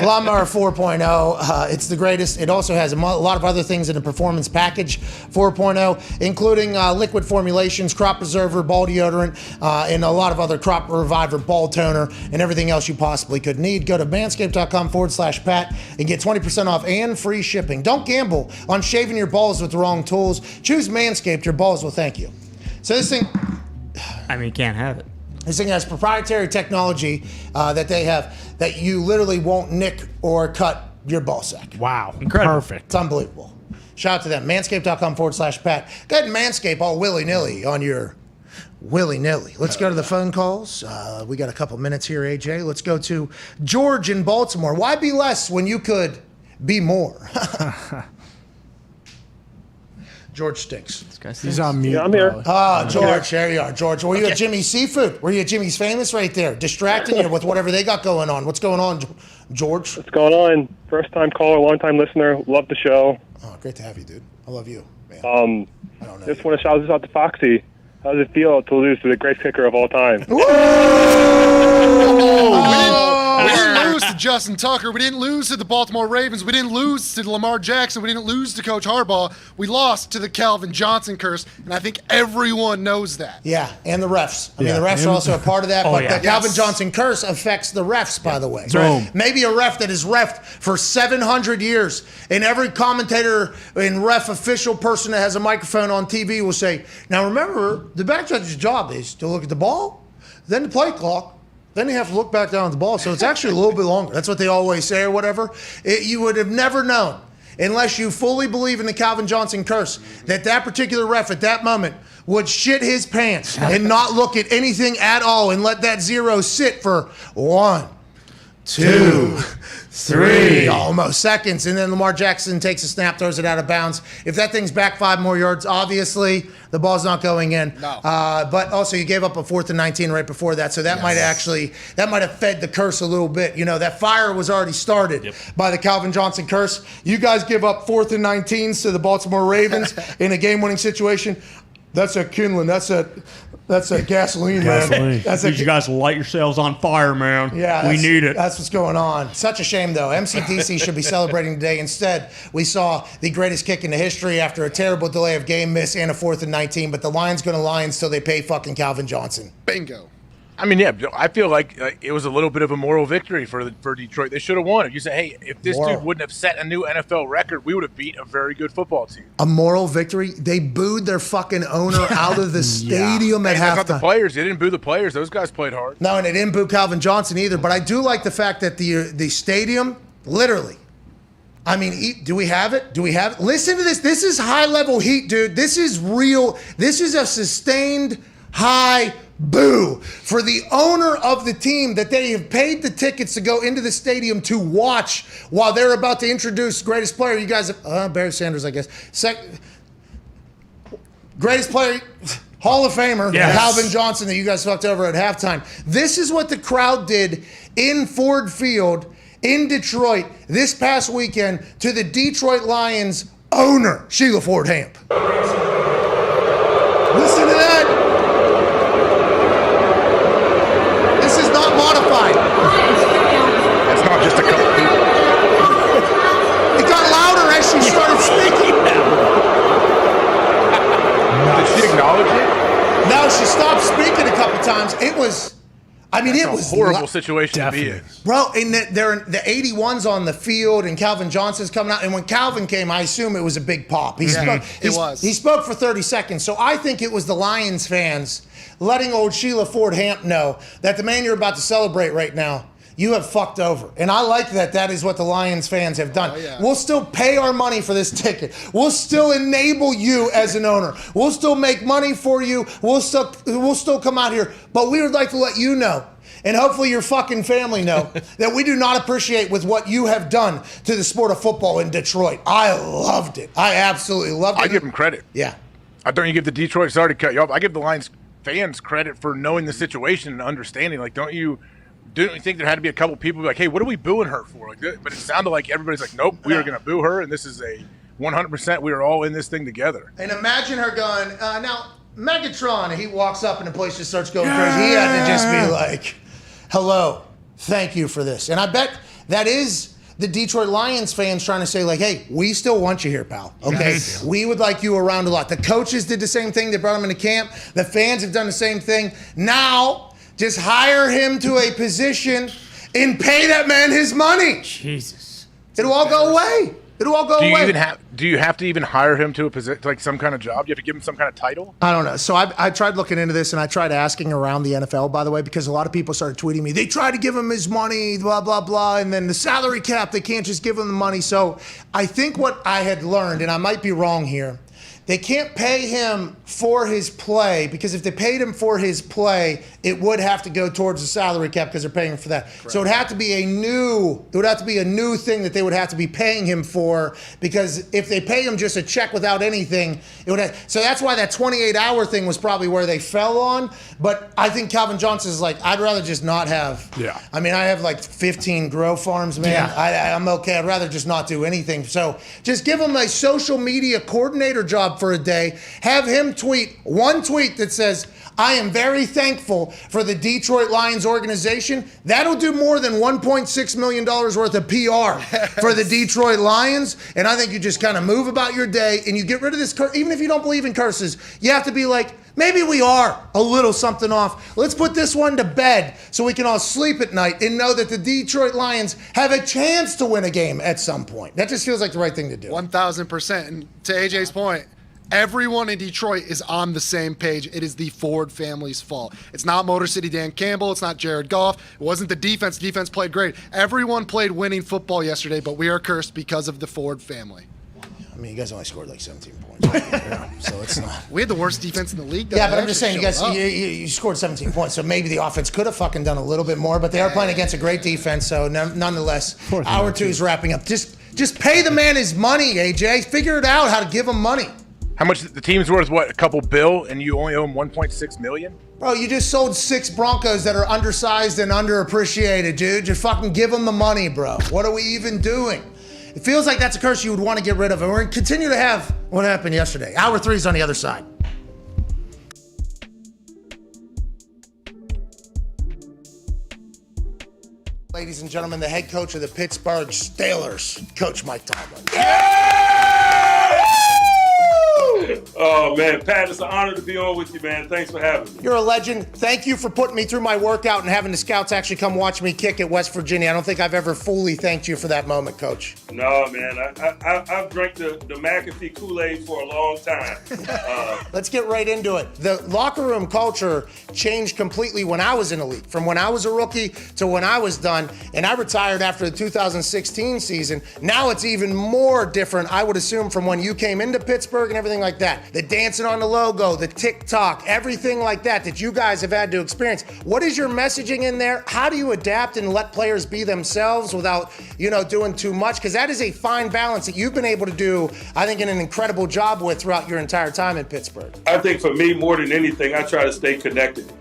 Lawnmower 4.0, it's the greatest. It also has a lot of other things in the Performance Package 4.0, including liquid formulations, crop preserver, ball deodorant, and a lot of other crop reviver, ball toner, and everything else you possibly could need. Go to manscaped.com/Pat and get 20% off and free shipping. Don't gamble on shaving your balls with the wrong tools. Choose Manscaped. Your balls will thank you. So this thing, I mean, you can't have it. This thing has proprietary technology that they have that you literally won't nick or cut your ball sack. Wow. Incredible. Perfect. It's unbelievable. Shout out to them. Manscaped.com/Pat. Go ahead and manscape all willy-nilly on your willy-nilly. Let's go to the phone calls. We got a couple minutes here, AJ. Let's go to George in Baltimore. Why be less when you could be more? George stinks. He's on mute. Yeah, I'm here. George, there you are. George, were you at Jimmy's Seafood? Were you at Jimmy's Famous right there, distracting you with whatever they got going on? What's going on, George? What's going on? First-time caller, long-time listener. Love the show. Oh, great to have you, dude. I love you, man. Just want to shout this out to Foxy. How does it feel to lose to the greatest kicker of all time? We didn't lose to Justin Tucker. We didn't lose to the Baltimore Ravens. We didn't lose to Lamar Jackson. We didn't lose to Coach Harbaugh. We lost to the Calvin Johnson curse, and I think everyone knows that. Yeah, and the refs. I mean, the refs are also a part of that, but the Calvin Johnson curse affects the refs, by the way. Right. Maybe a ref that has refed for 700 years, and every commentator and ref official person that has a microphone on TV will say, now remember, the back judge's job is to look at the ball, then the play clock, then you have to look back down at the ball. So it's actually a little bit longer. That's what they always say or whatever. You would have never known, unless you fully believe in the Calvin Johnson curse, that particular ref at that moment would shit his pants and not look at anything at all and let that zero sit for 1, 2, 3 almost seconds. And then Lamar Jackson takes a snap, throws it out of bounds. If that thing's back 5 more yards, obviously the ball's not going in. No. But also you gave up a 4th and 19 right before that. So that might have fed the curse a little bit. You know, that fire was already started by the Calvin Johnson curse. You guys give up 4th and 19s to the Baltimore Ravens in a game-winning situation. That's a kindling. That's a gasoline, man. You guys light yourselves on fire, man. Yeah, we need it. That's what's going on. Such a shame, though. MCDC should be celebrating today. Instead, we saw the greatest kick in the history after a terrible delay of game miss and a 4th and 19. But the Lions going to Lions till they pay fucking Calvin Johnson. Bingo. I mean, yeah, I feel like it was a little bit of a moral victory for Detroit. They should have won. If you say, hey, if this dude wouldn't have set a new NFL record, we would have beat a very good football team. A moral victory? They booed their fucking owner out of the stadium at halftime. Not the players. They didn't boo the players. Those guys played hard. No, and they didn't boo Calvin Johnson either. But I do like the fact that the stadium, literally, I mean, do we have it? Listen to this. This is high-level heat, dude. This is real. This is a sustained high boo for the owner of the team that they have paid the tickets to go into the stadium to watch while they're about to introduce greatest player. You guys have, Barry Sanders, I guess. Greatest player, Hall of Famer, Calvin Johnson, that you guys fucked over at halftime. This is what the crowd did in Ford Field in Detroit this past weekend to the Detroit Lions owner, Sheila Ford Hamp. Listen to that. This is not modified. That's not just a couple people. It got louder as she started speaking. Did she acknowledge it? No, she stopped speaking a couple times. It was, I mean, it was a horrible situation to be in. Bro, and they're the 81's on the field, and Calvin Johnson's coming out. And when Calvin came, I assume it was a big pop. He spoke for 30 seconds. So I think it was the Lions fans letting old Sheila Ford Hamp know that the man you're about to celebrate right now, you have fucked over. And I like that is what the Lions fans have done. We'll still pay our money for this ticket. We'll still enable you as an owner. We'll still make money for you. We'll still come out here. But we would like to let you know, and hopefully your fucking family know, that we do not appreciate with what you have done to the sport of football in Detroit. I loved it. I absolutely loved it. I give them credit. Yeah. I don't you give the Detroit, sorry to cut you off, I give the Lions fans credit for knowing the situation and understanding. Like, didn't you think there had to be a couple people like, hey, what are we booing her for? Like, but it sounded like everybody's like, nope, we are going to boo her, and this is a 100%. We are all in this thing together. And imagine her going, now Megatron. He walks up and the place just starts going crazy. He had to just be like, hello, thank you for this. And I bet that is the Detroit Lions fans trying to say, like, hey, we still want you here, pal. Okay? Yes. We would like you around a lot. The coaches did the same thing. They brought him into camp. The fans have done the same thing. Now, just hire him to a position and pay that man his money. Jesus. It'll all go away. It'll all go away. Do you have to even hire him to a position, like some kind of job? You have to give him some kind of title? I don't know. So I tried looking into this, and I tried asking around the NFL, by the way, because a lot of people started tweeting me. They tried to give him his money, blah, blah, blah, and then the salary cap, they can't just give him the money. So I think what I had learned, and I might be wrong here, They can't pay him for his play, because if they paid him for his play, it would have to go towards the salary cap because they're paying him for that. Correct. So it would have to be a new thing that they would have to be paying him for, because if they pay him just a check without anything, it would have, so that's why that 28-hour thing was probably where they fell on. But I think Calvin Johnson is like, I'd rather just not have. Yeah. I mean, I have like 15 grow farms, man. Yeah. I'm okay. I'd rather just not do anything. So just give him a social media coordinator job for a day. Have him tweet one tweet that says, I am very thankful for the Detroit Lions organization. That'll do more than $1.6 million worth of PR for the Detroit Lions. And I think you just kind of move about your day and you get rid of this curse. Even if you don't believe in curses, you have to be like, maybe we are a little something off. Let's put this one to bed so we can all sleep at night and know that the Detroit Lions have a chance to win a game at some point. That just feels like the right thing to do. 1,000%. And to AJ's point, everyone in Detroit is on the same page. It is the Ford family's fault. It's not Motor City Dan Campbell. It's not Jared Goff. It wasn't the defense. The defense played great. Everyone played winning football yesterday, but we are cursed because of the Ford family. I mean, you guys only scored like 17 points. So it's not. We had the worst defense in the league. Yeah, but I'm just saying, you scored 17 points, so maybe the offense could have fucking done a little bit more, but they are playing against a great defense, so nonetheless, hour 2 is wrapping up. Just pay the man his money, AJ. Figure it out how to give him money. How much the team's worth? What, a couple bill, and you only owe him 1.6 million? Bro, you just sold 6 Broncos that are undersized and underappreciated, dude. Just fucking give them the money, bro. What are we even doing? It feels like that's a curse you would want to get rid of, and we're going to continue to have what happened yesterday. Hour 3 is on the other side. Ladies and gentlemen, the head coach of the Pittsburgh Steelers, Coach Mike Tomlin. Oh, man, Pat, it's an honor to be on with you, man. Thanks for having me. You're a legend. Thank you for putting me through my workout and having the scouts actually come watch me kick at West Virginia. I don't think I've ever fully thanked you for that moment, Coach. No, man. I've drank the McAfee Kool-Aid for a long time. Let's get right into it. The locker room culture changed completely when I was in the league, from when I was a rookie to when I was done, and I retired after the 2016 season. Now it's even more different, I would assume, from when you came into Pittsburgh and everything like that. The dancing on the logo, the TikTok, everything like that you guys have had to experience. What is your messaging in there? How do you adapt and let players be themselves without, doing too much? Because that is a fine balance that you've been able to do, I think, in an incredible job with throughout your entire time in Pittsburgh. I think for me, more than anything, I try to stay connected.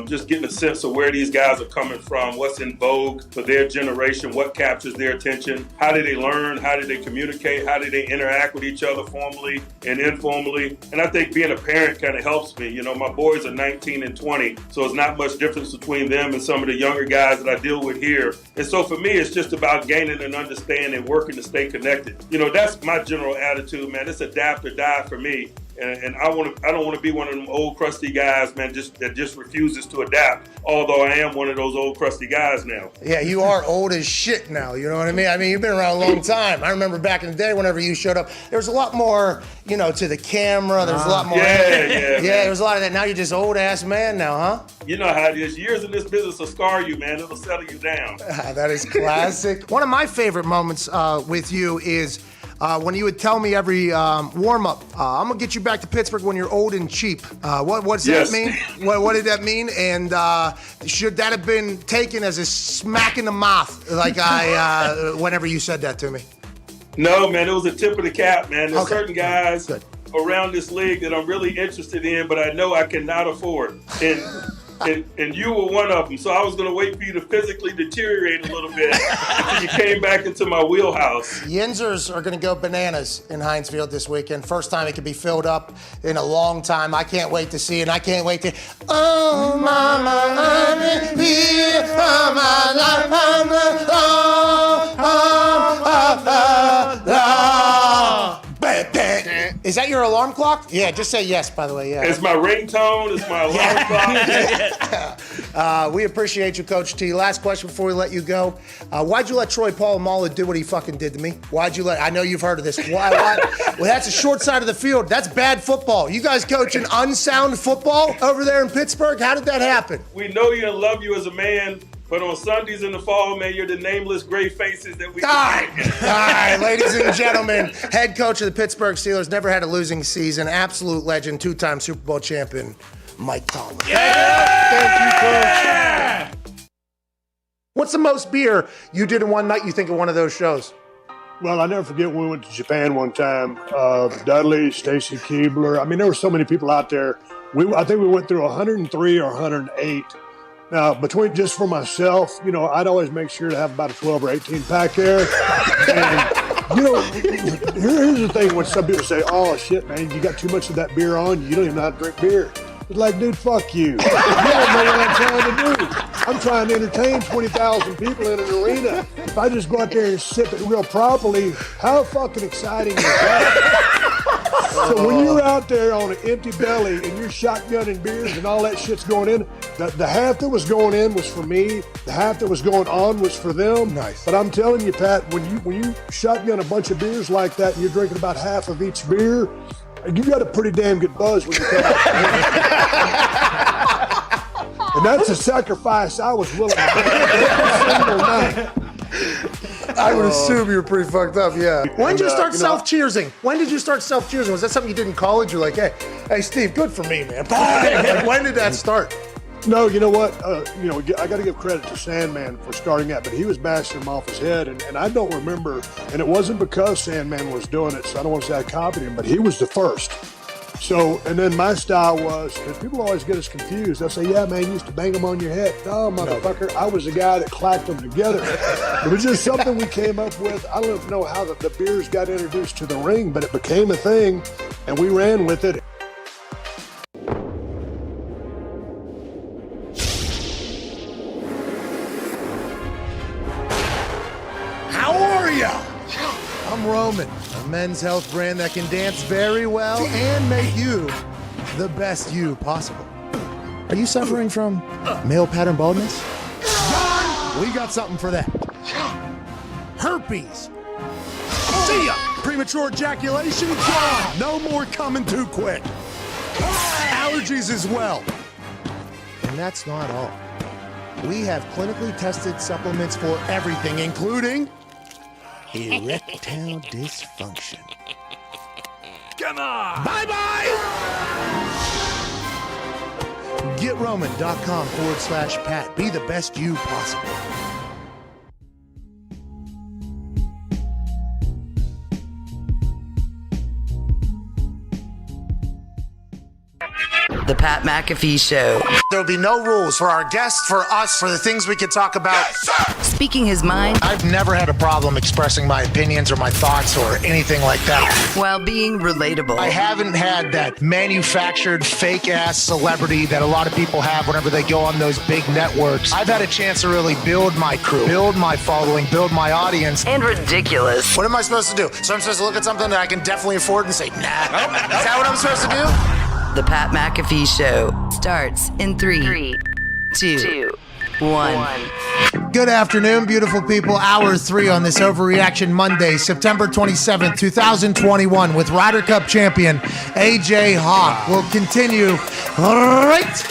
Just getting a sense of where these guys are coming from, what's in vogue for their generation, what captures their attention, how do they learn, how do they communicate, how do they interact with each other formally and informally. And I think being a parent kind of helps me. My boys are 19 and 20, so it's not much difference between them and some of the younger guys that I deal with here. And so for me, it's just about gaining an understanding, working to stay connected. That's my general attitude, man. It's adapt or die for me. And I don't want to be one of them old crusty guys, man, that just refuses to adapt. Although I am one of those old crusty guys now. Yeah, you are old as shit now. You know what I mean? I mean, you've been around a long time. I remember back in the day, whenever you showed up, there was a lot more, to the camera. There's a lot more. Yeah. There was a lot of that. Now you're just old ass man now, huh? You know how it is. Years in this business will scar you, man. It'll settle you down. That is classic. One of my favorite moments with you is when you would tell me every warm-up, I'm going to get you back to Pittsburgh when you're old and cheap. What does that mean? What did that mean? And should that have been taken as a smack in the mouth, like whenever you said that to me? No, man, it was a tip of the cap, man. There's certain guys around this league that I'm really interested in, but I know I cannot afford. And you were one of them, so I was going to wait for you to physically deteriorate a little bit until you came back into my wheelhouse. Yinzers are going to go bananas in Heinz Field this weekend. First time it could be filled up in a long time. I can't wait to see it, and I can't wait to... Oh, mama, I'm here for my life. Is that your alarm clock? Yeah, just say yes, by the way. Yeah. It's my ringtone. It's my alarm clock. We appreciate you, Coach T. Last question before we let you go. Why'd you let Troy Polamalu do what he fucking did to me? I know you've heard of this. Why? Well, that's a short side of the field. That's bad football. You guys coaching unsound football over there in Pittsburgh? How did that happen? We know you and love you as a man, But on Sundays in the fall, man, you're the nameless gray faces that we. All right, ladies and gentlemen, head coach of the Pittsburgh Steelers, never had a losing season, absolute legend, two-time Super Bowl champion, Mike Tomlin. Thank you, Coach. What's the most beer you did in one night, you think, of one of those shows? Well, I never forget when we went to Japan one time. Dudley, Stacy Keebler. I mean, there were so many people out there. I think we went through 103 or 108. Now, between just for myself, you know, I'd always make sure to have about a 12 or 18 pack there. And, you know, here's the thing when some people say, oh, shit, man, you got too much of that beer on, you don't even know how to drink beer. It's like, dude, fuck you. You don't know what I'm trying to do. I'm trying to entertain 20,000 people in an arena. If I just go out there and sip it real properly, how fucking exciting is that? So when you're out there on an empty belly and you're shotgunning beers and all that shit's going in, the half that was going in was for me. The half that was going on was for them. Nice. But I'm telling you, Pat, when you shotgun a bunch of beers like that and you're drinking about half of each beer, you got a pretty damn good buzz when you come out. And that's a sacrifice I was willing to make every single night. I would assume you were pretty fucked up, yeah. When did you start self-cheersing? When did you start self-cheersing? Was that something you did in college? You're like, hey, Steve, good for me, man. Like, when did that start? No, you know what? I got to give credit to Sandman for starting that, but he was bashing him off his head, and I don't remember, and it wasn't because Sandman was doing it, so I don't want to say I copied him, but he was the first. So, and then my style was, because people always get us confused, they'll say, yeah, man, you used to bang them on your head. No, motherfucker, I was the guy that clacked them together. It was just something we came up with. I don't know how the beers got introduced to the ring, but it became a thing, and we ran with it. How are ya? I'm Roman, a men's health brand that can dance very well and make you the best you possible. Are you suffering from male pattern baldness? We got something for that. Herpes. See ya. Premature ejaculation, gone. No more coming too quick. Allergies as well. And that's not all. We have clinically tested supplements for everything, including erectile dysfunction. Come on! Bye-bye! GetRoman.com/Pat. Be the best you possible. The Pat McAfee Show. There'll be no rules for our guests, for us, for the things we could talk about. Speaking his mind. I've never had a problem expressing my opinions or my thoughts or anything like that. While being relatable. I haven't had that manufactured fake-ass celebrity that a lot of people have whenever they go on those big networks. I've had a chance to really build my crew, build my following, build my audience. And ridiculous. What am I supposed to do? So I'm supposed to look at something that I can definitely afford and say, nah. Is that what I'm supposed to do? The Pat McAfee Show starts in 3, 2, 1. Good afternoon, beautiful people. Hour 3 on this Overreaction Monday, September 27th, 2021, with Ryder Cup champion AJ Hawk. We'll continue right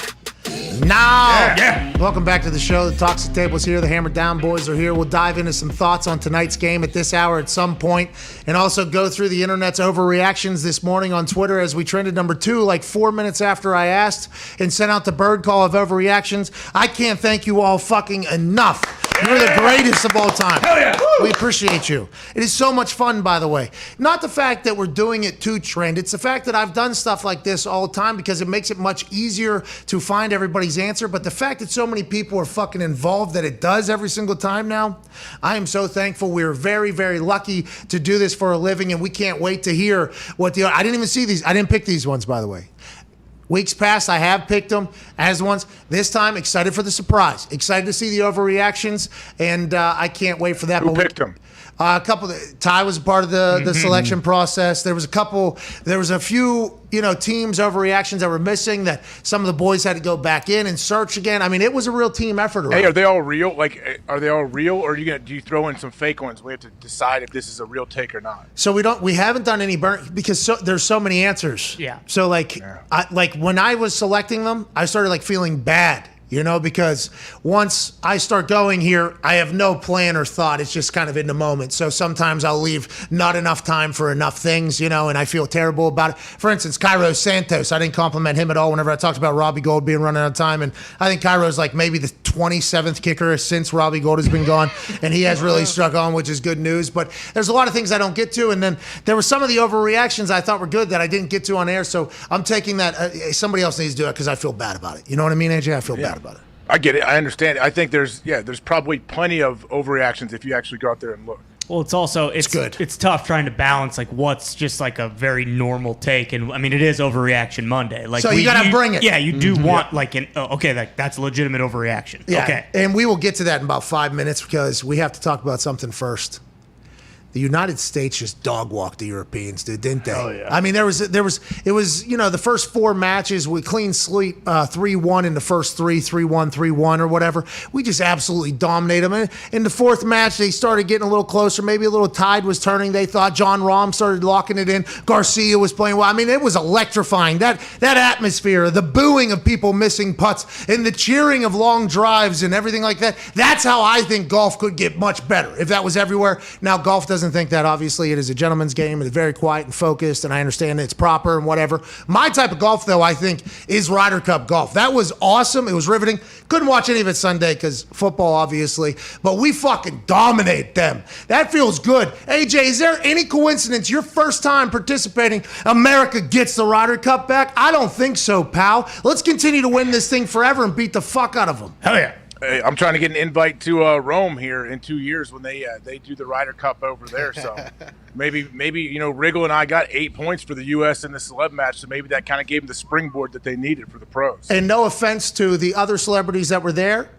now. Yeah. Welcome back to the show. The Toxic Table's here. The Hammer Down Boys are here. We'll dive into some thoughts on tonight's game at this hour at some point, and also go through the internet's overreactions this morning on Twitter as we trended number 2 like 4 minutes after I asked and sent out the bird call of overreactions. I can't thank you all fucking enough. You're the greatest of all time. Hell yeah. We appreciate you. It is so much fun, by the way. Not the fact that we're doing it to trend. It's the fact that I've done stuff like this all the time because it makes it much easier to find everybody's answer. But the fact that so many people are fucking involved that it does every single time now, I am so thankful. We're very, very lucky to do this for a living, and we can't wait to hear what I didn't even see these. I didn't pick these ones, by the way. Weeks past, I have picked them as ones. This time, excited for the surprise. Excited to see the overreactions, and I can't wait for that. Who picked them? A couple. Ty was a part of the selection process. There was a few, teams overreactions that were missing that some of the boys had to go back in and search again. I mean, it was a real team effort. Hey, are they all real? Are they all real, or do you throw in some fake ones? We have to decide if this is a real take or not. So we haven't done any burn because there's so many answers. Yeah. So when I was selecting them, I started feeling bad. because once I start going here, I have no plan or thought. It's just kind of in the moment. So sometimes I'll leave not enough time for enough things, and I feel terrible about it. For instance, Cairo Santos, I didn't compliment him at all whenever I talked about Robbie Gould being running out of time. And I think Cairo's like maybe the 27th kicker since Robbie Gould has been gone. And he has really struck on, which is good news. But there's a lot of things I don't get to. And then there were some of the overreactions I thought were good that I didn't get to on air. So I'm taking that. Somebody else needs to do it because I feel bad about it. You know what I mean, AJ? I feel bad about it. I get it. I understand it. I think there's probably plenty of overreactions if you actually go out there and look. Well, it's also it's good. It's tough trying to balance like what's just like a very normal take, and I mean it is Overreaction Monday. Like so you got to bring it. Yeah, you do want like that's a legitimate overreaction. Yeah, okay, and we will get to that in about 5 minutes because we have to talk about something first. The United States just dog walked the Europeans, didn't they? Oh, yeah. I mean, it was the first 4 matches we clean sweep 3-1 in the first 3, 3-1, 3-1 or whatever. We just absolutely dominated them. And in the 4th match, they started getting a little closer. Maybe a little tide was turning. They thought John Rahm started locking it in. Garcia was playing well. I mean, it was electrifying. That atmosphere, the booing of people missing putts and the cheering of long drives and everything like that. That's how I think golf could get much better if that was everywhere. Now, golf doesn't think that. Obviously, it is a gentleman's game. It's very quiet and focused, and I understand it's proper and whatever. My type of golf, though, I think, is Ryder Cup golf. That was awesome. It was riveting. Couldn't watch any of it Sunday because football, obviously, but we fucking dominate them. That feels good. AJ, is there any coincidence your first time participating, America gets the Ryder Cup back? I don't think so, pal. Let's continue to win this thing forever and beat the fuck out of them. Hell yeah. Hey, I'm trying to get an invite to Rome here in 2 years when they do the Ryder Cup over there. So maybe Riggle and I got 8 points for the U.S. in the celeb match, so maybe that kind of gave them the springboard that they needed for the pros. And no offense to the other celebrities that were there.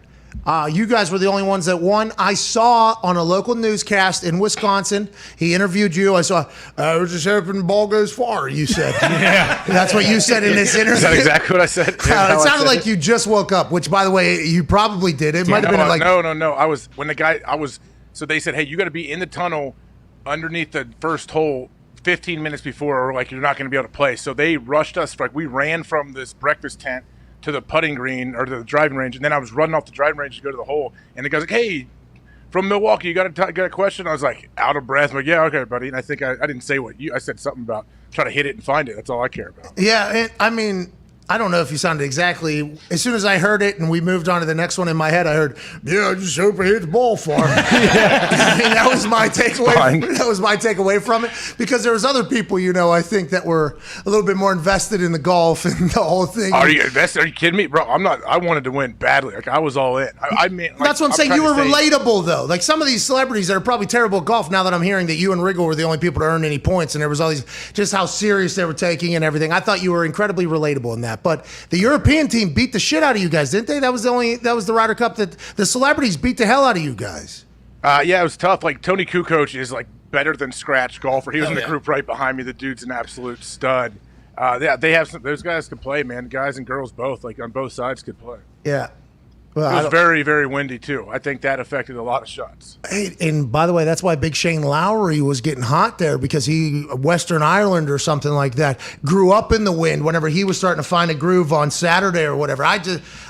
You guys were the only ones that won. I saw on a local newscast in Wisconsin, he interviewed you. I saw, I was just hoping the ball goes far, you said. Yeah. That's what you said in this interview. Is that exactly what I said? It sounded like you just woke up, which, by the way, you probably did. It might have been like... No. So they said, hey, you got to be in the tunnel underneath the first hole 15 minutes before, or like you're not going to be able to play. So they rushed us. Like we ran from this breakfast tent to the putting green or to the driving range, and then I was running off the driving range to go to the hole, and the guy's like, hey, from Milwaukee, you got a question? I was like, out of breath. I'm like, yeah, okay, buddy. And I think I didn't say I said something about try to hit it and find it. That's all I care about. Yeah, I mean, I don't know if you sounded exactly. As soon as I heard it and we moved on to the next one in my head, I heard, yeah, I just hope it hits the ball far. I mean, that was my takeaway. That was my takeaway from it because there was other people, I think that were a little bit more invested in the golf and the whole thing. Are you kidding me, bro? I'm not. I wanted to win badly. Like I was all in. I mean, that's what I'm saying. You were relatable though. Like some of these celebrities that are probably terrible at golf. Now that I'm hearing that you and Riggle were the only people to earn any points, and there was all these just how serious they were taking and everything. I thought you were incredibly relatable in that. But the European team beat the shit out of you guys, didn't they? That was the Ryder Cup that the celebrities beat the hell out of you guys. Yeah, it was tough. Like Tony Kukoc is like better than scratch golfer. He was in the group right behind me. The dude's an absolute stud. They have those guys can play, man. Guys and girls both, like on both sides, could play. Yeah. Well, it was very, very windy, too. I think that affected a lot of shots. Hey, and by the way, that's why Big Shane Lowry was getting hot there because he, Western Ireland or something like that, grew up in the wind whenever he was starting to find a groove on Saturday or whatever. I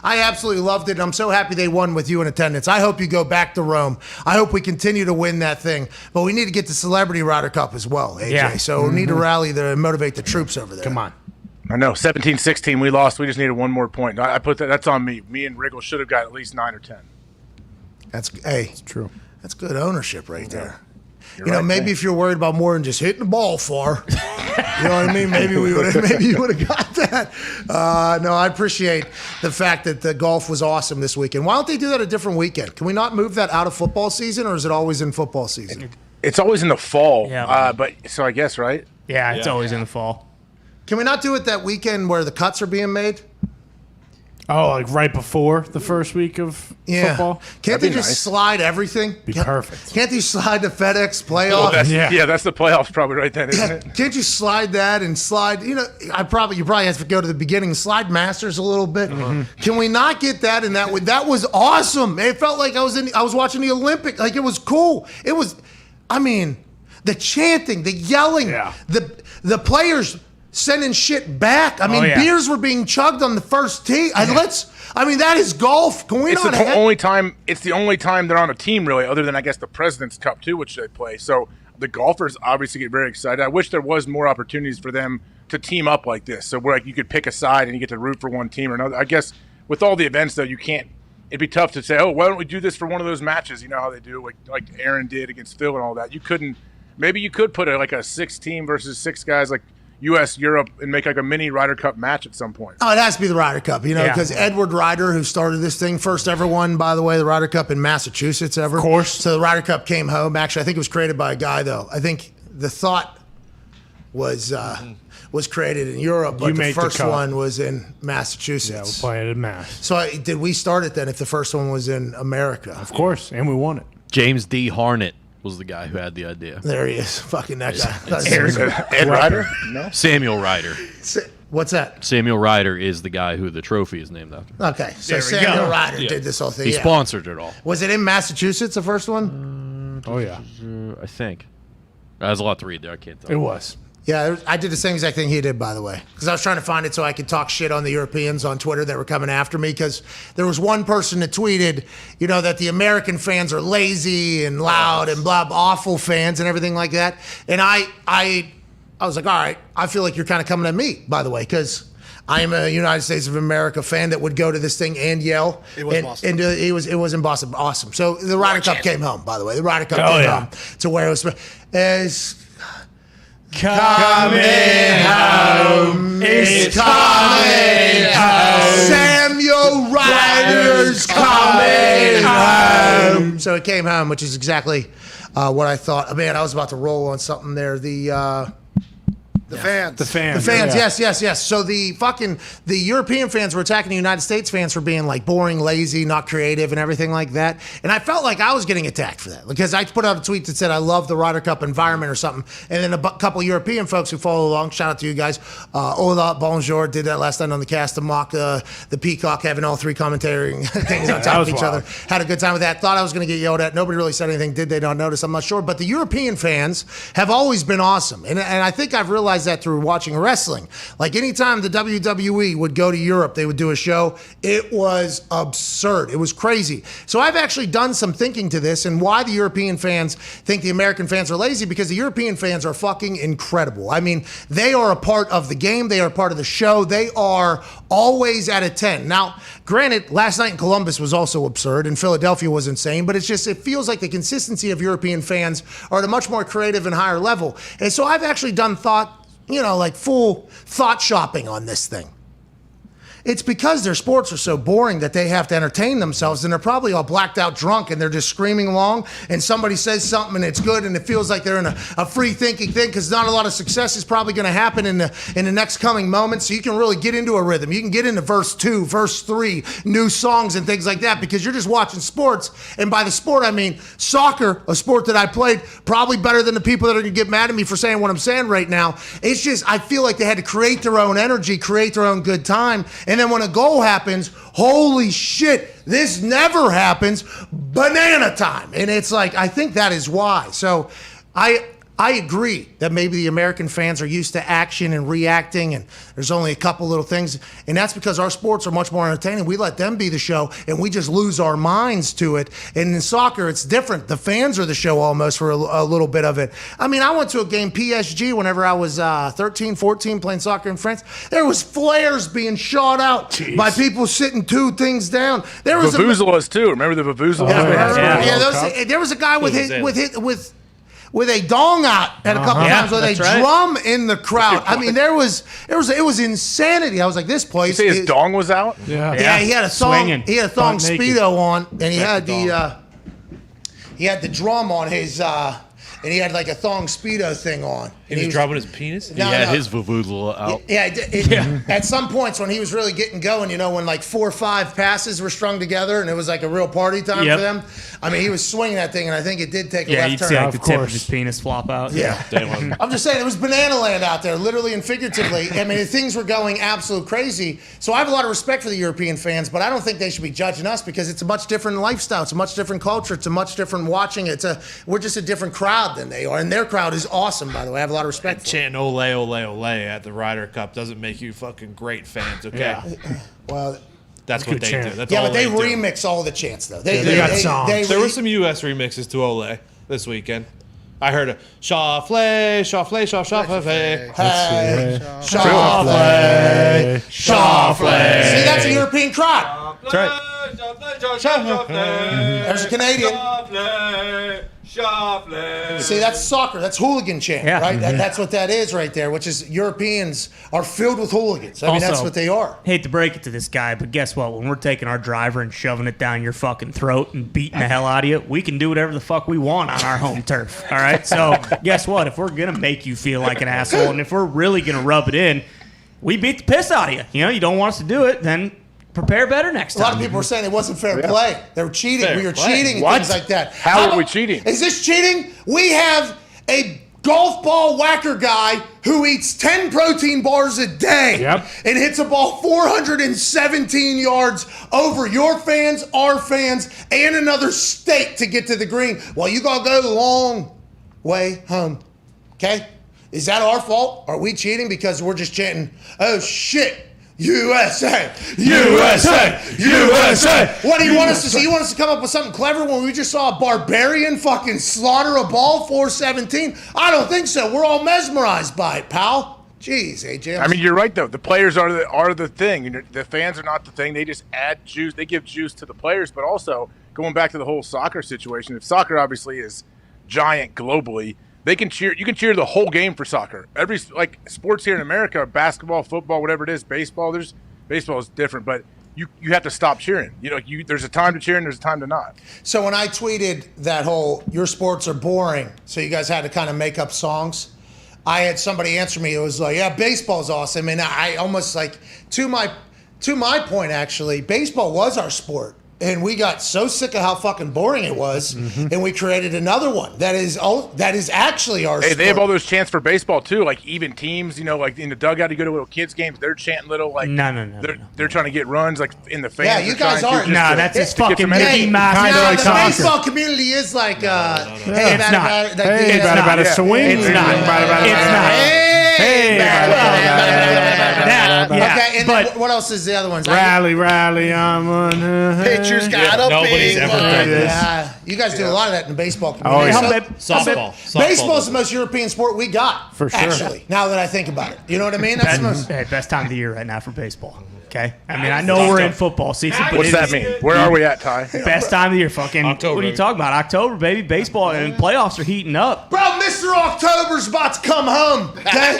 absolutely loved it. I'm so happy they won with you in attendance. I hope you go back to Rome. I hope we continue to win that thing. But we need to get the Celebrity Ryder Cup as well, AJ. Yeah. So we need to rally to motivate the troops over there. Come on. I know, 17-16, we lost. We just needed one more point. I put that's on me. Me and Riggle should have got at least 9 or 10. That's true. That's good ownership right there. You're maybe if you're worried about more than just hitting the ball far, you know what I mean? Maybe you would have got that. No, I appreciate the fact that the golf was awesome this weekend. Why don't they do that a different weekend? Can we not move that out of football season, or is it always in football season? It's always in the fall. Yeah. But so I guess, right? Yeah, it's always in the fall. Can we not do it that weekend where the cuts are being made? Oh, like right before the first week of football? Can't they just slide everything? Be perfect. Can't they slide the FedEx playoffs? That's the playoffs probably right then, isn't it? Can't you slide that and slide, you probably have to go to the beginning, slide Masters a little bit. Mm-hmm. Can we not get that in that way? That was awesome. It felt like I was watching the Olympics. Like it was cool. It was, the chanting, the yelling, the players sending shit back. I mean, beers were being chugged on the first tee. That is golf. Can we It's not the only time. It's the only time they're on a team, really, other than I guess the President's Cup too, which they play. So the golfers obviously get very excited. I wish there was more opportunities for them to team up like this. So where you could pick a side and you get to root for one team or another. I guess with all the events though, you can't. It'd be tough to say, oh, why don't we do this for one of those matches? You know how they do, like Aaron did against Phil and all that. You couldn't. Maybe you could put a 6-team versus 6 guys like U.S. Europe and make like a mini Ryder Cup match at some point. Oh, it has to be the Ryder Cup, because Edward Ryder, who started this thing, first ever won, by the way, the Ryder Cup in Massachusetts ever. Of course. So the Ryder Cup came home. Actually, I think it was created by a guy, though. I think the thought was created in Europe, but the first one was in Massachusetts. Yeah, we're playing it in Mass. So did we start it then if the first one was in America? Of course, and we won it. James D. Harnett was the guy who had the idea. There he is. Fucking that guy. Ed Ryder? No. Samuel Ryder. What's that? Samuel Ryder is the guy who the trophy is named after. Okay, so Samuel Ryder did this whole thing. He sponsored it all. Was it in Massachusetts, the first one? Oh, yeah. I think. There's a lot to read there. I can't tell. It was. Yeah, I did the same exact thing he did, by the way, because I was trying to find it so I could talk shit on the Europeans on Twitter that were coming after me, because there was one person that tweeted, that the American fans are lazy and loud and awful fans and everything like that. And I was like, all right, I feel like you're kind of coming at me, by the way, because I am a United States of America fan that would go to this thing and yell. It was Boston. And it was in Boston. Awesome. So the Ryder Cup came home, by the way. The Ryder Cup came home to where it was. Coming home, it's coming home. Samuel Ryder's coming home. So it came home, which is exactly what I thought. Man, I was about to roll on something there. The fans. Yes. So the European fans were attacking the United States fans for being like boring, lazy, not creative, and everything like that. And I felt like I was getting attacked for that because I put out a tweet that said I love the Ryder Cup environment or something. And then a couple European folks who follow along, shout out to you guys. Hola, bonjour, did that last night on the cast to mock the Peacock having all 3 commentary things on top of each other. Had a good time with that. Thought I was going to get yelled at. Nobody really said anything. Did they not notice? I'm not sure. But the European fans have always been awesome. And I think I've realized that through watching wrestling. Like anytime the WWE would go to Europe, they would do a show. It was absurd. It was crazy. So I've actually done some thinking to this and why the European fans think the American fans are lazy, because the European fans are fucking incredible. I mean, they are a part of the game. They are a part of the show. They are always at a 10. Now, granted, last night in Columbus was also absurd and Philadelphia was insane, but it feels like the consistency of European fans are at a much more creative and higher level. And so I've actually done full thought shopping on this thing. It's because their sports are so boring that they have to entertain themselves, and they're probably all blacked out drunk, and they're just screaming along, and somebody says something, and it's good, and it feels like they're in a free-thinking thing, because not a lot of success is probably going to happen in the next coming moments, so you can really get into a rhythm. You can get into verse 2, verse 3, new songs and things like that, because you're just watching sports, and by the sport, I mean soccer, a sport that I played, probably better than the people that are going to get mad at me for saying what I'm saying right now. It's just, I feel like they had to create their own energy, create their own good time. And then when a goal happens, holy shit, this never happens, banana time. And it's like, I think that is why. So I agree that maybe the American fans are used to action and reacting, and there's only a couple little things. And that's because our sports are much more entertaining. We let them be the show, and we just lose our minds to it. And in soccer, it's different. The fans are the show almost for a little bit of it. I mean, I went to a game, PSG, whenever I was 13, 14, playing soccer in France. There was flares being shot out by people sitting 2 things down. There was Vuvuzelas too. Remember the Vuvuzelas? There was a guy with a dong out at a couple times with a drum in the crowd. I mean, it was insanity. I was like, this place. You say his dong was out? Yeah, he had a thong. He had a thong Speedo on, and he had the drum on his. And he had like a thong Speedo thing on. And he was dropping his penis? He had his vuvuzela out. At some points when he was really getting going, when like 4 or 5 passes were strung together and it was like a real party time for them. I mean, he was swinging that thing, and I think it did take a left turn. Yeah, you'd see like the tip of his penis flop out. Yeah. I'm just saying, it was banana land out there, literally and figuratively. I mean, things were going absolute crazy. So I have a lot of respect for the European fans, but I don't think they should be judging us because it's a much different lifestyle. It's a much different culture. It's a much different watching. We're just a different crowd than they are. And their crowd is awesome, by the way. I have a lot lot of respect for. Chanting ole, ole, ole at the Ryder Cup doesn't make you fucking great fans, okay? Yeah. Well, that's what they do. That's yeah, all but they do. remix all the chants, though. They got songs. There were some U.S. remixes to ole this weekend. I heard a Shawflay, Shawflay, Shawflay. Hey, Shawflay, Shawflay. See, that's a European cry. That's right. There's a Canadian. See, that's soccer. That's hooligan chant, right? That's what that is right there, which is Europeans are filled with hooligans. I mean, that's what they are. Hate to break it to this guy, but guess what? When we're taking our driver and shoving it down your fucking throat and beating the hell out of you, we can do whatever the fuck we want on our home turf, all right? So guess what? If we're going to make you feel like an asshole and if we're really going to rub it in, we beat the piss out of you. You know, you don't want us to do it, then prepare better next time. A lot of people were saying it wasn't fair play. They were cheating. We were cheating and things like that. How are we cheating? Is this cheating? We have a golf ball whacker guy who eats 10 protein bars a day and hits a ball 417 yards over your fans, our fans, and another state to get to the green. Well, you got to go the long way home. Okay? Is that our fault? Are we cheating because we're just chanting, oh, shit, USA, USA, USA. What do you want us to see? You want us to come up with something clever when we just saw a barbarian fucking slaughter a ball 417? I don't think so. We're all mesmerized by it, pal. Jeez, AJ. I mean, you're right, though. The players are the thing. The fans are not the thing. They just add juice. They give juice to the players. But also, going back to the whole soccer situation, if soccer obviously is giant globally, they can cheer. You can cheer the whole game for soccer. Every sports here in America, basketball, football, whatever it is, baseball. Baseball is different, but you have to stop cheering. You know, there's a time to cheer and there's a time to not. So when I tweeted that whole "your sports are boring," so you guys had to kind of make up songs, I had somebody answer me. It was like, "Yeah, baseball's awesome," and I almost like to my point actually, baseball was our sport. And we got so sick of how fucking boring it was, and we created another one that is actually our sport. They have all those chants for baseball too, like even teams. You know, like in the dugout, you go to little kids games, they're chanting little like they're trying to get runs like in the fans. Yeah, you guys aren't. Nah, that's just fucking Mickey Mouse. The baseball community is like, hey, it's not. Hey, about a swing. It's not. It's not. Hey, okay, and then what else is the other ones? Rally, I'm on. Pitcher's got a nobody's big ever one. done this. Yeah, you guys do a lot of that in the baseball community. Softball. Baseball is the most European sport we got. For sure. Actually, now that I think about it, you know what I mean? That's the most. Hey, best time of the year right now for baseball. Okay, I mean I know we're in football season, but what's that mean? Where are we at, Ty? Best time of the year, fucking October. What are you talking about? October, baby. Baseball and playoffs are heating up. Bro, Mr. October's about to come home. Okay,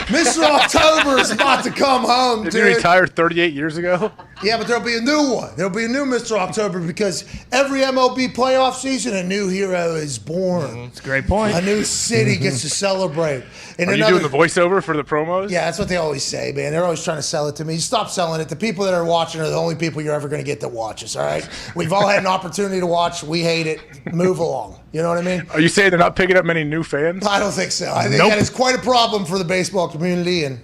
Mr. October's about to come home. Did dude. you retire 38 years ago? Yeah, but there'll be a new one. There'll be a new Mr. October because every MLB playoff season, a new hero is born. That's a great point. A new city gets to celebrate. And Are you doing the voiceover for the promos? Yeah, that's what they always say, man. They're always trying to sell it to me. Stop selling it. The people that are watching are the only people you're ever going to get that watch us, all right? We've all had an opportunity to watch. We hate it. Move along. You know what I mean? Are you saying they're not picking up many new fans? I don't think so. I think that is quite a problem for the baseball community, and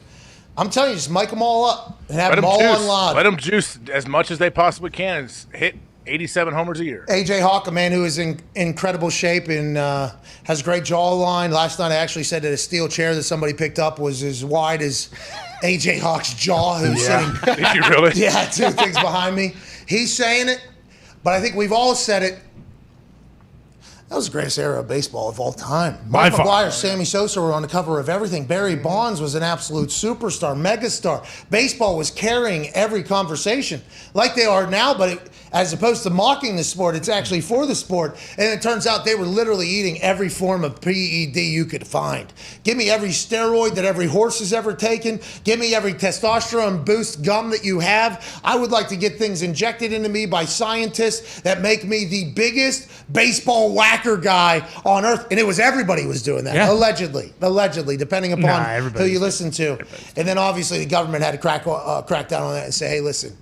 I'm telling you, just mic them all up and have them all on live. Let them juice as much as they possibly can and hit 87 homers a year. AJ Hawk, a man who is in incredible shape and has a great jawline. Last night I actually said that a steel chair that somebody picked up was as wide as AJ Hawk's jaw. Who's sitting? Did you really? Yeah, two things behind me. He's saying it, but I think we've all said it. That was the greatest era of baseball of all time. Mike McGuire, Sammy Sosa were on the cover of everything. Barry Bonds was an absolute superstar, megastar. Baseball was carrying every conversation like they are now, but as opposed to mocking the sport, it's actually for the sport. And it turns out they were literally eating every form of PED you could find. Give me every steroid that every horse has ever taken. Give me every testosterone boost gum that you have. I would like to get things injected into me by scientists that make me the biggest baseball whacker guy on earth. And it was everybody was doing that, allegedly, depending upon who you listen to. And then obviously the government had to crack down on that and say, hey, listen,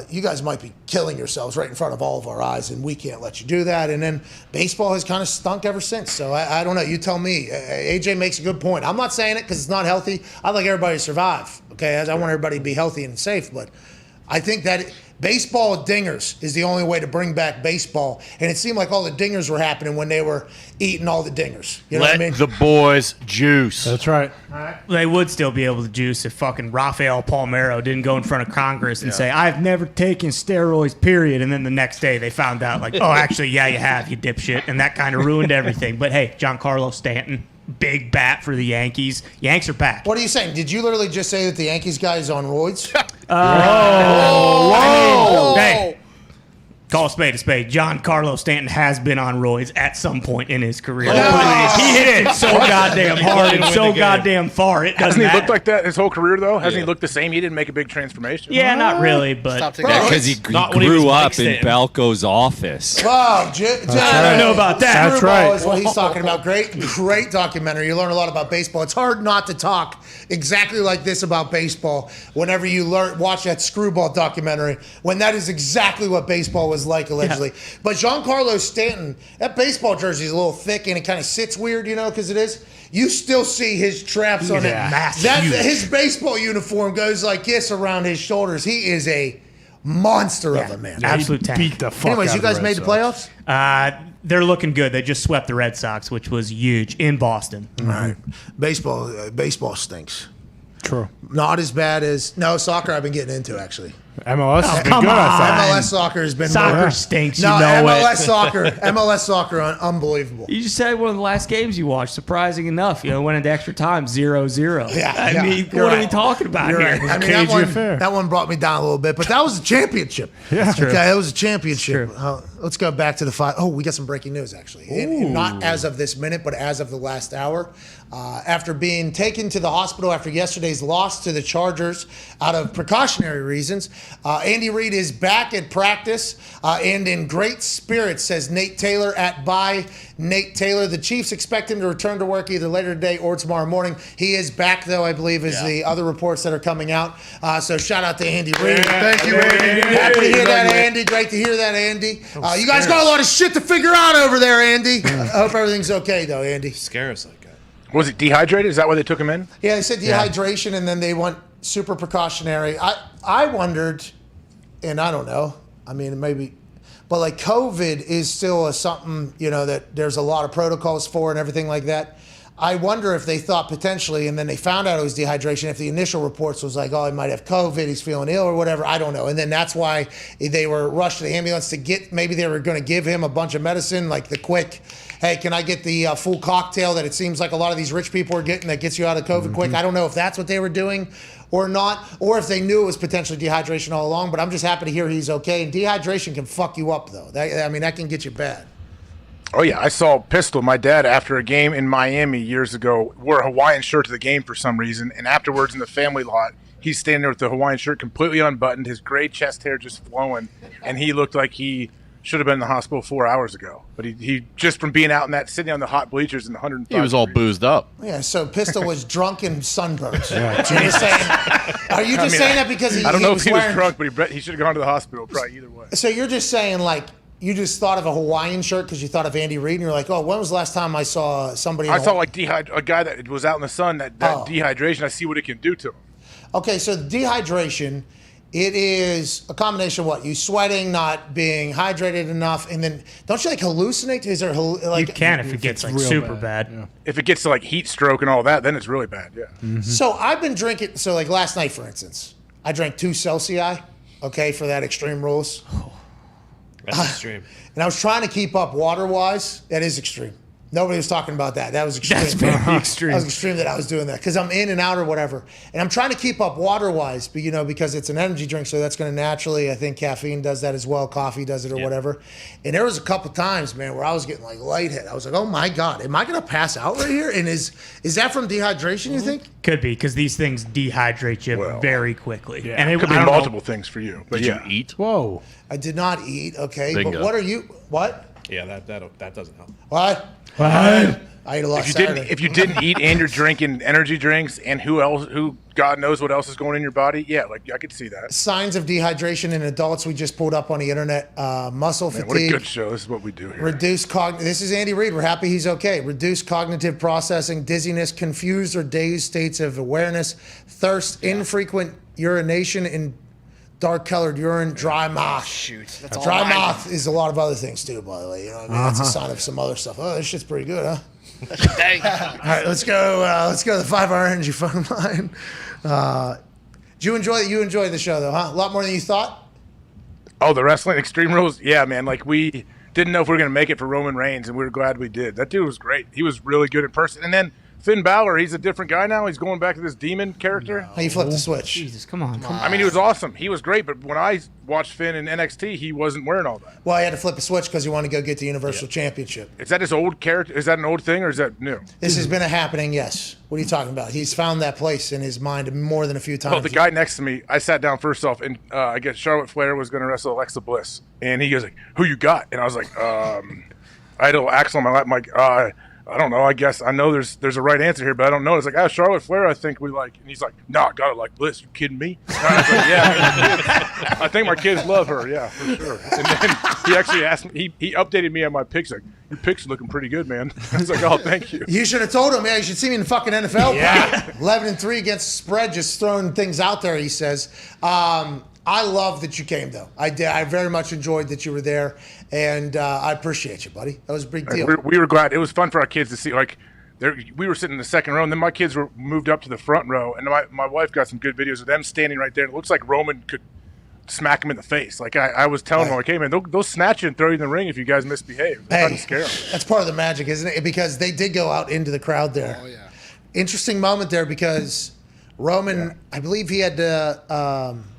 you guys might be killing yourselves right in front of all of our eyes, and we can't let you do that. And then baseball has kind of stunk ever since. So I don't know. You tell me. AJ makes a good point. I'm not saying it because it's not healthy. I'd like everybody to survive. Okay, I want everybody to be healthy and safe, but I think that baseball dingers is the only way to bring back baseball. And it seemed like all the dingers were happening when they were eating all the dingers. You know what I mean? The boys juice. That's right. They would still be able to juice if fucking Rafael Palmeiro didn't go in front of Congress and say, I've never taken steroids, period. And then the next day they found out, like, oh, actually, yeah, you have, you dipshit. And that kind of ruined everything. But hey, Giancarlo Stanton, big bat for the Yankees. Yanks are back. What are you saying? Did you literally just say that the Yankees guy is on roids? Whoa. Hey, call a spade a spade. Giancarlo Stanton has been on roids at some point in his career. He hit it so goddamn hard and so goddamn far. It doesn't Hasn't he matter. looked like that his whole career, though? Hasn't he looked the same? He didn't make a big transformation. Yeah, not really, but Because he grew up in Balco's office. Wow, I don't know about that. That's right. Is what he's talking about. Great documentary. You learn a lot about baseball. It's hard not to talk exactly like this about baseball whenever you watch that Screwball documentary, when that is exactly what baseball was like, allegedly. Yeah. But Giancarlo Stanton, that baseball jersey is a little thick and it kind of sits weird, because it is. You still see his traps on it. His baseball uniform goes like this around his shoulders. He is a monster of a man. Absolute tank. Beat the fuck Anyways, out you of the guys Red made the Sox. playoffs? They're looking good. They just swept the Red Sox, which was huge in Boston. All right. Baseball stinks. True. Not as bad as soccer. I've been getting into actually. MLS has been come good. I MLS soccer has been Soccer stinks. No, you know MLS soccer, unbelievable. You just said one of the last games you watched. Surprising enough, went into extra time 0-0. Yeah, I mean, what are we talking about You're here? right. I mean, that one brought me down a little bit, but that was a championship. Yeah, okay, that was a championship. Let's go back to the five. Oh, we got some breaking news actually, and not as of this minute, but as of the last hour. After being taken to the hospital after yesterday's loss to the Chargers out of precautionary reasons, Andy Reid is back at practice and in great spirits, says Nate Taylor at By Nate Taylor. The Chiefs expect him to return to work either later today or tomorrow morning. He is back, though, I believe, is the other reports that are coming out. So shout out to Andy Reid. Thank you, Andy. Happy to hear that, Andy. Great to hear that, Andy. You guys got a lot of shit to figure out over there, Andy. I hope everything's okay, though, Andy. Scare us like that. Was it dehydrated? Is that why they took him in? Yeah, they said dehydration, and then they went super precautionary. I wondered, and I don't know. I mean, maybe, but like COVID is still something, that there's a lot of protocols for and everything like that. I wonder if they thought potentially, and then they found out it was dehydration, if the initial reports was like, oh, he might have COVID, he's feeling ill or whatever. I don't know. And then that's why they were rushed to the ambulance to get, maybe they were going to give him a bunch of medicine, like the quick, hey, can I get the full cocktail that it seems like a lot of these rich people are getting that gets you out of COVID quick? I don't know if that's what they were doing or not, or if they knew it was potentially dehydration all along, but I'm just happy to hear he's okay. And dehydration can fuck you up, though. That can get you bad. Oh, yeah. I saw Pistol, my dad, after a game in Miami years ago, wore a Hawaiian shirt to the game for some reason, and afterwards in the family lot, he's standing there with the Hawaiian shirt completely unbuttoned, his gray chest hair just flowing, and he looked like he should have been in the hospital 4 hours ago. But he just from being out in that, sitting on the hot bleachers in 105 He was all boozed up. Yeah, so Pistol was drunk and sunburned. Are you just saying that because I don't know if he was wearing... drunk, but he should have gone to the hospital probably either way. So you're just saying, like, you just thought of a Hawaiian shirt because you thought of Andy Reid, and you're like, oh, when was the last time I saw somebody... I saw like a guy that was out in the sun, that dehydration, I see what it can do to him. Okay, so dehydration, it is a combination of what? You sweating, not being hydrated enough, and then don't you hallucinate? Is there you can if it gets super bad. Yeah. If it gets to heat stroke and all that, then it's really bad, yeah. Mm-hmm. So I've been drinking, so last night, for instance, I drank 2 Celsius, okay, for that Extreme Rules. That's extreme. And I was trying to keep up water-wise. That is extreme. Nobody was talking about that. That was extreme. That's very extreme. That was extreme that I was doing that because I'm in and out or whatever. And I'm trying to keep up water-wise, but, because it's an energy drink, so that's going to naturally, I think caffeine does that as well. Coffee does it or whatever. And there was a couple times, man, where I was getting lightheaded. I was like, oh, my God, am I going to pass out right here? And is that from dehydration, you think? Could be, because these things dehydrate you very quickly. Yeah. And it could be multiple things for you. But Did you eat? Whoa. I did not eat, okay. Bingo. But what are you, what? Yeah, that doesn't help. What? I ate a lot Saturday. If you didn't eat and you're drinking energy drinks and who God knows what else is going in your body, yeah, I could see that. Signs of dehydration in adults we just pulled up on the internet. Muscle fatigue. What a good show. This is what we do here. This is Andy Reid. We're happy he's okay. Reduced cognitive processing, dizziness, confused or dazed states of awareness, thirst, infrequent urination, and dark colored urine, dry mouth. Shoot, that's all Dry I mouth is a lot of other things too, by the way. You know what I mean? That's a sign of some other stuff. Oh, this shit's pretty good, huh? Dang. All right, let's go. Let's go to the 5-hour energy phone line. Did you enjoy the show though, huh? A lot more than you thought. Oh, the wrestling Extreme Rules? Yeah, man. Like, we didn't know if we were going to make it for Roman Reigns, and we were glad we did. That dude was great. He was really good in person. And then Finn Balor, he's a different guy now. He's going back to this demon character. How you flipped the switch? Jesus, come on. I mean, he was awesome. He was great, but when I watched Finn in NXT, he wasn't wearing all that. Well, he had to flip a switch because he wanted to go get the Universal Championship. Is that his old character? Is that an old thing, or is that new? This has been a happening, yes. What are you talking about? He's found that place in his mind more than a few times. Well, the guy next to me, I sat down first off, and I guess Charlotte Flair was going to wrestle Alexa Bliss. And he goes like, who you got? And I was like, I had a little axle on my lap. I'm like, I don't know. I guess I know there's a right answer here, but I don't know. It's like, Charlotte Flair, I think we like. And he's like, I got it like Bliss. You kidding me? And I was like, yeah. I think my kids love her. Yeah, for sure. And then he actually asked me, he updated me on my picks. Like, your picks are looking pretty good, man. I was like, oh, thank you. You should have told him, man. You should see me in the fucking NFL. Yeah. 11-3 against the spread, just throwing things out there, he says. I love that you came, though. I did. I very much enjoyed that you were there, and I appreciate you, buddy. That was a big deal. We were glad. It was fun for our kids to see. Like, we were sitting in the second row, and then my kids were moved up to the front row, and my wife got some good videos of them standing right there. And it looks like Roman could smack him in the face. Like, I was telling them, like, hey, man, they'll snatch you and throw you in the ring if you guys misbehave. They're trying to scare them. That's part of the magic, isn't it? Because they did go out into the crowd there. Oh, yeah. Interesting moment there because Roman, I believe he had to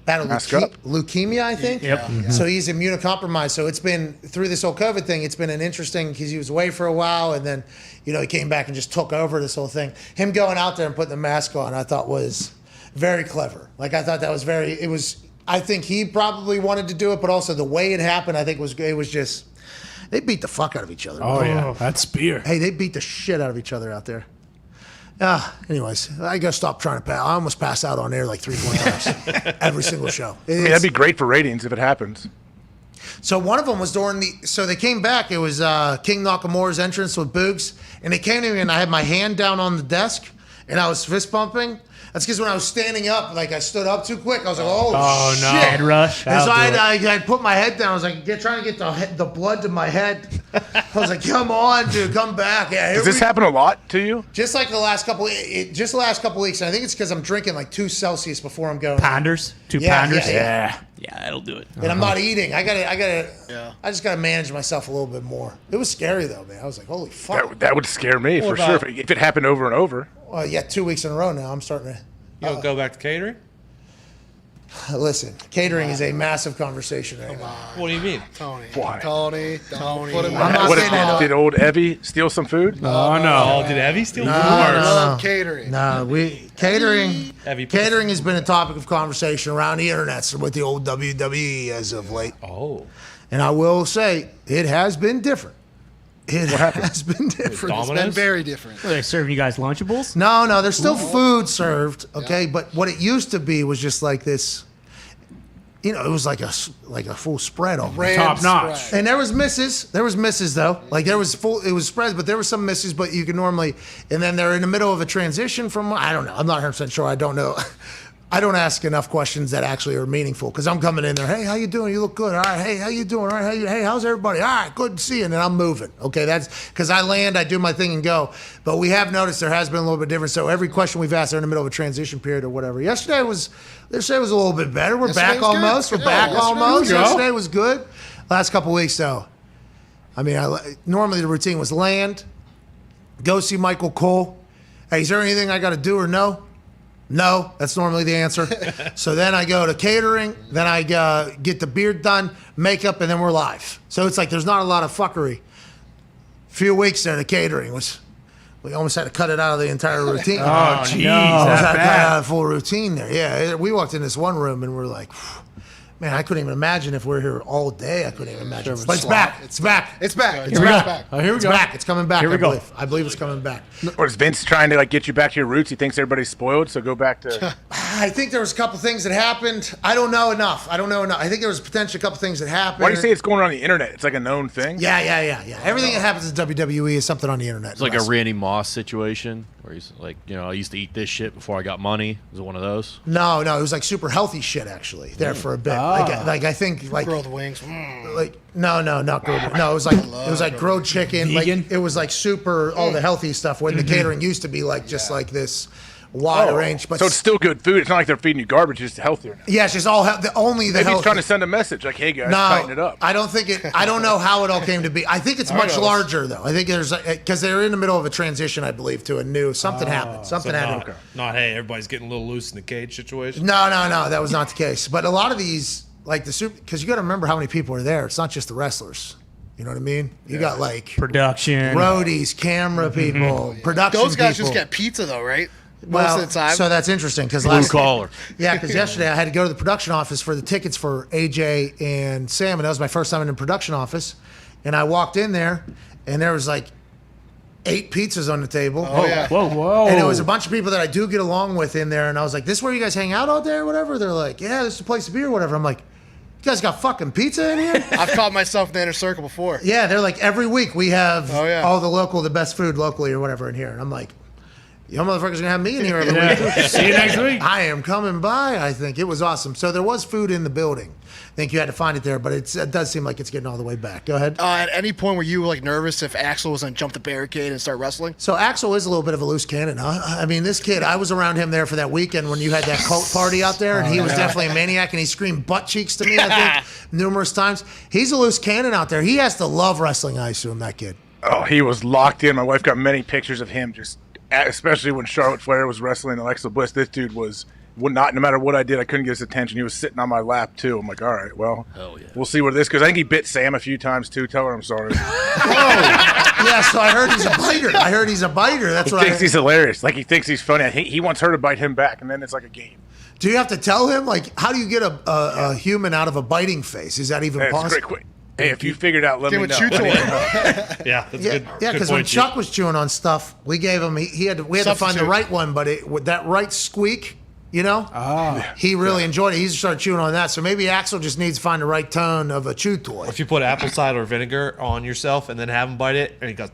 battle leukemia, I think. Yep. Mm-hmm. So he's immunocompromised. So it's been, through this whole COVID thing, it's been an interesting, because he was away for a while, and then, he came back and just took over this whole thing. Him going out there and putting the mask on, I thought was very clever. Like, I thought that was I think he probably wanted to do it, but also the way it happened, I think it was just, they beat the fuck out of each other. Oh, yeah. That spear. Hey, they beat the shit out of each other out there. Anyways, I gotta stop trying to pass. I almost pass out on air like 3-4 hours every single show. That'd be great for ratings if it happens. So one of them was so they came back. It was King Nakamura's entrance with Boogs, and they came to me, and I had my hand down on the desk, and I was fist bumping. That's because when I was standing up, like, I stood up too quick. I was like, oh shit. No. Head rush. And so I put my head down. I was like, trying to get the blood to my head. I was like, come on, dude, come back. Yeah, Does this happen a lot to you? Just like the last couple weeks. And I think it's because I'm drinking like 2 Celsius before I'm going. Pounders? 2 pounders? Yeah, that'll do it. And I'm not eating. I just gotta manage myself a little bit more. It was scary though, man. I was like, holy fuck. That would scare me for sure if it happened over and over. Well, yeah, 2 weeks in a row now. I'm starting to. You don't go back to catering? Listen, catering is a massive conversation right now. What do you mean? Tony. Why? Tony. Don't put him I'm not saying that. Did old Evie steal some food? Oh, no. Oh, did Evie steal food? No. Catering. No, catering has been a topic of conversation around the internet with the old WWE as of late. Oh. And I will say, it has been different. It has been different. It's been very different. Are they serving you guys Lunchables? No, there's still food served, okay? Yeah. But what it used to be was just like this, it was like a full spread on top notch. And there was misses though. Like it was spreads, but there were some misses, but you can normally, and then they're in the middle of a transition from, I don't know, I'm not 100% sure, I don't know. I don't ask enough questions that actually are meaningful because I'm coming in there. Hey, how you doing? You look good. All right. Hey, how you doing? All right. Hey, how's everybody? All right. Good to see you. And then I'm moving. Okay. That's because I land, I do my thing and go. But we have noticed there has been a little bit different. So every question we've asked, they're in the middle of a transition period or whatever. Yesterday was a little bit better. We're back almost. We're back almost. Yesterday was good. Last couple weeks though. I mean, normally the routine was land, go see Michael Cole. Hey, is there anything I got to do or no? No, that's normally the answer. So then I go to catering, then I get the beard done, makeup, and then we're live. So it's like there's not a lot of fuckery. A few weeks there, the catering we almost had to cut it out of the entire routine. Oh, jeez. Almost had to cut out of the full routine there. Yeah, we walked in this one room and we're like, Man, I couldn't even imagine if we're here all day. I couldn't even imagine. Sure, But it's back. It's back. It's back. It's Here we back. go. Here we It's go. back. It's coming back. Here we go. I believe it's coming back. Or is Vince trying to get you back to your roots? He thinks everybody's spoiled, so go back to. I think there was a couple things that happened. I don't know enough. I think there was potentially a couple things that happened. Why do you say it's going on the internet? It's like a known thing. Yeah. Everything that happens in WWE is something on the internet. It's like a Randy Moss situation where he's like, I used to eat this shit before I got money. Was it one of those? No, it was like super healthy shit actually. There for a bit. Like I think like Grilled wings. Like no, not grilled. No, it was like grilled chicken. Vegan? Like it was like super all the healthy stuff. When the catering used to be like just like this wide range. But so it's still good food. It's not like they're feeding you garbage. It's just healthier now. yeah, it's just all only the Maybe he's healthy. trying to send a message like, "Hey guys, tighten it up." I don't think it. I don't know how it all came to be. I think it's much larger though. I think there's because they're in the middle of a transition, I believe, to a new something happened. Something happened. Not hey, everybody's getting a little loose in the cage situation. No, that was not the case. But a lot of these, like the super, because you got to remember how many people are there. It's not just the wrestlers. You know what I mean? You got like production, roadies, camera people, production. Those guys people. just get pizza though, right? Well, Most of the time. so that's interesting because Blue collar. Yeah, because yesterday I had to go to the production office for the tickets for AJ and Sam, and that was my first time in the production office. And I walked in there, and there was like 8 pizzas on the table. Oh, yeah. Whoa. And it was a bunch of people that I do get along with in there, and I was like, "This is where you guys hang out all day or whatever?" They're like, "Yeah, this is a place to be or whatever." I'm like, "You guys got fucking pizza in here?" I've caught myself in the inner circle before. Yeah, they're like, every week we have yeah. all the best food locally or whatever in here. And I'm like, you motherfuckers gonna have me in here every week. See you next week. I am coming by, I think. It was awesome. So there was food in the building. I think you had to find it there, but it does seem like it's getting all the way back. Go ahead. At any point were you like nervous if Axel was going to jump the barricade and start wrestling? So Axel is a little bit of a loose cannon, huh? I mean, this kid, I was around him there for that weekend when you had that cult party out there, and he was definitely a maniac, and he screamed butt cheeks to me, I think, numerous times. He's a loose cannon out there. He has to love wrestling, I assume, that kid. Oh, he was locked in. My wife got many pictures of him, especially when Charlotte Flair was wrestling Alexa Bliss. This dude would not, no matter what I did, I couldn't get his attention. He was sitting on my lap, too. I'm like, all right, well, we'll see where this goes. I think he bit Sam a few times, too. Tell her I'm sorry. Yeah, so I heard he's a biter. That's what He thinks he's hilarious. Like, he thinks he's funny. He wants her to bite him back, and then it's like a game. Do you have to tell him? Like, how do you get a human out of a biting face? Is that even Hey, possible? Hey, if you figured it out, let me know. Yeah, that's good. Yeah, because when Chuck was chewing on stuff, we gave him. We had to find the right one, but with that right squeak, he really enjoyed it. He started chewing on that. So maybe Axel just needs to find the right tone of a chew toy. If you put apple cider vinegar on yourself and then have him bite it, and he goes.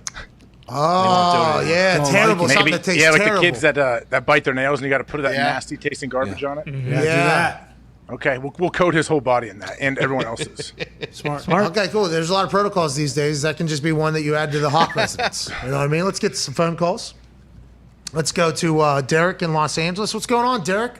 Oh, yeah, terrible. Maybe, Something that tastes like terrible. the kids that bite their nails, and you got to put that nasty tasting garbage on it. Yeah, do that. Okay, we'll coat his whole body in that, and everyone else's. Smart. Okay, cool. There's a lot of protocols these days. That can just be one that you add to the Hawk residence. You know what I mean? Let's get some phone calls. Let's go to Derek in Los Angeles. What's going on, Derek?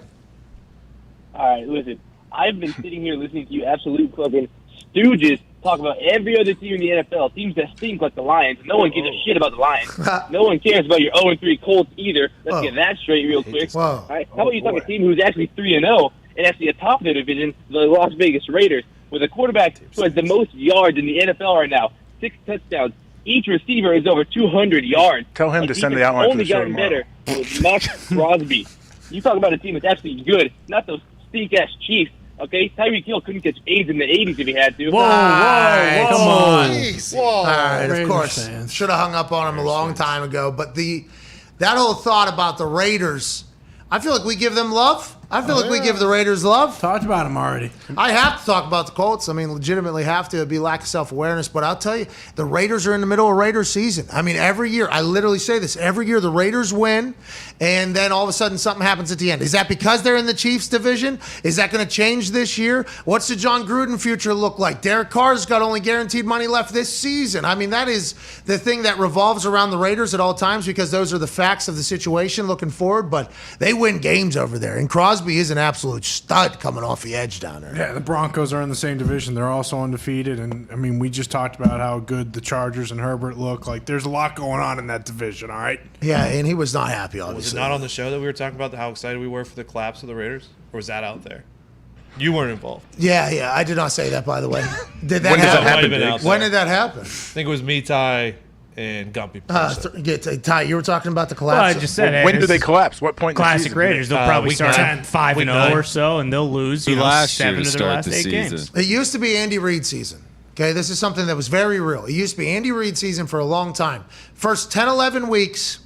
All right, listen. I've been sitting here listening to you absolute fucking stooges talk about every other team in the NFL, teams that stink like the Lions. No one gives a shit about the Lions. No one cares about your 0-3 Colts either. Let's get that straight real quick. All right? How about you talk a team who's actually 3-0 and actually atop their division, the Las Vegas Raiders, with a quarterback who has the most yards in the NFL right now, 6 touchdowns. Each receiver is over 200 yards. Tell him to send the outline for the show only gotten better with Max Crosby. You talk about a team that's actually good, not those stink-ass Chiefs. Okay, Tyreek Hill couldn't catch AIDS in the 80s if he had to. Whoa, come on. Jeez. Whoa. All right, of Raiders course. fans. Should have hung up on him a long time ago. But that whole thought about the Raiders, I feel like we give them love. I feel like we give the Raiders love. Talked about them already. I have to talk about the Colts. I mean, legitimately have to. It'd be lack of self-awareness. But I'll tell you, the Raiders are in the middle of Raiders season. I mean, every year, I literally say this, every year the Raiders win, and then all of a sudden something happens at the end. Is that because they're in the Chiefs division? Is that going to change this year? What's the John Gruden future look like? Derek Carr's got only guaranteed money left this season. I mean, that is the thing that revolves around the Raiders at all times because those are the facts of the situation looking forward. But they win games over there. And Crosby is an absolute stud coming off the edge down there. Yeah, the Broncos are in the same division. They're also undefeated. And, I mean, we just talked about how good the Chargers and Herbert look. Like, there's a lot going on in that division, all right? Yeah, and he was not happy, obviously. Was it not on the show that we were talking about how excited we were for the collapse of the Raiders? Or was that out there? You weren't involved. Yeah, I did not say that, by the way. Did that When happen? that happen? When did that happen? I think it was me, Ty, and Gumpy. Ty, you were talking about the collapse. Well, I just said when do they collapse? What point? Classic Raiders. They'll probably start 5-0 or so, and they'll lose. Last year 7 to of their start last the 8 season. games. It used to be Andy Reid season. Okay, this is something that was very real. It used to be Andy Reid season for a long time. First 10, 11 weeks,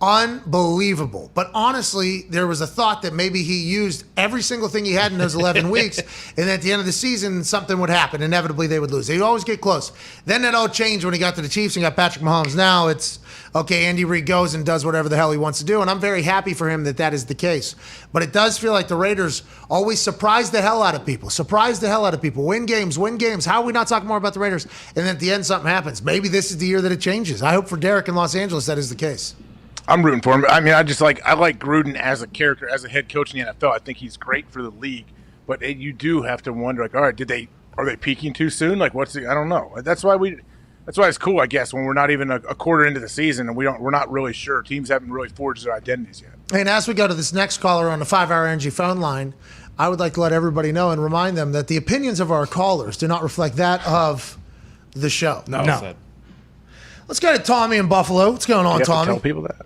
unbelievable. But honestly, there was a thought that maybe he used every single thing he had in those 11 weeks, and at the end of the season, something would happen. Inevitably, they would lose. They'd always get close. Then that all changed when he got to the Chiefs and got Patrick Mahomes. Now it's, okay, Andy Reid goes and does whatever the hell he wants to do, and I'm very happy for him that is the case. But it does feel like the Raiders always surprise the hell out of people. Win games. How are we not talking more about the Raiders? And then at the end, something happens. Maybe this is the year that it changes. I hope for Derek in Los Angeles that is the case. I'm rooting for him. I mean, I like Gruden as a character, as a head coach in the NFL. I think he's great for the league. But you do have to wonder, like, all right, are they peaking too soon? Like, I don't know. That's why it's cool, I guess, when we're not even a quarter into the season and we're not really sure. Teams haven't really forged their identities yet. And as we go to this next caller on the 5-Hour Energy phone line, I would like to let everybody know and remind them that the opinions of our callers do not reflect that of the show. No. Let's go to Tommy in Buffalo. What's going on, You have to Tommy? tell people that.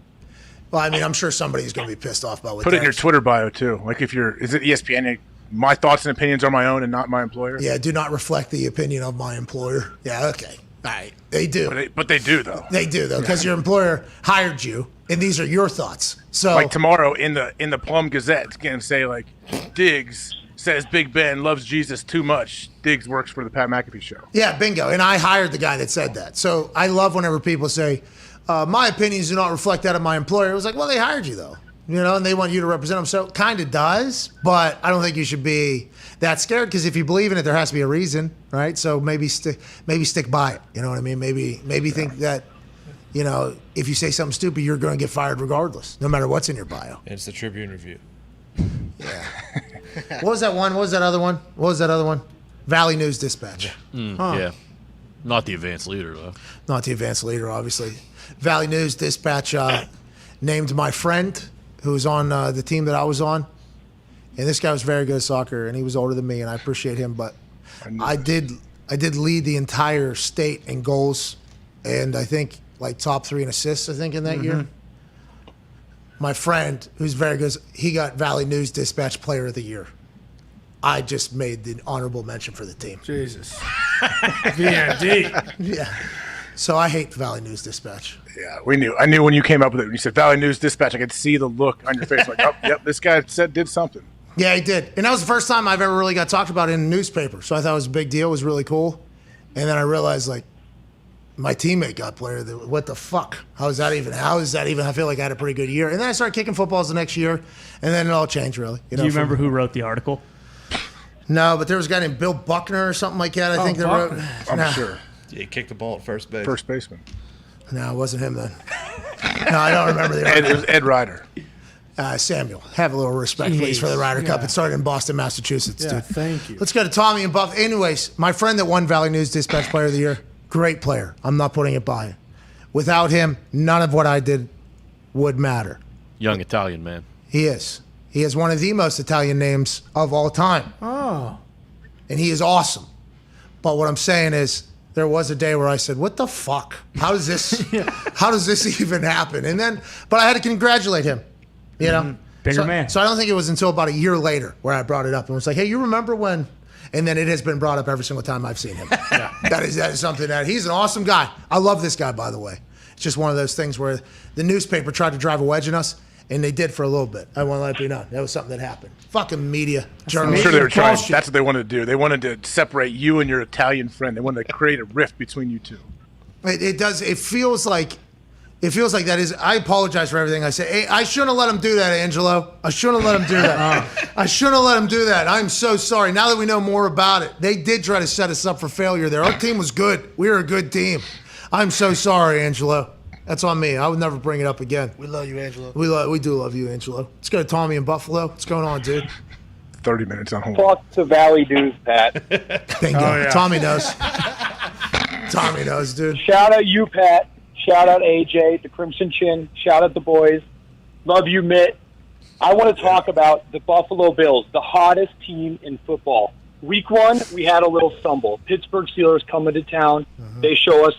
Well, I mean, I'm sure somebody's going to be pissed off about what Put it in your Twitter bio, too. Like, is it ESPN? My thoughts and opinions are my own and not my employer? Yeah, do not reflect the opinion of my employer. Yeah, okay. All right. They do. But they do, though. They do, though, because your employer hired you, and these are your thoughts. So, like tomorrow in the Plum Gazette, it's going to say, like, Diggs says Big Ben loves Jesus too much. Diggs works for the Pat McAfee Show. Yeah, bingo. And I hired the guy that said that. So I love whenever people say, my opinions do not reflect that of my employer. It was like, well, they hired you, though. And they want you to represent them. So it kind of does, but I don't think you should be that scared, because if you believe in it, there has to be a reason, right? So maybe stick by it. You know what I mean? Maybe think that, if you say something stupid, you're going to get fired regardless, no matter what's in your bio. It's the Tribune Review. Yeah. What was that one? What was that other one? Valley News Dispatch. Yeah. Not the advanced leader, though. Not the advanced leader, obviously. Valley News Dispatch named my friend who was on the team that I was on. And this guy was very good at soccer, and he was older than me, and I appreciate him. But I did lead the entire state in goals, and I think like top 3 in assists, I think, in that year. My friend, who's very good, he got Valley News Dispatch Player of the Year. I just made the honorable mention for the team. Jesus. VND. Yeah. So I hate Valley News Dispatch. Yeah, we knew. I knew when you came up with it. When you said Valley News Dispatch, I could see the look on your face, like, oh, yep, this guy did something. Yeah, he did. And that was the first time I've ever really got talked about in a newspaper. So I thought it was a big deal. It was really cool. And then I realized, like, my teammate got player of the year. What the fuck? How is that even? I feel like I had a pretty good year. And then I started kicking footballs the next year. And then it all changed, really. Do you remember who wrote the article? No, but there was a guy named Bill Buckner or something like that, I think, that wrote. I'm sure. Yeah, he kicked the ball at first base. First baseman. No, it wasn't him then. No, I don't remember the It was Ed Ryder. Samuel, have a little respect, please, for the Ryder Cup. It started in Boston, Massachusetts, dude. Thank you. Let's go to Tommy and Buff. Anyways, my friend that won Valley News Dispatch Player of the Year, great player. I'm not putting it by him. Without him, none of what I did would matter. Young Italian man. He is. He has one of the most Italian names of all time. Oh. And he is awesome. But what I'm saying is, there was a day where I said, what the fuck? How does this even happen? But I had to congratulate him, Bigger man. So I don't think it was until about a year later where I brought it up and was like, hey, you remember when? And then it has been brought up every single time I've seen him. That is something that he's an awesome guy. I love this guy, by the way. It's just one of those things where the newspaper tried to drive a wedge in us, and they did for a little bit. I want to let you know. That was something that happened. Fucking media, journalism. I'm sure they were trying. That's what they wanted to do. They wanted to separate you and your Italian friend. They wanted to create a rift between you two. It does. It feels like that is. I apologize for everything I say. Hey, I shouldn't have let him do that, Angelo. I shouldn't have let him do that. I shouldn't have let him do that. I'm so sorry. Now that we know more about it, they did try to set us up for failure there. Our team was good. We were a good team. I'm so sorry, Angelo. That's on me. I would never bring it up again. We love you, Angelo. We do love you, Angelo. Let's go to Tommy in Buffalo. What's going on, dude? 30 minutes on hold. Talk to Valley News, Pat. Bingo. Oh, yeah. Tommy knows. Tommy knows, dude. Shout out you, Pat. Shout out AJ, the Crimson Chin. Shout out the boys. Love you, Mitt. I want to talk about the Buffalo Bills, the hottest team in football. Week 1, we had a little stumble. Pittsburgh Steelers coming to town. They show us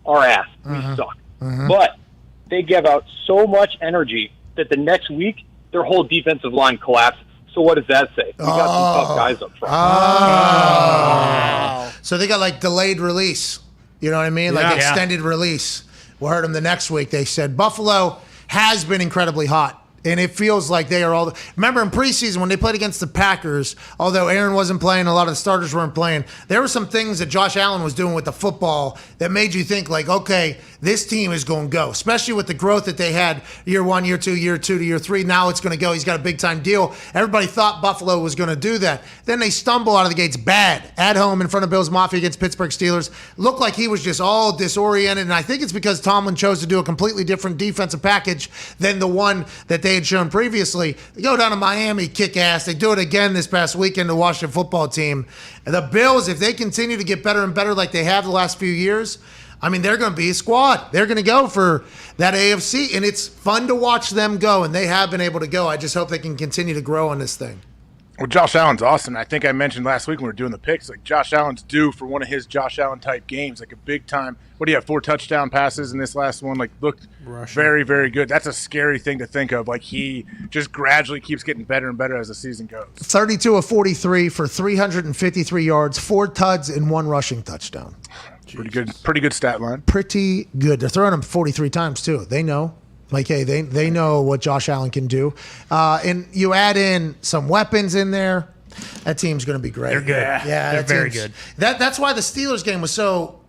our ass. We suck. But they give out so much energy that the next week their whole defensive line collapses. So what does that say? We got some tough guys up front. So they got like delayed release. You know what I mean? Like extended release. We heard them the next week. They said Buffalo has been incredibly hot. And it feels like they are all. Remember in preseason when they played against the Packers, although Aaron wasn't playing, a lot of the starters weren't playing, there were some things that Josh Allen was doing with the football that made you think like, okay, this team is going to go, especially with the growth that they had year 1, year 2, year 2 to year 3. Now it's going to go. He's got a big time deal. Everybody thought Buffalo was going to do that. Then they stumble out of the gates bad at home in front of Bills Mafia against Pittsburgh Steelers. Looked like he was just all disoriented. And I think it's because Tomlin chose to do a completely different defensive package than the one that they had shown previously. They go down to Miami, kick ass. They do it again this past weekend to the Washington football team. And the Bills, if they continue to get better and better like they have the last few years, I mean, they're going to be a squad. They're going to go for that AFC, and it's fun to watch them go, and they have been able to go. I just hope they can continue to grow on this thing. Well, Josh Allen's awesome. I think I mentioned last week when we were doing the picks, like Josh Allen's due for one of his Josh Allen type games, like a big time. What do you have? 4 touchdown passes in this last one? Like looked very, very good. That's a scary thing to think of. Like he just gradually keeps getting better and better as the season goes. 32 of 43 for 353 yards, 4 tuds, and 1 rushing touchdown. Pretty good stat line. Pretty good. They're throwing him 43 times too. They know. Like, hey, they know what Josh Allen can do. And you add in some weapons in there, that team's going to be great. They're good. Yeah, they're very good. That's why the Steelers game was so,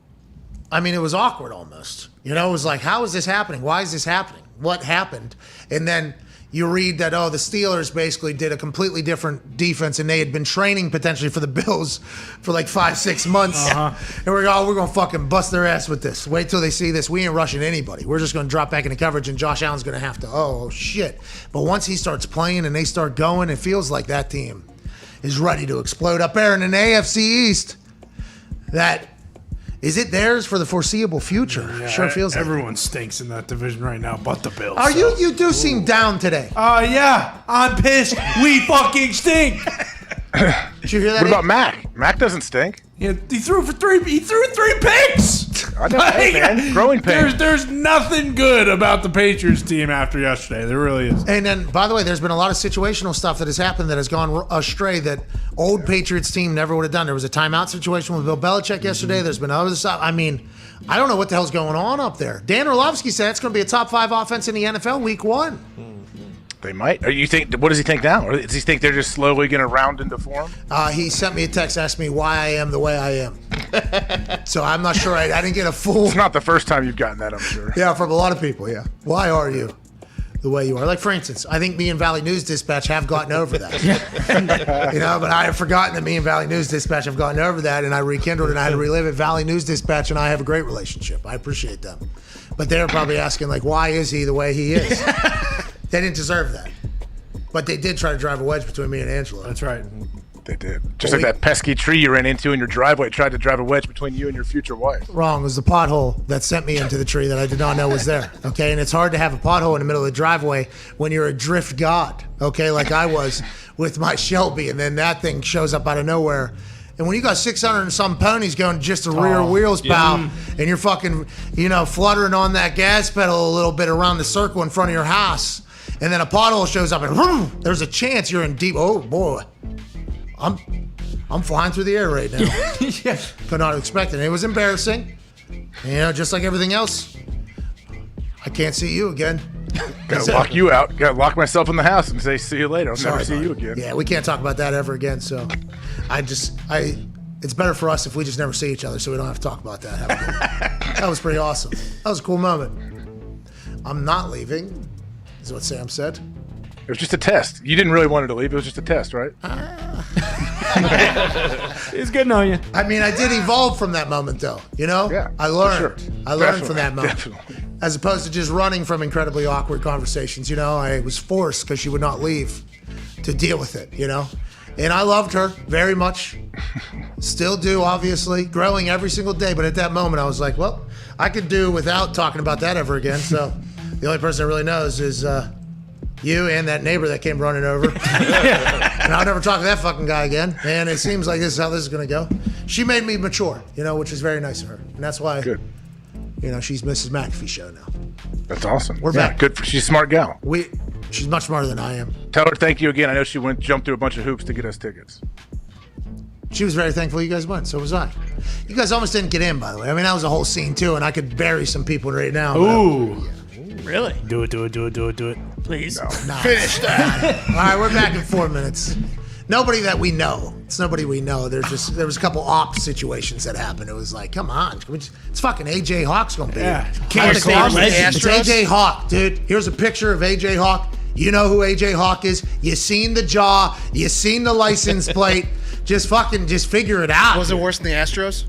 I mean, it was awkward almost. You know, it was like, how is this happening? Why is this happening? What happened? And then you read that, the Steelers basically did a completely different defense, and they had been training potentially for the Bills for like 5-6 months. And we're going to fucking bust their ass with this. Wait till they see this. We ain't rushing anybody. We're just going to drop back into coverage, and Josh Allen's going to have to, oh, shit. But once he starts playing and they start going, it feels like that team is ready to explode up there in an AFC East. That is it theirs for the foreseeable future? Yeah, sure feels like everyone stinks in that division right now, but the Bills. Are you do seem down today? Yeah, I'm pissed. We fucking stink. Did you hear that? What about Mac? Mac doesn't stink. Yeah, he threw 3 picks. I know, hey, man. Growing pains. There's nothing good about the Patriots team after yesterday. There really is. And then, by the way, there's been a lot of situational stuff that has happened that has gone astray that old Patriots team never would have done. There was a timeout situation with Bill Belichick yesterday. There's been other stuff. I mean, I don't know what the hell's going on up there. Dan Orlovsky said it's going to be a top 5 offense in the NFL week 1. They might. You think? What does he think now? Or does he think they're just slowly going to round into form? He sent me a text, asked me why I am the way I am. So I'm not sure. I didn't get a full. It's not the first time you've gotten that, I'm sure. Yeah, from a lot of people. Yeah. Why are you the way you are? Like, for instance, I think me and Valley News Dispatch have gotten over that. But I have forgotten that me and Valley News Dispatch have gotten over that, and I rekindled it, and I had to relive it. Valley News Dispatch and I have a great relationship. I appreciate them. But they're probably asking, like, why is he the way he is? They didn't deserve that. But they did try to drive a wedge between me and Angelo. That's right. They did. Just like that pesky tree you ran into in your driveway tried to drive a wedge between you and your future wife. Wrong. It was the pothole that sent me into the tree that I did not know was there. Okay? And it's hard to have a pothole in the middle of the driveway when you're a drift god. Okay? Like I was with my Shelby, and then that thing shows up out of nowhere. And when you got 600 and some ponies going just the rear wheels, pal, and you're fucking, fluttering on that gas pedal a little bit around the circle in front of your house, and then a pothole shows up, and whoom, there's a chance you're in deep. Oh boy, I'm flying through the air right now. Could not have expected it. It was embarrassing. Just like everything else. I can't see you again. Gotta lock you out. Gotta lock myself in the house and say, see you later. I'll Sorry, never see you again. Yeah, we can't talk about that ever again. So it's better for us if we just never see each other so we don't have to talk about that. That was pretty awesome. That was a cool moment. I'm not leaving, is what Sam said. It was just a test. You didn't really want her to leave. It was just a test, right? It's good knowing you. I mean, I did evolve from that moment, though. Yeah, I learned. Sure. I learned from that moment. Definitely. As opposed to just running from incredibly awkward conversations. I was forced because she would not leave to deal with it, And I loved her very much. Still do, obviously. Growing every single day. But at that moment, I was like, well, I could do without talking about that ever again. So the only person that really knows is you and that neighbor that came running over. And I'll never talk to that fucking guy again. And it seems like this is how this is going to go. She made me mature, which is very nice of her. And that's why she's Mrs. McAfee Show now. That's awesome. We're back. Good she's a smart gal. She's much smarter than I am. Tell her thank you again. I know she jumped through a bunch of hoops to get us tickets. She was very thankful you guys won. So was I. You guys almost didn't get in, by the way. I mean, that was a whole scene too, and I could bury some people right now. Ooh. Really? Do it. Please. No. Finish that. All right, we're back in 4 minutes. Nobody that we know. It's nobody we know. There was a couple op situations that happened. It was like, come on. It's fucking AJ Hawk's going to be here. It's AJ Hawk, dude. Here's a picture of AJ Hawk. You know who AJ Hawk is. You seen the jaw. You seen the license plate. Just figure it out. Was it worse than the Astros?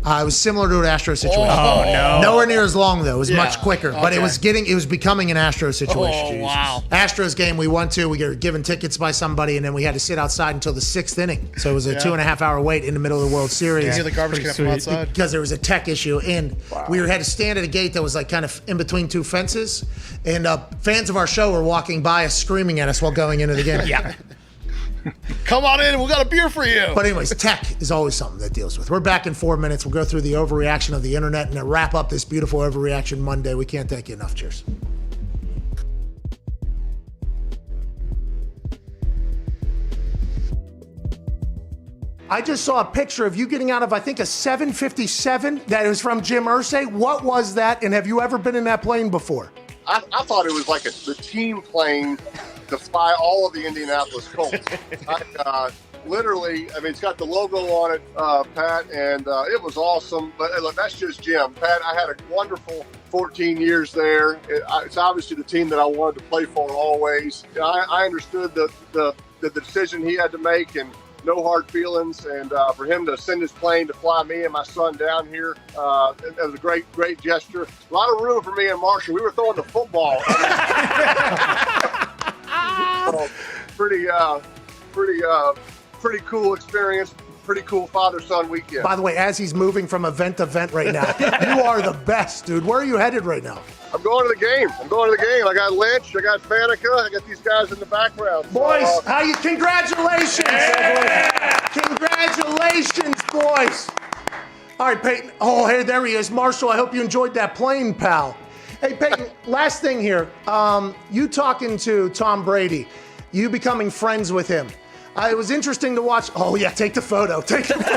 It was similar to an Astro situation. Oh, no. Nowhere near as long though. It was much quicker, but it was becoming an Astro situation. Oh, wow. Astros game we won to. We were given tickets by somebody, and then we had to sit outside until the 6th inning. So it was a 2.5 hour wait in the middle of the World Series. Yeah, the garbage can come outside because there was a tech issue, and we had to stand at a gate that was like kind of in between two fences, and fans of our show were walking by us, screaming at us while going into the game. Yeah. Come on in, we got a beer for you. But anyways, tech is always something that deals with. We're back in 4 minutes. We'll go through the overreaction of the internet and then wrap up this beautiful Overreaction Monday. We can't thank you enough. Cheers. I just saw a picture of you getting out of, I think, a 757 that was from Jim Irsay. What was that, and have you ever been in that plane before? I thought it was like the team plane to fly all of the Indianapolis Colts. Literally, I mean, it's got the logo on it, Pat, and it was awesome. But look, that's just Jim. Pat, I had a wonderful 14 years there. It's obviously the team that I wanted to play for always. I understood the decision he had to make, and no hard feelings. And for him to send his plane to fly me and my son down here, it was a great gesture. A lot of room for me and Marshall. We were throwing the football. Pretty cool experience. Pretty cool father-son weekend. By the way, as he's moving from event to event right now, you are the best, dude. Where are you headed right now? I'm going to the game. I got Lynch. I got Faneca. I got these guys in the background. Boys, congratulations. Yeah. Congratulations, boys. All right, Peyton. Oh, hey, there he is. Marshall, I hope you enjoyed that plane, pal. Hey, Peyton, last thing here. You talking to Tom Brady, you becoming friends with him. It was interesting to watch. Oh, yeah, take the photo. Take the photo.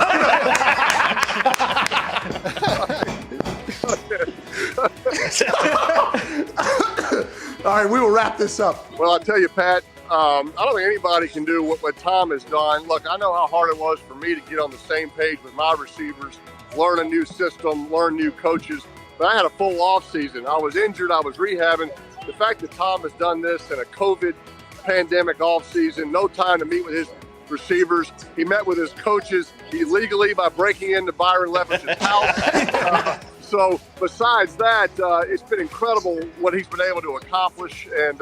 All right, we will wrap this up. Well, I'll tell you, Pat, I don't think anybody can do what Tom has done. Look, I know how hard it was for me to get on the same page with my receivers, learn a new system, learn new coaches. But I had a full off season. I was injured. I was rehabbing. The fact that Tom has done this in a COVID pandemic off season, no time to meet with his receivers. He met with his coaches illegally by breaking into Byron Leftwich's house. So besides that, it's been incredible what he's been able to accomplish, and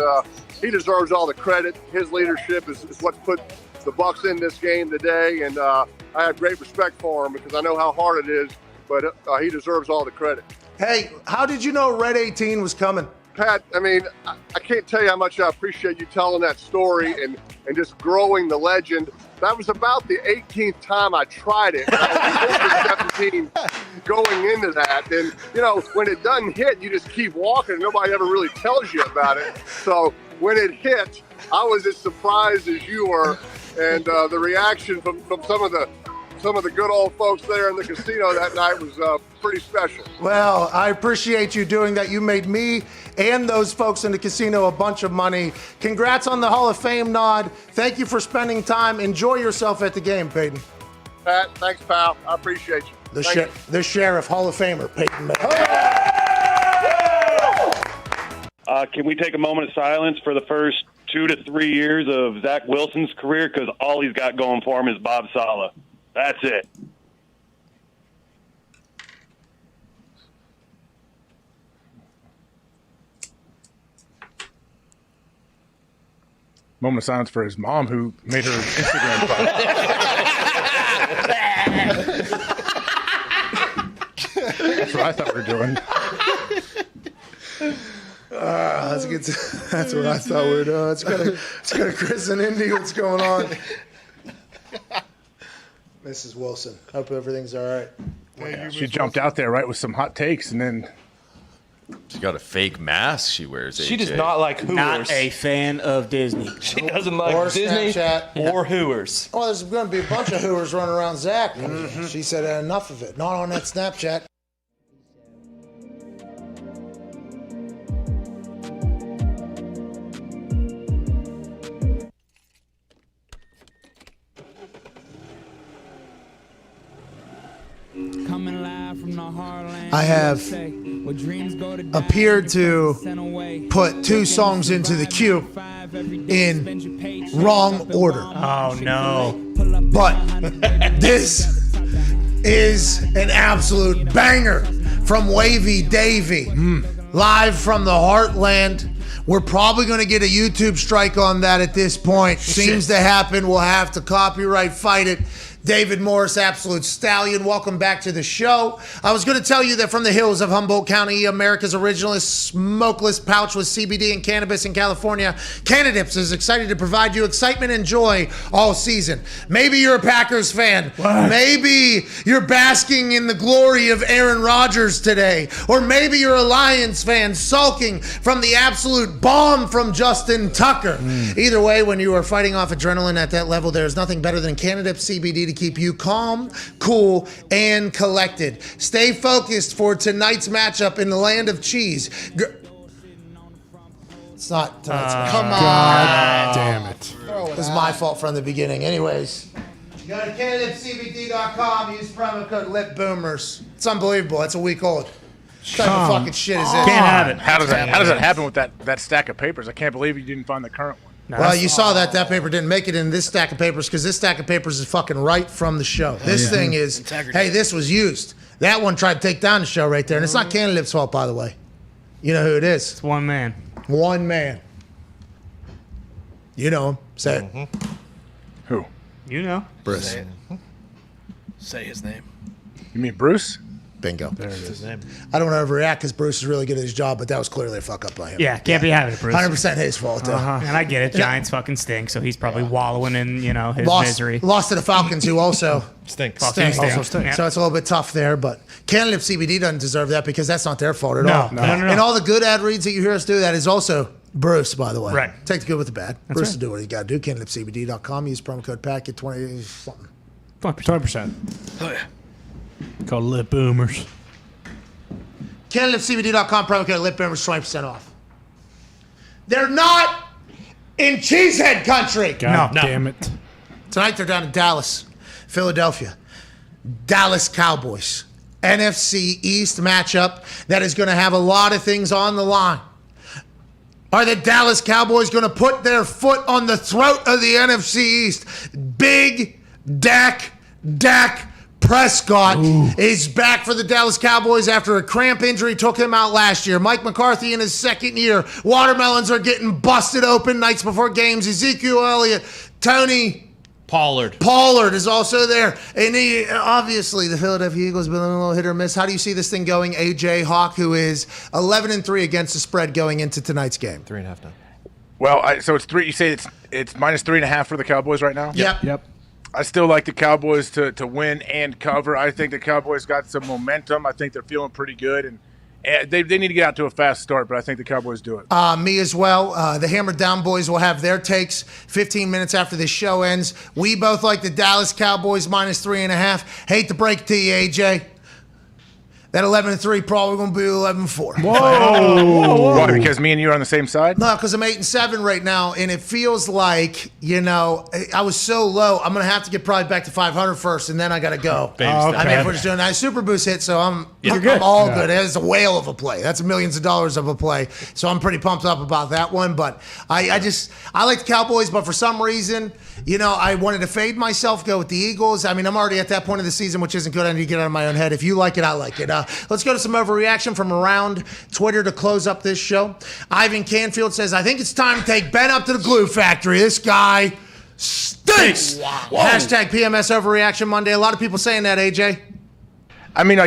he deserves all the credit. His leadership is what's put the Bucs in this game today, and I have great respect for him because I know how hard it is, but he deserves all the credit. Hey, how did you know Red 18 was coming? Pat, I mean, I can't tell you how much I appreciate you telling that story and just growing the legend. That was about the 18th time I tried it. I was 17 going into that. And, you know, when it doesn't hit, you just keep walking. Nobody ever really tells you about it. So when it hit, I was as surprised as you were. And the reaction from some of the good old folks there in the casino that night was pretty special. Well, I appreciate you doing that. You made me and those folks in the casino a bunch of money. Congrats on the Hall of Fame nod. Thank you for spending time. Enjoy yourself at the game, Peyton. Pat, thanks, pal. I appreciate you. The Sheriff, Hall of Famer, Peyton Manning. Can we take a moment of silence for the first 2 to 3 years of Zach Wilson's career? Because all he's got going for him is Bob Saleh. That's it. Moment of silence for his mom, who made her Instagram That's what I thought we were doing. That's what I thought we were doing. Let's go to Chris and Indy. What's going on? Mrs. Wilson, hope everything's all right. She jumped out there, right, with some hot takes, and then She got a fake mask she wears. She AJ. does not like hooers. Not a fan of Disney. She doesn't like Or Disney Snapchat. or hooers. Oh, there's going to be a bunch of hooers running around Zach. She said enough of it. Not on that Snapchat. I have appeared to put two songs into the queue in wrong order. Oh, no. But this is an absolute banger from Wavy Davy, live from the Heartland. We're probably going to get a YouTube strike on that at this point. Seems to happen. We'll have to copyright fight it. David Morris, Absolute Stallion, welcome back to the show. I was going to tell you that from the hills of Humboldt County, America's originalist smokeless pouch with CBD and cannabis in California, Canadips is excited to provide you excitement and joy all season. Maybe you're a Packers fan. What? Maybe you're basking in the glory of Aaron Rodgers today. Or maybe you're a Lions fan sulking from the absolute bomb from Justin Tucker. Either way, when you are fighting off adrenaline at that level, there's nothing better than Canadips CBD to keep you calm, cool, and collected. Stay focused for tonight's matchup in the land of cheese. It's not tonight's matchup. Come on. God damn it. It was my fault from the beginning. Anyways, go to CanadiPCBD.com. Use promo code LipBoomers. It's unbelievable. That's a week old. What type of fucking shit is this? Can't have it. How does that happen with that stack of papers? I can't believe you didn't find the current one. Well, you saw that paper didn't make it in this stack of papers because this stack of papers is fucking right from the show. This thing is, Integrity. hey, this was used. That one tried to take down the show right there. And it's not Canalip's fault, by the way. You know who it is. It's one man. One man. You know him. Say it. Who? You know. Bruce. Say his name. You mean Bruce? Bingo. There it is. His name. I don't want to overreact because Bruce is really good at his job, but that was clearly a fuck up by him. Yeah, can't be having it, Bruce. 100% his fault, though. And I get it. Giants fucking stink, so he's probably wallowing in, his misery. Lost to the Falcons, who also Stink. Also Yeah. So it's a little bit tough there, but Canalip CBD doesn't deserve that because that's not their fault at all. No. And all the good ad reads that you hear us do, that is also Bruce, by the way. Right. Take the good with the bad. That's Bruce right. will do what he's got to do. CanalipCBD.com. Use promo code PACKET 20 something. 20%. Oh, yeah. Called Lip Boomers. CanalipCBD.com. Promo code LipBoomers 20% off. They're not in Cheesehead country. God damn it. Tonight they're down in Dallas, Philadelphia. Dallas Cowboys. NFC East matchup that is going to have a lot of things on the line. Are the Dallas Cowboys going to put their foot on the throat of the NFC East? Big Dak Prescott is back for the Dallas Cowboys after a cramp injury took him out last year. Mike McCarthy in his second year. Watermelons are getting busted open nights before games. Ezekiel Elliott, Tony Pollard is also there. And obviously, the Philadelphia Eagles have been a little hit or miss. How do you see this thing going? AJ Hawk, who is 11-3 against the spread going into tonight's game. 3.5 now. Well, so it's three. You say it's minus 3.5 for the Cowboys right now? Yep. I still like the Cowboys to win and cover. I think the Cowboys got some momentum. I think they're feeling pretty good, and they need to get out to a fast start, but I think the Cowboys do it. Me as well. The Hammer Down Boys will have their takes 15 minutes after this show ends. We both like the Dallas Cowboys minus 3.5. Hate to break it to you, AJ. That 11-3 probably going to be 11-4. Whoa. Why? Because me and you are on the same side? No, because I'm 8-7 right now, and it feels like, I was so low. I'm going to have to get probably back to 500 first, and then I got to go. I mean, if we're just doing a Super Boost hit, so I'm all good. It's a whale of a play. That's millions of dollars of a play. So I'm pretty pumped up about that one. But I like the Cowboys, but for some reason, I wanted to fade myself, go with the Eagles. I mean, I'm already at that point of the season, which isn't good. I need to get out of my own head. If you like it, I like it. Let's go to some overreaction from around Twitter to close up this show. Ivan Canfield says, I think it's time to take Ben up to the glue factory. This guy stinks. Wow. Hashtag PMS Overreaction Monday. A lot of people saying that, AJ. I mean,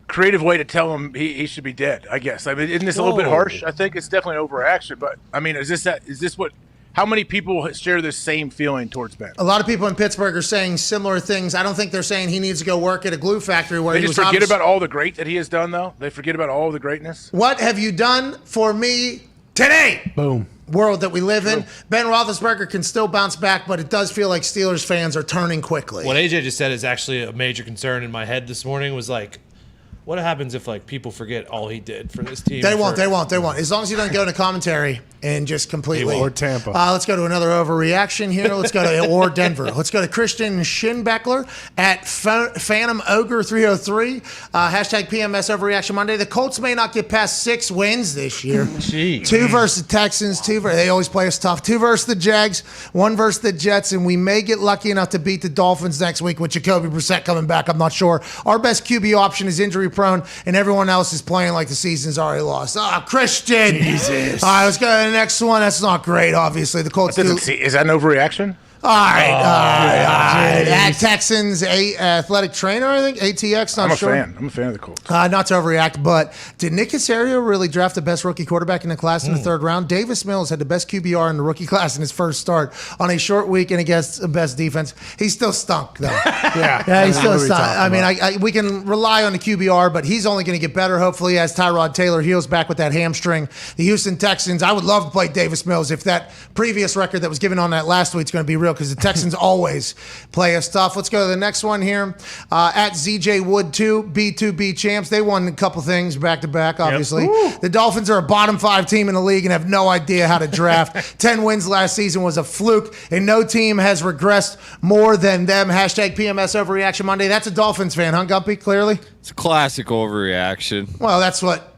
creative way to tell him he should be dead, I guess. I mean, isn't this a little bit harsh? I think it's definitely overreaction, but I mean, is this what how many people share this same feeling towards Ben? A lot of people in Pittsburgh are saying similar things. I don't think they're saying he needs to go work at a glue factory where They he just was forget obvious- about all the great that he has done, though. They forget about all the greatness. What have you done for me today? Boom. World that we live in. Ben Roethlisberger can still bounce back, but it does feel like Steelers fans are turning quickly. What AJ just said is actually a major concern in my head this morning. Was like, what happens if like people forget all he did for this team? They won't. As long as he doesn't go into commentary and just completely. Or Tampa. Let's go to another overreaction here. Let's go to or Denver. Let's go to Christian Schinbeckler at Phantom Ogre 303. Hashtag PMS Overreaction Monday. The Colts may not get past 6 wins this year. Jeez. 2 versus the Texans. They always play us tough. 2 versus the Jags. 1 versus the Jets, and we may get lucky enough to beat the Dolphins next week with Jacoby Brissett coming back. I'm not sure. Our best QB option is injury prone, and everyone else is playing like the season's already lost. Christian. Jesus. All right, let's go to the next one. That's not great, obviously. The Colts Is that an overreaction? All right. At Texans, athletic trainer, I think. ATX, not sure. I'm a fan of the Colts. Not to overreact, but did Nick Caserio really draft the best rookie quarterback in the class in the 3rd round? Davis Mills had the best QBR in the rookie class in his first start on a short week and against the best defense. He still stunk, though. yeah, he still stunk. I mean, we can rely on the QBR, but he's only going to get better, hopefully, as Tyrod Taylor heals back with that hamstring. The Houston Texans, I would love to play Davis Mills if that previous record that was given on that last week's going to be real, because the Texans always play us tough. Let's go to the next one here. At ZJ Wood 2, B2B champs. They won a couple things back-to-back, obviously. Yep. The Dolphins are a bottom 5 team in the league and have no idea how to draft. 10 wins last season was a fluke, and no team has regressed more than them. Hashtag PMS Overreaction Monday. That's a Dolphins fan, huh, Gumpy, clearly? It's a classic overreaction. Well, that's what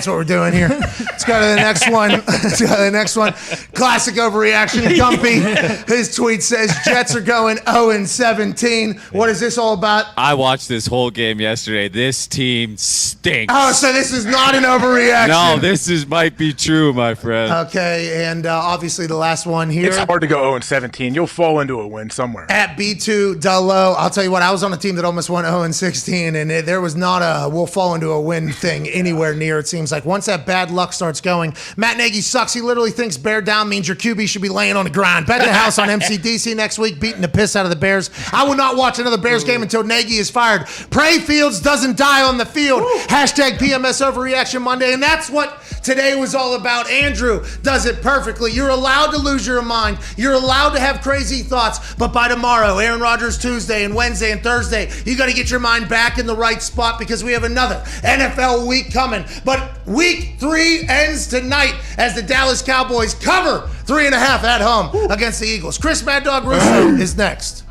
we're doing here. Let's go to the next one. Classic overreaction. Gumpy, his tweet says, Jets are going 0-17. What is this all about? I watched this whole game yesterday. This team stinks. Oh, so this is not an overreaction. No, this might be true, my friend. Okay, and obviously the last one here. It's hard to go 0-17. You'll fall into a win somewhere. At B2 Dullo, I'll tell you what, I was on a team that almost won 0-16, and there was not a we'll fall into a win thing anywhere near. It seems like once that bad luck starts going, Matt Nagy sucks. He literally thinks bear down means your QB should be laying on the ground. Bet the house on MCDC next week, beating the piss out of the Bears. I will not watch another Bears game until Nagy is fired. Pray Fields doesn't die on the field. Hashtag PMS Overreaction Monday, and that's what today was all about. Andrew does it perfectly. You're allowed to lose your mind. You're allowed to have crazy thoughts, but by tomorrow, Aaron Rodgers Tuesday and Wednesday and Thursday, you got to get your mind back in the right spot, because we have another NFL week coming. But Week 3 ends tonight as the Dallas Cowboys cover 3.5 at home against the Eagles. Chris Mad Dog Russo is next.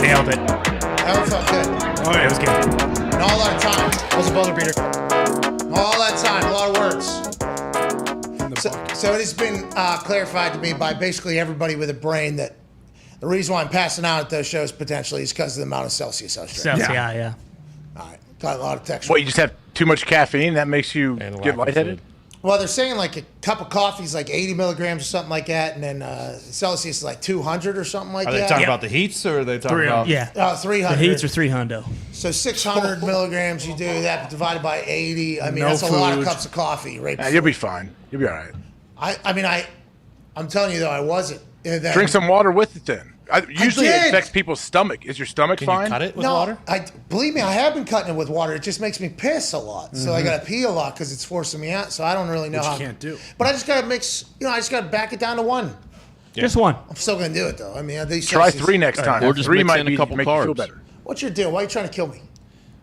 Nailed it. That one felt good. Oh, yeah, it was good. And all that time. That was a buzzer beater. All that time. A lot of words. So it has been clarified to me by basically everybody with a brain that the reason why I'm passing out at those shows potentially is because of the amount of Celsius I was drinking. Yeah. All right. Got a lot of text. What, you just have too much caffeine? That makes you get lightheaded? Well, they're saying like a cup of coffee is like 80 milligrams or something like that, and then Celsius is like 200 or something like that. Are they talking about the heats, or are they talking about... Yeah. 300. The heats are 300. So 600 milligrams, you do that divided by 80. I mean, No that's a lot of food. cups of coffee, right? You'll be fine. You'll be all right. I'm telling you, though, I wasn't. Drink some water with it then. Usually did. it affects people's stomach. Is your stomach fine? you cut it with No, water? Believe me, I have been cutting it with water. It just makes me piss a lot. So I Mhm. got to pee a lot because it's forcing me out. So I don't really know Which you how. can't do. But I just got to mix, I just got to back it down to 1. Just 1. I'm still going to do it, though. I mean, these Try Celsius- 3 next time. Or just 3 mix might in a be, couple make you feel carbs. better. What's your deal? Why are you trying to kill me?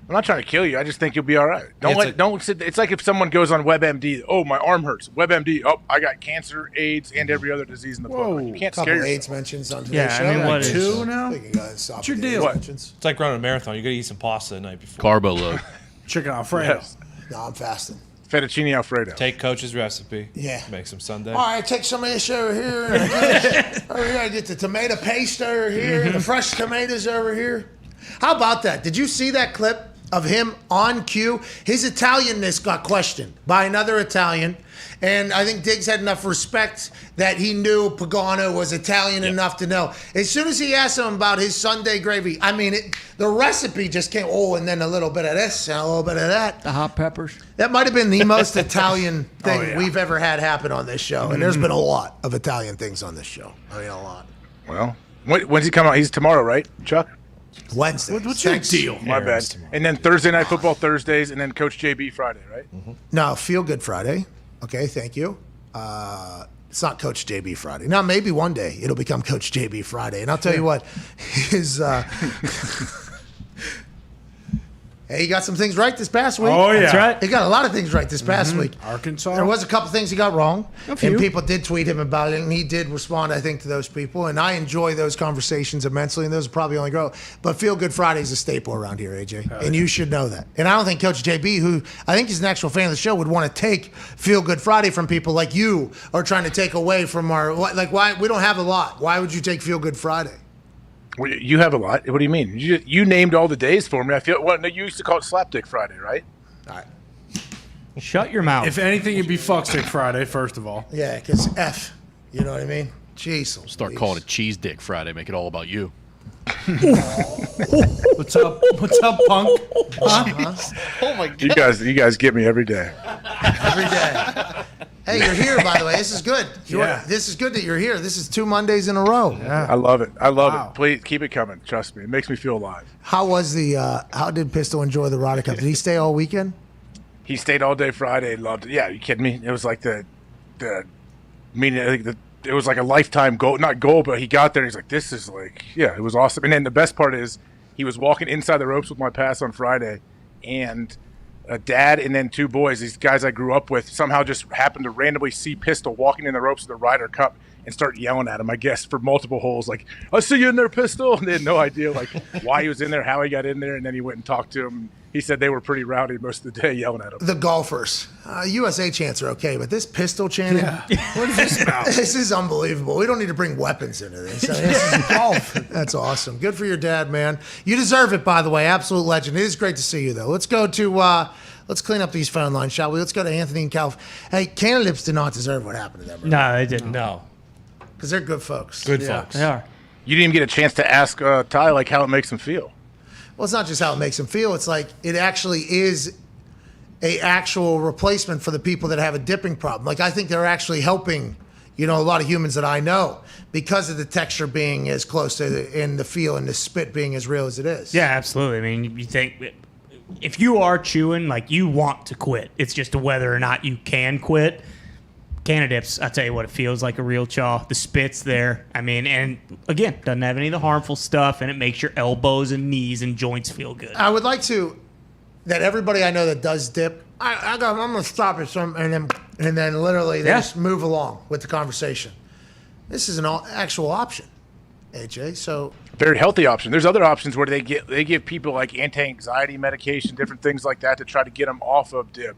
I'm not trying to kill you. I just think you'll be all right. Don't sit. It's like if someone goes on WebMD. Oh, my arm hurts. WebMD. Oh, I got cancer, AIDS, and every other disease in the book. You can't Couple scare yourself. AIDS mentions on today's Yeah, show. I mean, what is... 2 now? What's your deal? It's like running a marathon. You got to eat some pasta the night before. Carbo load. Chicken Alfredo. Yes. No, I'm fasting. Fettuccine Alfredo. Take Coach's recipe. Yeah. Make some Sunday. All right, take some of this over here. Over here, I get the tomato paste over here, the fresh tomatoes over here. How about that? Did you see that clip of him on cue. His Italianness got questioned by another Italian. And I think Diggs had enough respect that he knew Pagano was Italian enough to know. As soon as he asked him about his Sunday gravy, I mean, the recipe just came, and then a little bit of this and a little bit of that. The hot peppers. That might have been the most Italian thing we've ever had happen on this show. And there's been a lot of Italian things on this show. I mean, a lot. Well, when's he come out? He's tomorrow, right, Chuck? Wednesday. What's your deal? My bad. And then Thursday Night Football Thursdays, and then Coach JB Friday, right? No, Feel Good Friday. Okay, thank you. It's not Coach JB Friday. Now, maybe one day it'll become Coach JB Friday. And I'll tell you what, he got some things right this past week. Oh, yeah. That's right. He got a lot of things right this past week. Arkansas. There was a couple things he got wrong. A few. And people did tweet him about it, and he did respond, I think, to those people. And I enjoy those conversations immensely, and those will probably only grow. But Feel Good Friday is a staple around here, AJ. And you should know that. And I don't think Coach JB, who I think is an actual fan of the show, would want to take Feel Good Friday from people like you are trying to take away from our, like, why we don't have a lot. Why would you take Feel Good Friday? Well, you have a lot. What do you mean? You named all the days for me. No, you used to call it Slapdick Friday, right? All right. Shut your mouth. If anything, it'd be Fuckstick Friday, first of all. Yeah, because F. You know what I mean? Jeez. Start calling it Cheese Dick Friday. Make it all about you. What's up? What's up, punk? Huh? Oh my God. You guys get me every day. Every day. Hey, you're here, by the way. This is good. Yeah. This is good that you're here. This is 2 Mondays in a row. Yeah. I love it. I love it. Please keep it coming. Trust me. It makes me feel alive. How was how did Pistol enjoy the Ryder Cup? Did he stay all weekend? He stayed all day Friday. Loved it. Yeah, you kidding me? It was like I think it was like a lifetime goal. Not goal, but he got there and he's like, this is like, yeah, it was awesome. And then the best part is he was walking inside the ropes with my pass on Friday, and a dad and then 2 boys, these guys I grew up with, somehow just happened to randomly see Pistol walking in the ropes of the Ryder Cup and start yelling at him, I guess, for multiple holes, like, I see you in there, Pistol. And they had no idea, like, why he was in there, how he got in there. And then he went and talked to him. He said they were pretty rowdy most of the day yelling at him. The golfers. USA chants are okay, but this Pistol chanting, what is this about? This is unbelievable. We don't need to bring weapons into this. I mean, this is golf. That's awesome. Good for your dad, man. You deserve it, by the way. Absolute legend. It is great to see you, though. Let's go to... let's clean up these phone lines, shall we? Let's go to Anthony and Calv. Hey, Canada did not deserve what happened to them. Right? No, they didn't. No. Because they're good folks. Good folks. They are. You didn't even get a chance to ask Ty, like, how it makes him feel. Well, it's not just how it makes them feel. It's like it actually is a actual replacement for the people that have a dipping problem. Like, I think they're actually helping, a lot of humans that I know because of the texture being as close to and the feel and the spit being as real as it is. Yeah, absolutely. I mean, you think if you are chewing, like, you want to quit. It's just whether or not you can quit. Canadips, I'll tell you what, it feels like a real chaw. The spit's there. I mean, and again, doesn't have any of the harmful stuff, and it makes your elbows and knees and joints feel good. I would like that everybody I know that does dip, I'm going to stop it and then literally they just move along with the conversation. This is an actual option, AJ. So very healthy option. There's other options where they give people like anti-anxiety medication, different things like that to try to get them off of dip.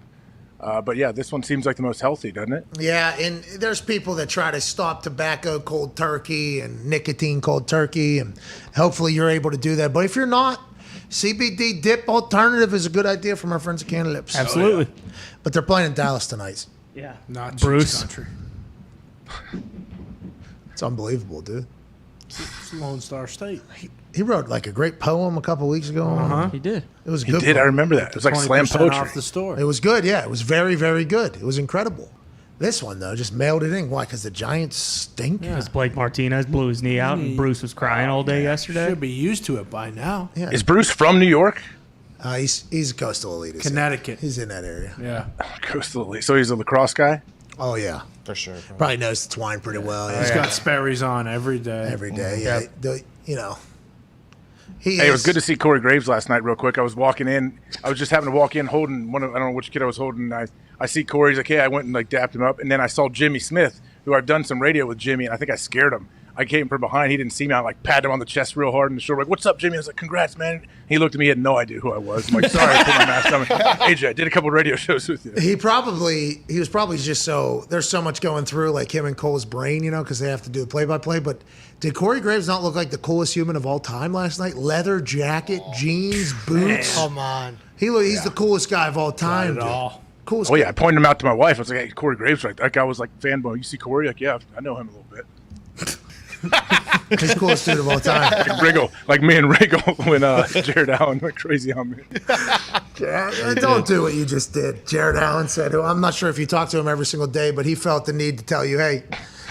But yeah, this one seems like the most healthy, doesn't it? Yeah, and there's people that try to stop tobacco cold turkey and nicotine cold turkey, and hopefully you're able to do that. But if you're not, CBD dip alternative is a good idea from our friends at Canada Lips. Absolutely. Oh, yeah. But they're playing in Dallas tonight. Yeah. Not Bruce. Country. It's unbelievable, dude. It's Lone Star State. He wrote like a great poem a couple weeks ago. He did. It was He good. did. I remember that. It was like slam 20% poetry. off the store. It was good. Yeah, it was very, very good. It was incredible. This one though just mailed it in. Why? Because the Giants stink. Because Blake Martinez blew his knee out, and Bruce was crying all day yesterday. Should be used to it by now. Yeah. Is Bruce from New York? He's a coastal elite. Connecticut. He's in that area. Yeah. Coastal elite. So he's a lacrosse guy? Oh yeah. For sure. Probably knows the twine pretty well. Yeah. He's got Sperry's on every day. Every day. Yeah. Hey, it was good to see Corey Graves last night real quick. I was walking in. I was just having to walk in holding I don't know which kid I was holding. I see Corey. He's like, hey, I went and like dapped him up. And then I saw Jimmy Smith, who I've done some radio with Jimmy, and I think I scared him. I came from behind. He didn't see me. I like patted him on the chest real hard in the shoulder. Like, what's up, Jimmy? I was like, congrats, man. He looked at me. He had no idea who I was. I'm like, sorry, I put my mask on. AJ, I did a couple of radio shows with you. He was probably just there's so much going through like him and Cole's brain, because they have to do the play-by-play. But did Corey Graves not look like the coolest human of all time last night? Leather jacket, jeans, boots. Come on. He's the coolest guy of all time. Not at all. Coolest. Oh yeah, I pointed him out to my wife. I was like, "Hey, Corey Graves, right?" That guy was like fanboy. You see Corey? Like, yeah, I know him a little bit. He's the coolest dude of all time. Like me and Riggle when Jared Allen went crazy on me. Don't do what you just did. Jared Allen said, I'm not sure if you talk to him every single day, but he felt the need to tell you, hey,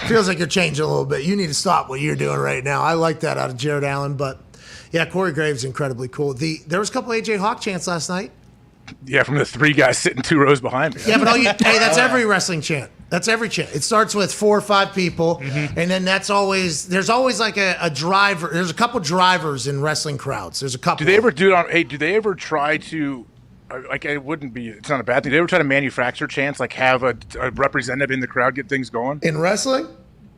feels like you're changing a little bit. You need to stop what you're doing right now. I like that out of Jared Allen, but yeah, Corey Graves is incredibly cool. There was a couple AJ Hawk chants last night. Yeah, from the three guys sitting 2 rows behind me. Yeah, but that's every wrestling chant. That's every chant. It starts with 4 or 5 people, and then there's always like a driver. There's a couple drivers in wrestling crowds. There's a couple. Do they ever try to, like, it's not a bad thing. Do they ever try to manufacture chants, like have a representative in the crowd get things going? In wrestling?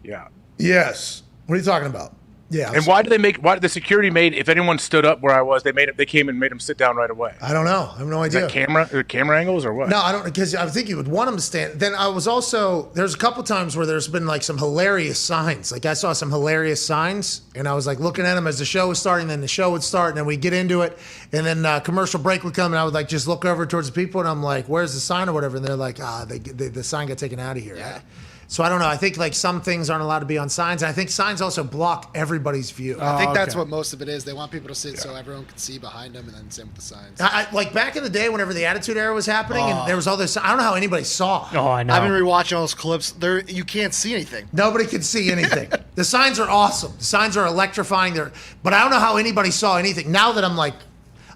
Yeah. Yes. What are you talking about? Yeah. And why did the security if anyone stood up where I was, they came and made them sit down right away? I don't know. I have no idea. Is that camera angles or what? No, I don't, because I think you would want them to stand. Then there's a couple times where there's been like some hilarious signs. Like I saw some hilarious signs and I was like looking at them as the show was starting, then the show would start and then we'd get into it. And then commercial break would come and I would like just look over towards the people and I'm like, where's the sign or whatever? And they're like, the sign got taken out of here. Yeah. So I don't know. I think like some things aren't allowed to be on signs. And I think signs also block everybody's view. I think that's what most of it is. They want people to sit so everyone can see behind them, and then same with the signs. Like back in the day, whenever the Attitude Era was happening, and there was all this. I don't know how anybody saw. Oh, I know. I've been rewatching all those clips. You can't see anything. Nobody can see anything. The signs are awesome. The signs are electrifying. But I don't know how anybody saw anything. Now that I'm like,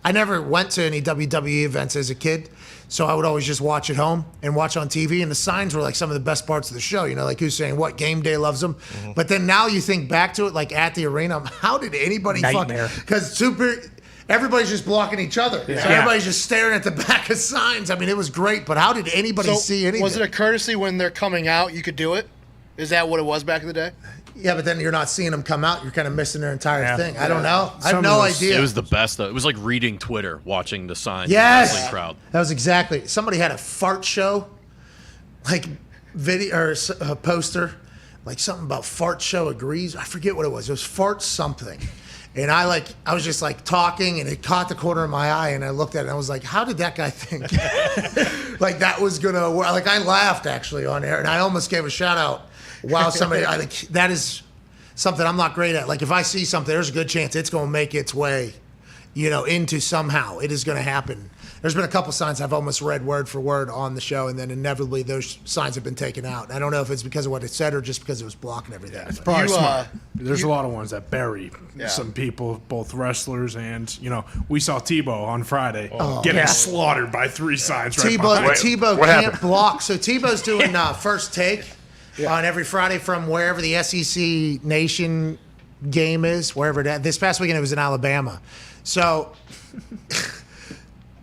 I never went to any WWE events as a kid. So I would always just watch at home and watch on TV, and the signs were like some of the best parts of the show. Like who's saying what, Game Day loves them. Mm-hmm. But then now you think back to it, like at the arena, how did anybody because everybody's just blocking each other. Yeah. So everybody's just staring at the back of signs. I mean, it was great, but how did anybody see anything? Was it a courtesy when they're coming out, you could do it? Is that what it was back in the day? Yeah, but then you're not seeing them come out. You're kind of missing their entire thing. I don't know. I have no idea. It was the best, though. It was like reading Twitter, watching the signs. Yes. In the wrestling crowd. That was exactly. Somebody had a fart show, like video or a poster, like something about fart show agrees. I forget what it was. It was fart something. And I was just like talking, and it caught the corner of my eye, and I looked at it, and I was like, how did that guy think? Like that was gonna work? Like I laughed actually on air, and I almost gave a shout out. Wow, that is something I'm not great at. Like if I see something, there's a good chance it's going to make its way, into somehow. It is going to happen. There's been a couple signs I've almost read word for word on the show, and then inevitably those signs have been taken out. And I don't know if it's because of what it said or just because it was blocking everything. It's probably smart. There's a lot of ones that bury some people, both wrestlers and, we saw Tebow on Friday getting slaughtered by 3 signs Tebow can't block. So Tebow's doing First Take. On every Friday from wherever the SEC Nation game is, wherever that. This past weekend it was in Alabama. So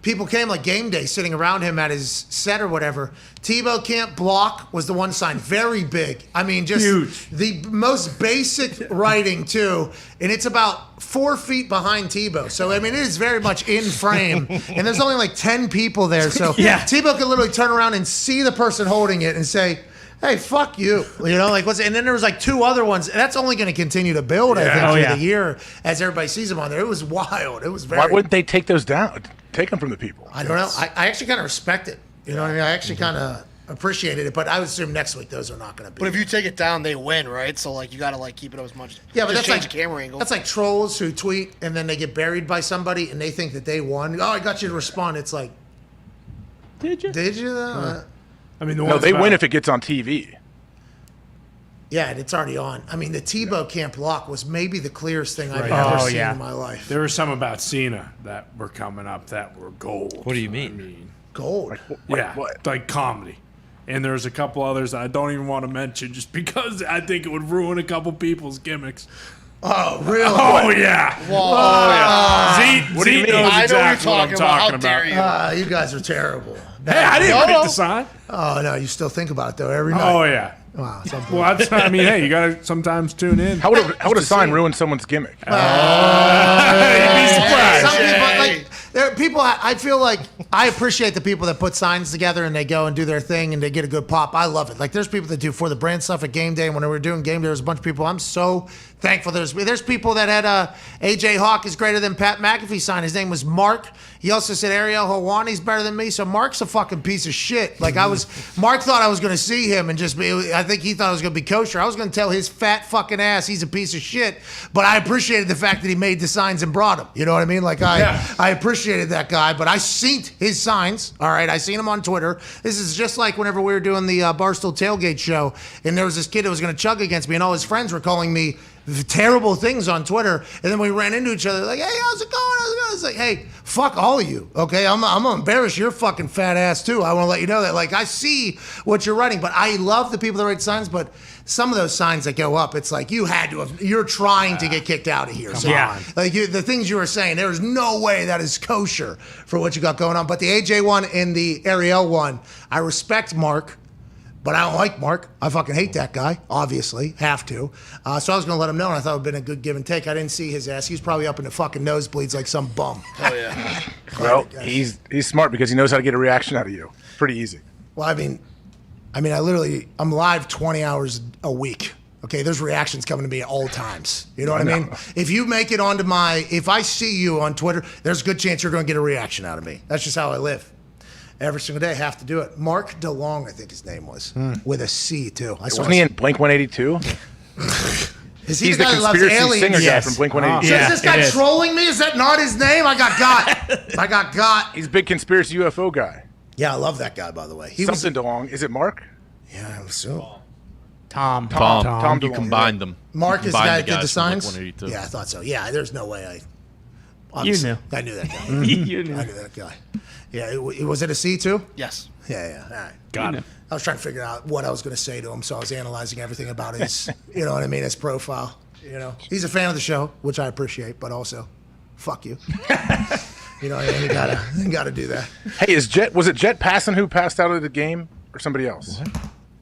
people came like game day sitting around him at his set or whatever. Tebow can't block was the one sign. Very big. I mean, just huge. The most basic writing too. And it's about 4 feet behind Tebow. So, I mean, it is very much in frame. And there's only like 10 people there. So Tebow could literally turn around and see the person holding it and say, hey, fuck you. And then there was like 2 other ones. And that's only going to continue to build, I think, through the year as everybody sees them on there. It was wild. It was very. Why wouldn't they take those down? Take them from the people. I don't know. I actually kind of respect it. You know what I mean? I actually kind of appreciated it. But I would assume next week those are not going to be. But if you take it down, they win, right? So you got to keep it up as much. Yeah, but just that's change the camera angle. That's like trolls who tweet and then they get buried by somebody and they think that they won. Oh, I got you to respond. It's like, did you? Did you though? I mean, they win if it gets on TV. Yeah, and it's already on. I mean, the Tebow can't block was maybe the clearest thing I've ever seen in my life. There were some about Cena that were coming up that were gold. What do you mean? Gold? Like comedy. And there's a couple others I don't even want to mention just because I think it would ruin a couple people's gimmicks. Oh, really? Oh, yeah. Whoa. Oh, yeah. What do you mean? Knows I know exactly what what you're I'm talking talking about. How dare you? You guys are terrible. Hey, I didn't pick the sign. Oh, no, you still think about it, though, every night. Oh, yeah. Wow. Well, I mean, hey, you got to sometimes tune in. How would a sign ruin someone's gimmick? You'd be surprised. Some people, like, there are people. I feel like I appreciate the people that put signs together and they go and do their thing and they get a good pop. I love it. Like, there's people that do for the brand stuff at game day. And when we were doing game day, there's a bunch of people. I'm so thankful. There's people that had AJ Hawk is greater than Pat McAfee sign. His name was Mark. He also said Ariel Hawani's better than me. So Mark's a fucking piece of shit. Like, Mark thought I was going to see him and just be. I think he thought I was going to be kosher. I was going to tell his fat fucking ass he's a piece of shit. But I appreciated the fact that he made the signs and brought them. You know what I mean? Like, I appreciated that guy. But I seen his signs. All right, I seen him on Twitter. This is just like whenever we were doing the Barstool Tailgate show, and there was this kid that was going to chug against me, and all his friends were calling me terrible things on Twitter, and then we ran into each other like, hey, how's it going? It's like, hey, fuck all of you, okay? I'm gonna embarrass your fucking fat ass too. I want to let you know that. Like, I see what you're writing, but I love the people that write signs, but some of those signs that go up, it's like you're trying to get kicked out of here. So, like the things you were saying, there is no way that is kosher for what you got going on. But the AJ one and the Ariel one, I respect Mark. But I don't like Mark. I fucking hate that guy, obviously. Have to. So I was going to let him know, and I thought it would have been a good give and take. I didn't see his ass. He was probably up in the fucking nosebleeds like some bum. Oh, yeah. Well, he's smart because he knows how to get a reaction out of you. Pretty easy. Well, I'm live 20 hours a week. Okay, there's reactions coming to me at all times. You know what I mean? If you make it onto if I see you on Twitter, there's a good chance you're going to get a reaction out of me. That's just how I live. Every single day, I have to do it. Mark DeLong, I think his name was, with a C too. Wasn't he in Blink 182? Is he He's the guy the that loves conspiracy aliens? singer guy from Blink 182. So is this guy trolling me? Is that not his name? I got got. He's a big conspiracy UFO guy. Yeah, I love that guy, by the way. Something DeLong. Is it Mark? Yeah, I'm so. Tom you DeLong, combined them. Mark is the guy that did the guys from signs? Blink-182. Yeah, I thought so. Yeah, there's no way You knew. I knew that guy. You knew. I knew that guy. Yeah, was it a C too? Yes. Yeah. All right. Got it. I was trying to figure out what I was going to say to him, so I was analyzing everything about his, you know what I mean, his profile. You know, he's a fan of the show, which I appreciate, but also, fuck you. You know, you gotta do that. Hey, was it Jet Passon who passed out of the game or somebody else?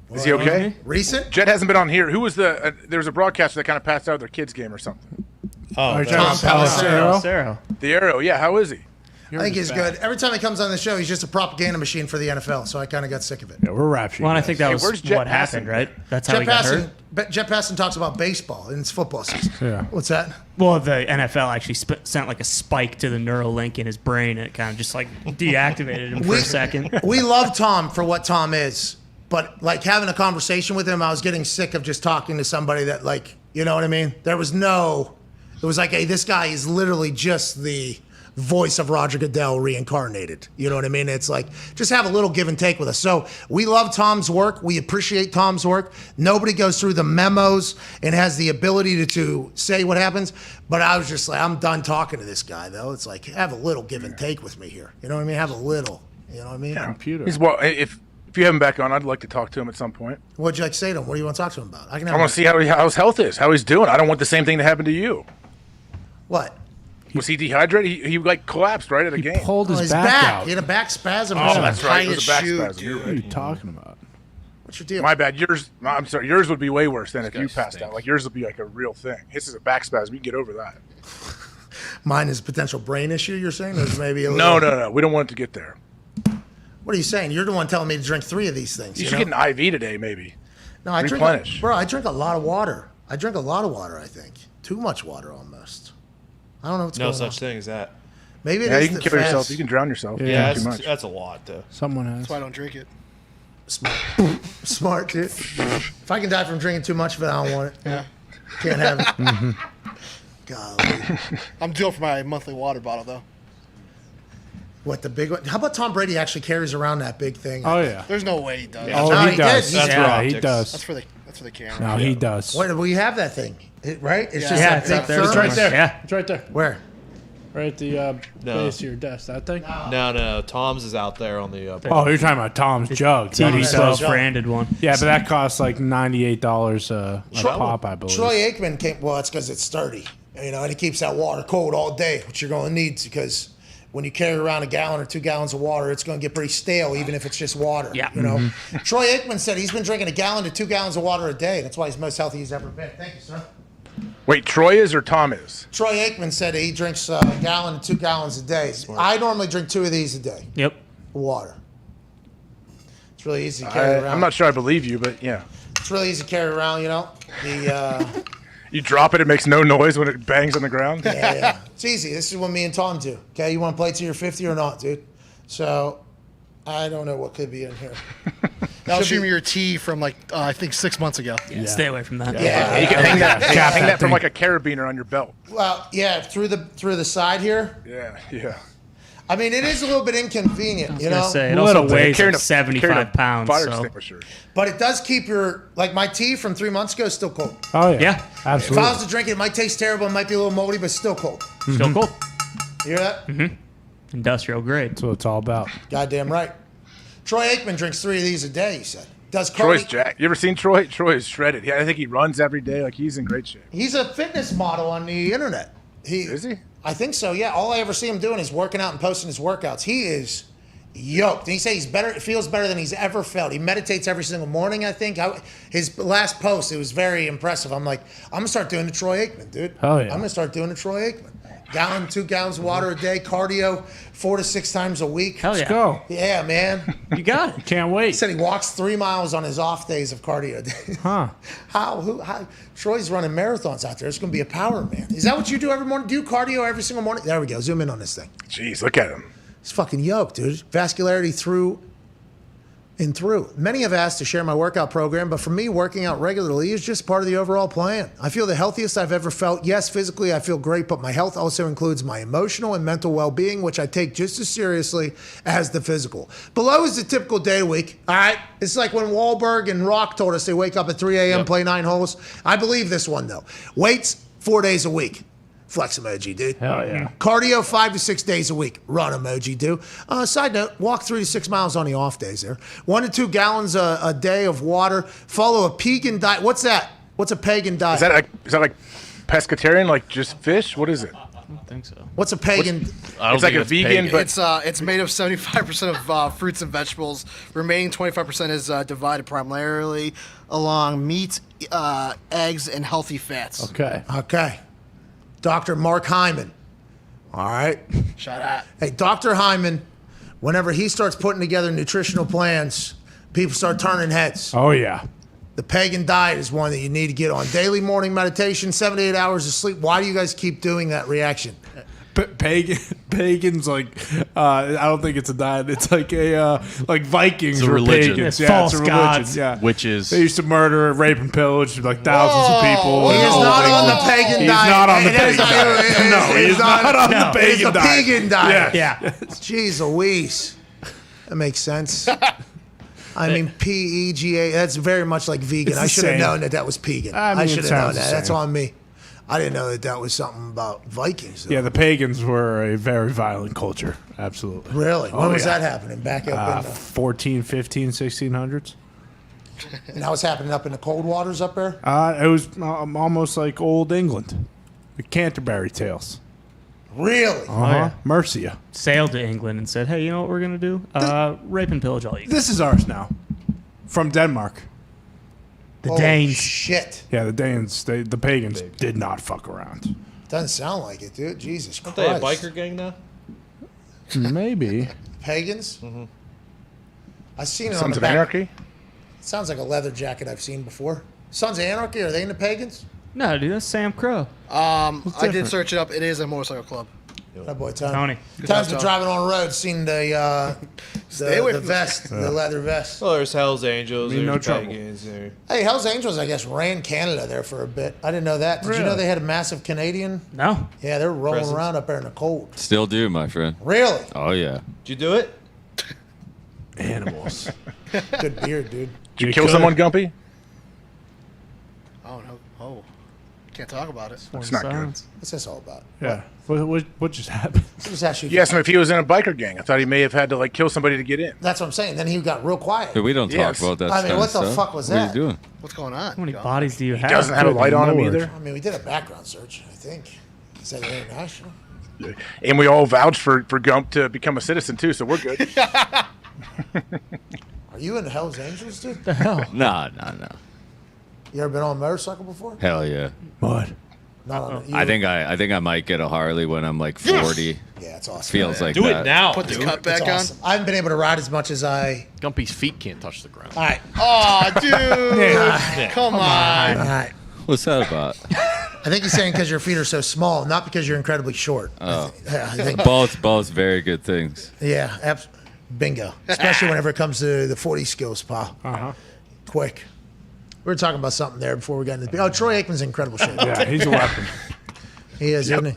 What? Is he okay? Recent? Jet hasn't been on here. Who was there was a broadcaster that kind of passed out of their kids' game or something. Tom Pelissero. The Arrow, yeah. How is he? I think he's good. Every time he comes on the show, he's just a propaganda machine for the NFL, so I kind of got sick of it. Yeah, we're rap sheet. Well, and I think that Hey, was where's Jet what happened, Passon? right? That's how he got hurt. Jet Passon talks about baseball in his football season. Yeah. What's that? Well, the NFL actually sent like a spike to the neural link in his brain, and it kind of just like deactivated him for a second. We love Tom for what Tom is, but like having a conversation with him, I was getting sick of just talking to somebody that, like, you know what I mean? It was like, hey, this guy is literally just the voice of Roger Goodell reincarnated. You know what I mean? It's like, just have a little give and take with us. So we love Tom's work. We appreciate Tom's work. Nobody goes through the memos and has the ability to say what happens. But I was just like, I'm done talking to this guy, though. It's like, have a little give and take with me here. You know what I mean? Have a little. You know what I mean? Yeah. Computer. If you have him back on, I'd like to talk to him at some point. What'd you like to say to him? What do you want to talk to him about? I want to see how his health is, how he's doing. I don't want the same thing to happen to you. What? Was he dehydrated? He like collapsed right at a game. Pulled his His back back. out. He had a back spasm. Oh, that's right. It was a back shoot, spasm. You're What are right. you talking about? What's your deal? My bad. I'm sorry. Yours would be way worse than if you guy passed out. Like, yours would be like a real thing. His is a back spasm. You can get over that. Mine is a potential brain issue, you're saying? There's maybe a little... No. We don't want it to get there. What are you saying? You're the one telling me to drink 3 of these things. You should get an IV today, maybe. No, I Replenish. I drink a lot of water. I think. Too much water almost. I don't know what's No going such on. thing as that. Maybe it Yeah, is you can the kill yourself. fast. You can drown yourself. Yeah, Too much. that's a lot, though. Someone has. That's why I don't drink it. Smart, dude. If I can die from drinking too much of it, I don't want it. Yeah. Can't have it. Golly. I'm due for my monthly water bottle, though. What, the big one? How about Tom Brady actually carries around that big thing? Oh, yeah. There's no way he does. Oh, No, he he does. did. He's- Yeah, he optics. does. That's for the camera. No, he does. Wait, we have that thing, right? It's just Yeah, that it's big up there. thermos? It's right there. Yeah. It's right there. Where? Right at the No. base of your desk. That thing? No. Tom's is out there on the. Oh, you're talking about Tom's jug. that he TB12 sells. branded one. Yeah, but that costs like $98 a pop, I believe. Troy Aikman came. Well, it's because it's sturdy, you know, and he keeps that water cold all day, which you're going to need because when you carry around a gallon or 2 gallons of water, it's going to get pretty stale, even if it's just water. Yeah. You know, Troy Aikman said he's been drinking a gallon to 2 gallons of water a day. That's why he's the most healthy he's ever been. Thank you, sir. Wait, Troy is or Tom is? Troy Aikman said he drinks a gallon to 2 gallons a day. I normally drink 2 of these a day. Yep. Water. It's really easy to carry around. I'm not sure I believe you, but yeah. It's really easy to carry around, you know. You drop it makes no noise when it bangs on the ground? Yeah. It's easy. This is what me and Tom do. Okay, you want to play till you're 50 or not, dude? So, I don't know what could be in here. That'll show me your tea from I think 6 months ago. Yeah. Stay away from that. Yeah. You can hang that from like a carabiner on your belt. Well, yeah, through the side here. Yeah. I mean, it is a little bit inconvenient, you I was know. gonna say, it also weighs like 75 pounds. Fire So. extinguisher. But it does keep my tea from 3 months ago is still cold. Oh yeah. Yeah. Absolutely. If I was to drink it, it might taste terrible, it might be a little moldy, but still cold. Still cold. You hear that? Mm-hmm. Industrial grade. That's what it's all about. Goddamn right. Troy Aikman drinks 3 of these a day, he said. Does Troy's jacked. You ever seen Troy? Troy is shredded. Yeah, I think he runs every day. Like, he's in great shape. He's a fitness model on the internet. Is he? I think so, yeah. All I ever see him doing is working out and posting his workouts. He is yoked. And he says feels better than he's ever felt. He meditates every single morning, I think. His last post, it was very impressive. I'm like, I'm going to start doing the Troy Aikman, dude. Oh, yeah. I'm going to start doing the Troy Aikman. 2 gallons of water a day, cardio 4 to 6 times a week. Hell yeah. Let's go. Yeah, man. You got it. Can't He wait. said he walks 3 miles on his off days of cardio. Huh. How? Troy's running marathons out there. It's going to be a power man. Is that what you do every morning? Do you cardio every single morning? There we go. Zoom in on this thing. Jeez, look at him. He's fucking yoked, dude. Vascularity through and through. Many have asked to share my workout program, but for me, working out regularly is just part of the overall plan. I feel the healthiest I've ever felt. Yes, physically I feel great, but my health also includes my emotional and mental well-being, which I take just as seriously as the physical. Below is the typical day a week, all right? It's like when Wahlberg and Rock told us they wake up at 3 a.m., play 9 holes. I believe this one, though. Weights, 4 days a week. Flex emoji, dude. Hell yeah. Cardio 5 to 6 days a week. Run emoji, dude. Side note, walk 3 to 6 miles on the off days there. 1 to 2 gallons a day of water. Follow a pagan diet. What's that? What's a pagan diet? Is that like pescatarian, like just fish? What is it? I don't think so. What's a pagan? It's like a vegan, but It's made of 75% of fruits and vegetables. Remaining 25% is divided primarily along meat, eggs, and healthy fats. Okay. Dr. Mark Hyman. All right. Shout out. Hey, Dr. Hyman, whenever he starts putting together nutritional plans, people start turning heads. Oh yeah. The pagan diet is one that you need to get on. Daily morning meditation, 7 to 8 hours of sleep. Why do you guys keep doing that reaction? Pagans like I don't think it's a diet. It's like a like Vikings It's a were religion. pagans. It's Yeah, false it's a religion. gods. Yeah, Witches. They used to murder, rape, and pillage like thousands of people. He is not on the pagan He's diet. not on the It is pagan diet. No, he's not on the It's pagan a diet. pagan diet. Yeah. Jeez Louise. That makes sense. I mean, PEGA, that's very much like vegan. It's I the should have same. known that was pagan. I mean, I it should have sounds known the that. That's same. on me. I didn't know that was something about Vikings. Though. Yeah, the pagans were a very violent culture. Absolutely. Really? When Oh, was yeah. that happening? Back up in the... 14, 15, 1600s. And that was happening up in the cold waters up there? It was almost like old England. The Canterbury Tales. Really? Uh-huh. Mercia. Sailed to England and said, hey, you know what we're going to do? Rape and pillage all you guys. This is ours now. From Denmark. The Holy Danes. shit. Yeah, the Danes, the pagans did not fuck around. Doesn't sound like it, dude. Jesus Aren't Christ. they a biker gang now? Maybe. Pagans? Mm-hmm. I've seen it on Sons the of back. Anarchy? Sounds like a leather jacket I've seen before. Sons of Anarchy, are they into pagans? No, dude, that's Sam Crow. I did different? search it up. It is a motorcycle club. That boy, Tony. Tony. Tom's been Tom. driving on the road, seen the Stay away the from vest, the leather vest. Well, there's Hell's Angels. I mean, There's no trouble. Pagans. There. Hey, Hell's Angels, I guess, ran Canada there for a bit. I didn't know that. Did you know Really? they had a massive Canadian? No. Yeah, they're rolling Presence. around up there in the cold. Still do, my friend. Really? Oh, yeah. Did you do it? Animals. Good beard, dude. Did you kill someone, Gumpy? Oh, no. Oh. Can't talk about it. It's not good. What's this all about? Yeah. What just happened? Just ask you. You asked him if he was in a biker gang. I thought he may have had to like kill somebody to get in. That's what I'm saying. Then he got real quiet. Hey, we don't Yes. talk about that I mean, kind what of the stuff. fuck was What are that? you doing? What's going on? How many bodies do you He have? doesn't have a Good light on him Lord. either. I mean, we did a background search, I think. Is that international? And we all vouched for Gump to become a citizen too, so we're good. Are you in Hell's Angels, dude? The hell? No. You ever been on a motorcycle before? Hell yeah. What? Not on I think I might get a Harley when I'm like 40. Yeah, it's awesome. Feels like Do that. it now. Put the dude. cut back It's awesome. I haven't been able to ride as much as I. Gumpy's feet can't touch the ground. All right. Oh, dude. Come on. All right. What's that about? I think he's saying because your feet are so small, not because you're incredibly short. Oh, I think, both very good things. yeah, bingo. Especially whenever it comes to the 40 skills, pal. Quick. We were talking about something there before we got into. Oh, Troy Aikman's in incredible shape. Yeah, he's a weapon. He is, isn't he?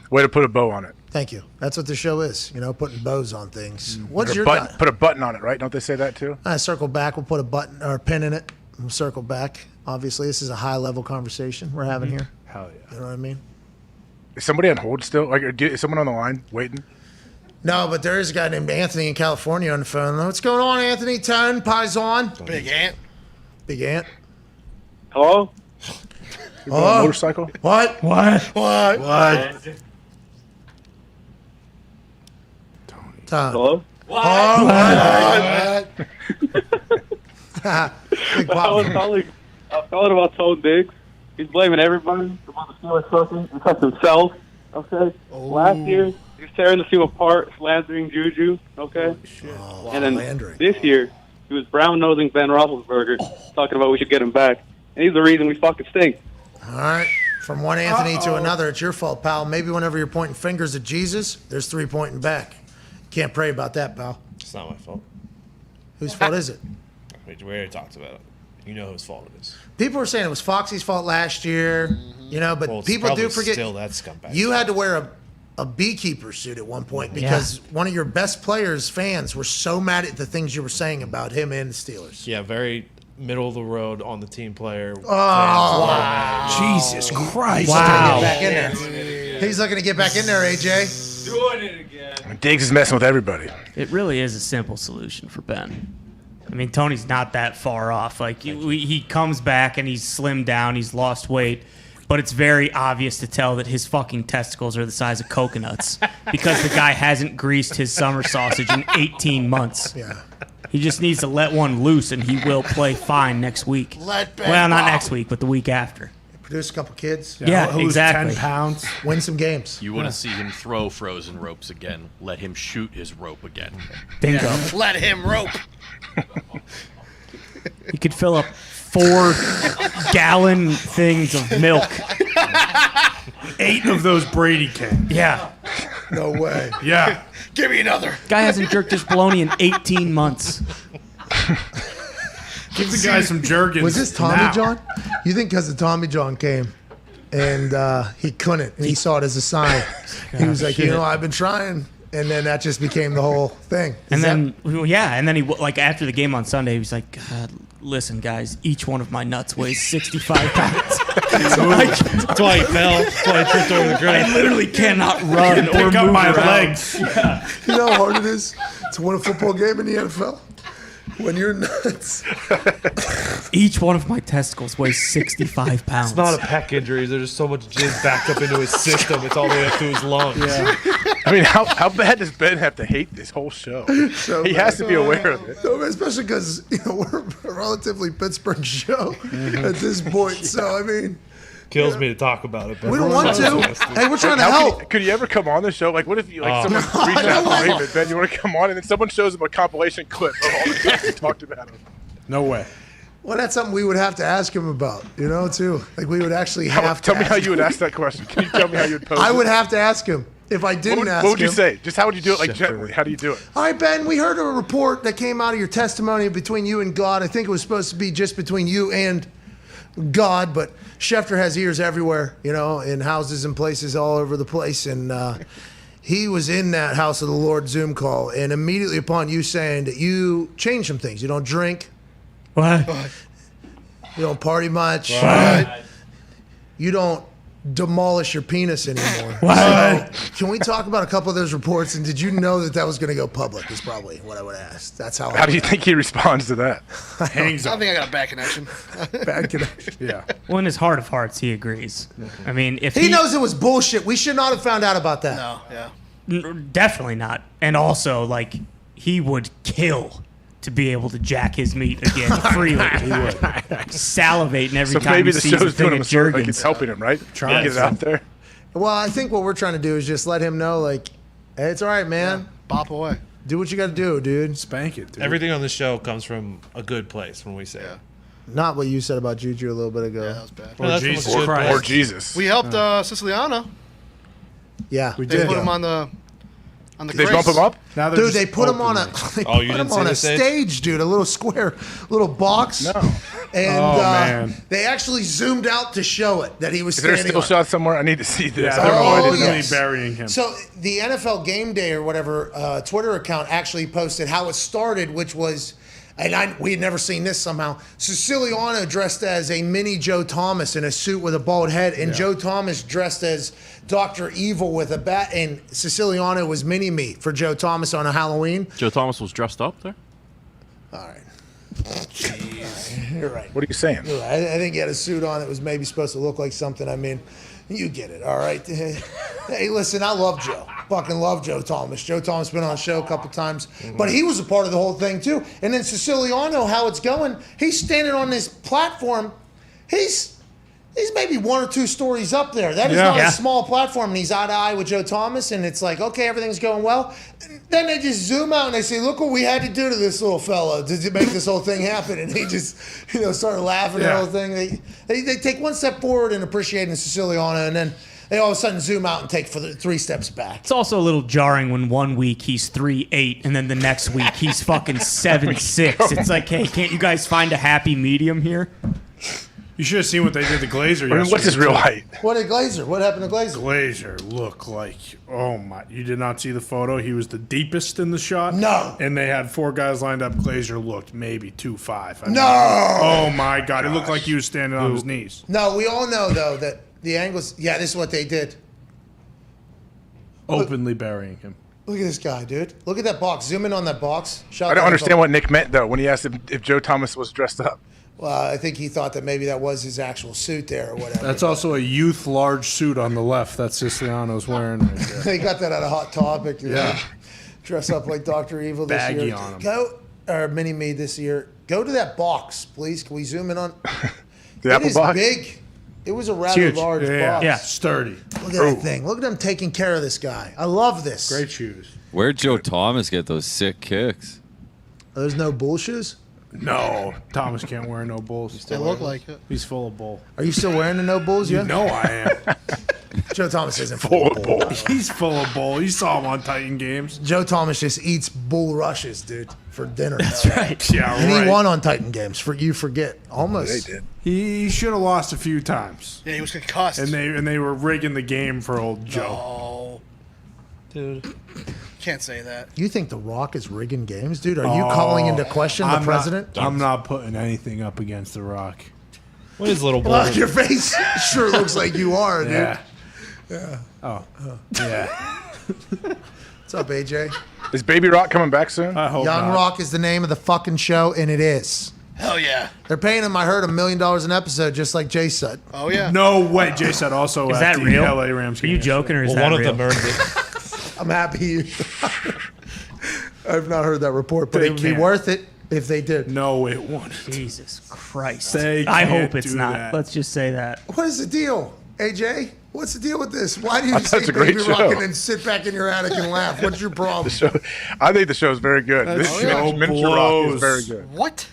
Way to put a bow on it. Thank you. That's what the show is. You know, putting bows on things. What's Put a your button, put a button on it, right? Don't they say that too? Circle back. We'll put a button or a pin in it. We'll circle back. Obviously, this is a high-level conversation we're having here. Hell yeah. You know what I mean? Is somebody on hold still? Like, is someone on the line waiting? No, but there is a guy named Anthony in California on the phone. What's going on, Anthony? Tone, Paisan. Big Ant. Big Ant. Hello? You on a motorcycle? What? Tom. Hello? Oh, what? Big I Pop. was calling about Tone Diggs. He's blaming everybody about the Steelers sucking except himself. Okay? Last year, he was tearing the team apart, slandering Juju. Okay? And then this year, he was brown-nosing Ben Roethlisberger, talking about we should get him back. And he's the reason we fucking stink. All right. From one Anthony to another, it's your fault, pal. Maybe whenever you're pointing fingers at Jesus, there's 3 pointing back. Can't pray about that, pal. It's not my fault. Whose fault is it? We already talked about it. You know whose fault it is. People were saying it was Foxy's fault last year, you know, but Well, it's people do probably forget. still that scumbag. You had to wear a beekeeper suit at one point because one of your best players' fans were so mad at the things you were saying about him and the Steelers. Yeah, very middle of the road on the team player. Oh, wow. Jesus Christ. Wow. Back in there. He's looking to get back in there, AJ. Doing it again. Diggs is messing with everybody. It really is a simple solution for Ben. I mean, Tony's not that far off. Like, he comes back and he's slimmed down, he's lost weight, but it's very obvious to tell that his fucking testicles are the size of coconuts because the guy hasn't greased his summer sausage in 18 months. Yeah. He just needs to let one loose and he will play fine next week. Let Ben Well, not go. next week, but the week after. Produce a couple kids. Yeah, lose exactly. 10 pounds. Win some games. You want to see him throw frozen ropes again. Let him shoot his rope again. Bingo. Let him rope. He could fill up 4-gallon things of milk. 8 of those Brady cans. Yeah. No way. Yeah. Give me another. Guy hasn't jerked his bologna in 18 months. Give the guy some Jergens. Was this Tommy now. John? You think because the Tommy John came and he couldn't and he saw it as a sign. He was like, you know, I've been trying. And then that just became the whole thing. And then he, like, after the game on Sunday, he was like, God, listen, guys, each one of my nuts weighs 65 pounds. That's why he fell. That's why he tripped over the ground. I literally cannot run or Pick up move my around. legs. Yeah. You know how hard it is to win a football game in the NFL? When you're nuts. Each one of my testicles weighs 65 pounds. It's not a pec injury. There's just so much jizz backed up into his system. It's all the way up to his lungs. Yeah. I mean, how bad does Ben have to hate this whole show? So He has to be aware of it. No, especially because we're a relatively Pittsburgh show at this point. So, I mean. Kills me to talk about it. But We don't want to. Hey, we're trying to help. Could you ever come on the show? Like, what if you someone reached out to Raymond, Ben, you want to come on, and then someone shows him a compilation clip of all the times we talked about him? No way. Well, that's something we would have to ask him about, too. Like, we would actually have to. Tell me how you would ask that question. Can you tell me how you would pose I it? would have to ask him. If I didn't ask him. What would you say? Just how would you do it, like, gently? How do you do it? All right, Ben, we heard a report that came out of your testimony between you and God. I think it was supposed to be just between you and God, but Schefter has ears everywhere, in houses and places all over the place. And he was in that House of the Lord Zoom call. And immediately upon you saying that you changed some things. You don't drink. What? You don't party much. What? You don't demolish your penis anymore. So, can we talk about a couple of those reports? And did you know that was going to go public? Is probably what I would ask. That's how. How do you think he responds to that? Hangs up. I think I got a bad connection. Bad connection. Yeah. Well, in his heart of hearts, he agrees. I mean, if he knows it was bullshit, we should not have found out about that. No. Yeah. Definitely not. And also, like, he would kill to be able to jack his meat again freely. He would. Salivating every time maybe he the sees a show's doing thing him of a service, like Jergens. it's helping him, right? Trying to get it out there. Well, I think what we're trying to do is just let him know, like, hey, it's all right, man. Bop away. Do what you got to do, dude. Spank it, dude. Everything on the show comes from a good place when we say it. Not what you said about Juju a little bit ago. Yeah, that was bad. Or Jesus Christ. Or Jesus. We helped Siciliano. Yeah, we They did. put him on the Did they bump him up? Now Dude, they put him on a Oh, you put didn't him see on the a stage? stage, dude, a little square, little box. No. And man. they actually zoomed out to show it that he was Is there a standing still on. shot somewhere? I need to see this. Yeah, I don't know why I Oh, didn't know. yes. burying him. So the NFL Game Day or whatever Twitter account actually posted how it started, which was, and we had never seen this somehow. Siciliano dressed as a mini Joe Thomas in a suit with a bald head, and Joe Thomas dressed as Dr. Evil with a bat, and Siciliano was mini me for Joe Thomas on a Halloween. Joe Thomas was dressed up there? All right. You're right. What are you saying? You're right. I think he had a suit on that was maybe supposed to look like something. I mean, you get it, all right? Hey, listen, I love Joe. Fucking love Joe Thomas. Joe Thomas been on the show a couple times, but he was a part of the whole thing too. And then Siciliano, how it's going, he's standing on this platform. He's maybe 1 or 2 stories up there. That is not a small platform, and he's eye to eye with Joe Thomas, and it's like, okay, everything's going well. And then they just zoom out and they say, look what we had to do to this little fella to make this whole thing happen. And he just, started laughing at the whole thing. They take one step forward in appreciating Siciliano, and then they all of a sudden zoom out and take 3 steps back. It's also a little jarring when one week he's 3'8", and then the next week he's fucking 7'6". It's like, hey, can't you guys find a happy medium here? You should have seen what they did to Glazer yesterday. What's his real height? What did Glazer? What happened to Glazer? Glazer looked like, oh my, you did not see the photo? He was the deepest in the shot. No. And they had 4 guys lined up. Glazer looked maybe 2'5". No. Oh my God. It looked like he was standing on his knees. No, we all know, though, that the angles, this is what they did. Openly burying him. Look at this guy, dude. Look at that box. Zoom in on that box. I don't understand what Nick meant, though, when he asked if Joe Thomas was dressed up. Well, I think he thought that maybe that was his actual suit there or whatever. That's also a youth large suit on the left that Siciliano's wearing right there. They got that out of Hot Topic. Yeah. Dress up like Dr. Evil this Baggy year. on him. Go, or Mini-Me this year. Go to that box, please. Can we zoom in on? The Apple box? It is big. It was a rather large box. Yeah, sturdy. Look at that thing. Look at them taking care of this guy. I love this. Great shoes. Where'd Joe Thomas get those sick kicks? There's no bull shoes? No, Thomas can't wear no bulls. They look like it. He's full of bull. Are you still wearing the no bulls yet? You know I am. Joe Thomas isn't full of bull. He's full of bull. You saw him on Titan games. Joe Thomas just eats bull rushes, dude, for dinner. That's right. Yeah, And right. he won on Titan games. You forget. Almost. They did. He should have lost a few times. Yeah, he was concussed. And they were rigging the game for old Joe. Oh, dude, can't say that. You think The Rock is rigging games, dude? Are you calling into question the president? I'm not putting anything up against The Rock. What is little boy? Well, your face sure looks like you are, dude. Yeah. Yeah. Oh. Yeah. What's up, AJ? Is Baby Rock coming back soon? I hope Young not. Rock is the name of the fucking show, and it is. Hell yeah. They're paying him, I heard, $1 million an episode, just like Jay said. Oh yeah. No way. Jay said also Is at that the real? LA Rams Are you game joking or is Well, that one real? of them earned it. I'm happy. I've not heard that report, but They it would be can't. worth it if they did. No, it won't. Jesus Christ. They I can't hope it's do not. that. Let's just say that. What is the deal, AJ? What's the deal with this? Why do you I thought it's say a great Baby show. Rock and then sit back in your attic and laugh? What's your problem? I think the show is very good. This show Miniature Rock blows. is very good. What?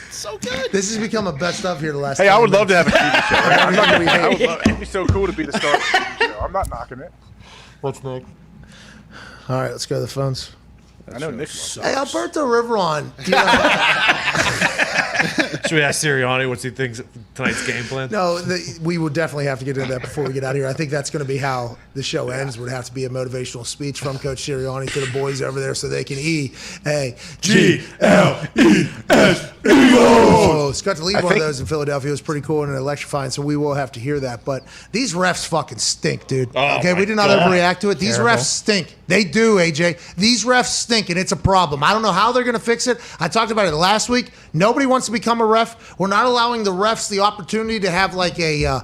So good. This has become a best of here the last Hey, I 10 would love to minutes. have a TV show. I'm not We gonna, I hate would love, it'd be so cool to be the star of a TV show. I'm not knocking it. What's Nick? All right, let's go to the phones. I know Nick wants Hey, Alberto Riveron. Do you know- Should we ask Sirianni what he thinks of tonight's game plan? No, we will definitely have to get into that before we get out of here. I think that's going to be how the show ends. Would have to be a motivational speech from Coach Sirianni to the boys over there so they can E-A-G-L-E-S. Eagles! Got to leave one of those in Philadelphia. It was pretty cool and electrifying, so we will have to hear that. But these refs fucking stink, dude. Okay, we did not overreact to it. These refs stink. They do, AJ. These refs stink, and it's a problem. I don't know how they're going to fix it. I talked about it last week. Nobody wants to become a ref. We're not allowing the refs the opportunity to have like a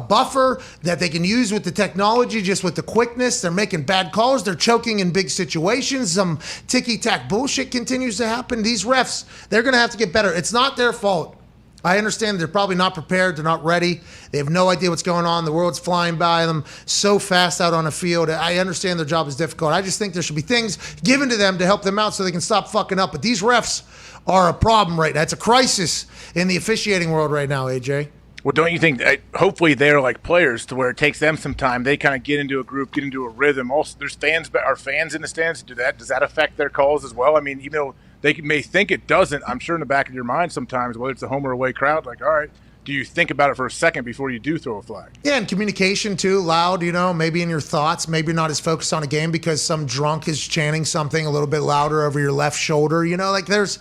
buffer that they can use with the technology, just with the quickness. They're making bad calls. They're choking in big situations. Some ticky-tack bullshit continues to happen. These refs, they're going to have to get better. It's not their fault. I understand they're probably not prepared. They're not ready. They have no idea what's going on. The world's flying by them so fast out on a field. I understand their job is difficult. I just think there should be things given to them to help them out so they can stop fucking up. But these refs are a problem right now. It's a crisis in the officiating world right now, AJ. Well, don't you think hopefully they're like players to where it takes them some time. They kind of get into a group, get into a rhythm. Also, there's fans, but are fans in the stands? Does that affect their calls as well? I mean, even though they may think it doesn't, I'm sure in the back of your mind sometimes, whether it's a home or away crowd, like, all right, do you think about it for a second before you do throw a flag? Yeah, and communication too, loud, maybe in your thoughts, maybe not as focused on a game because some drunk is chanting something a little bit louder over your left shoulder. Like there's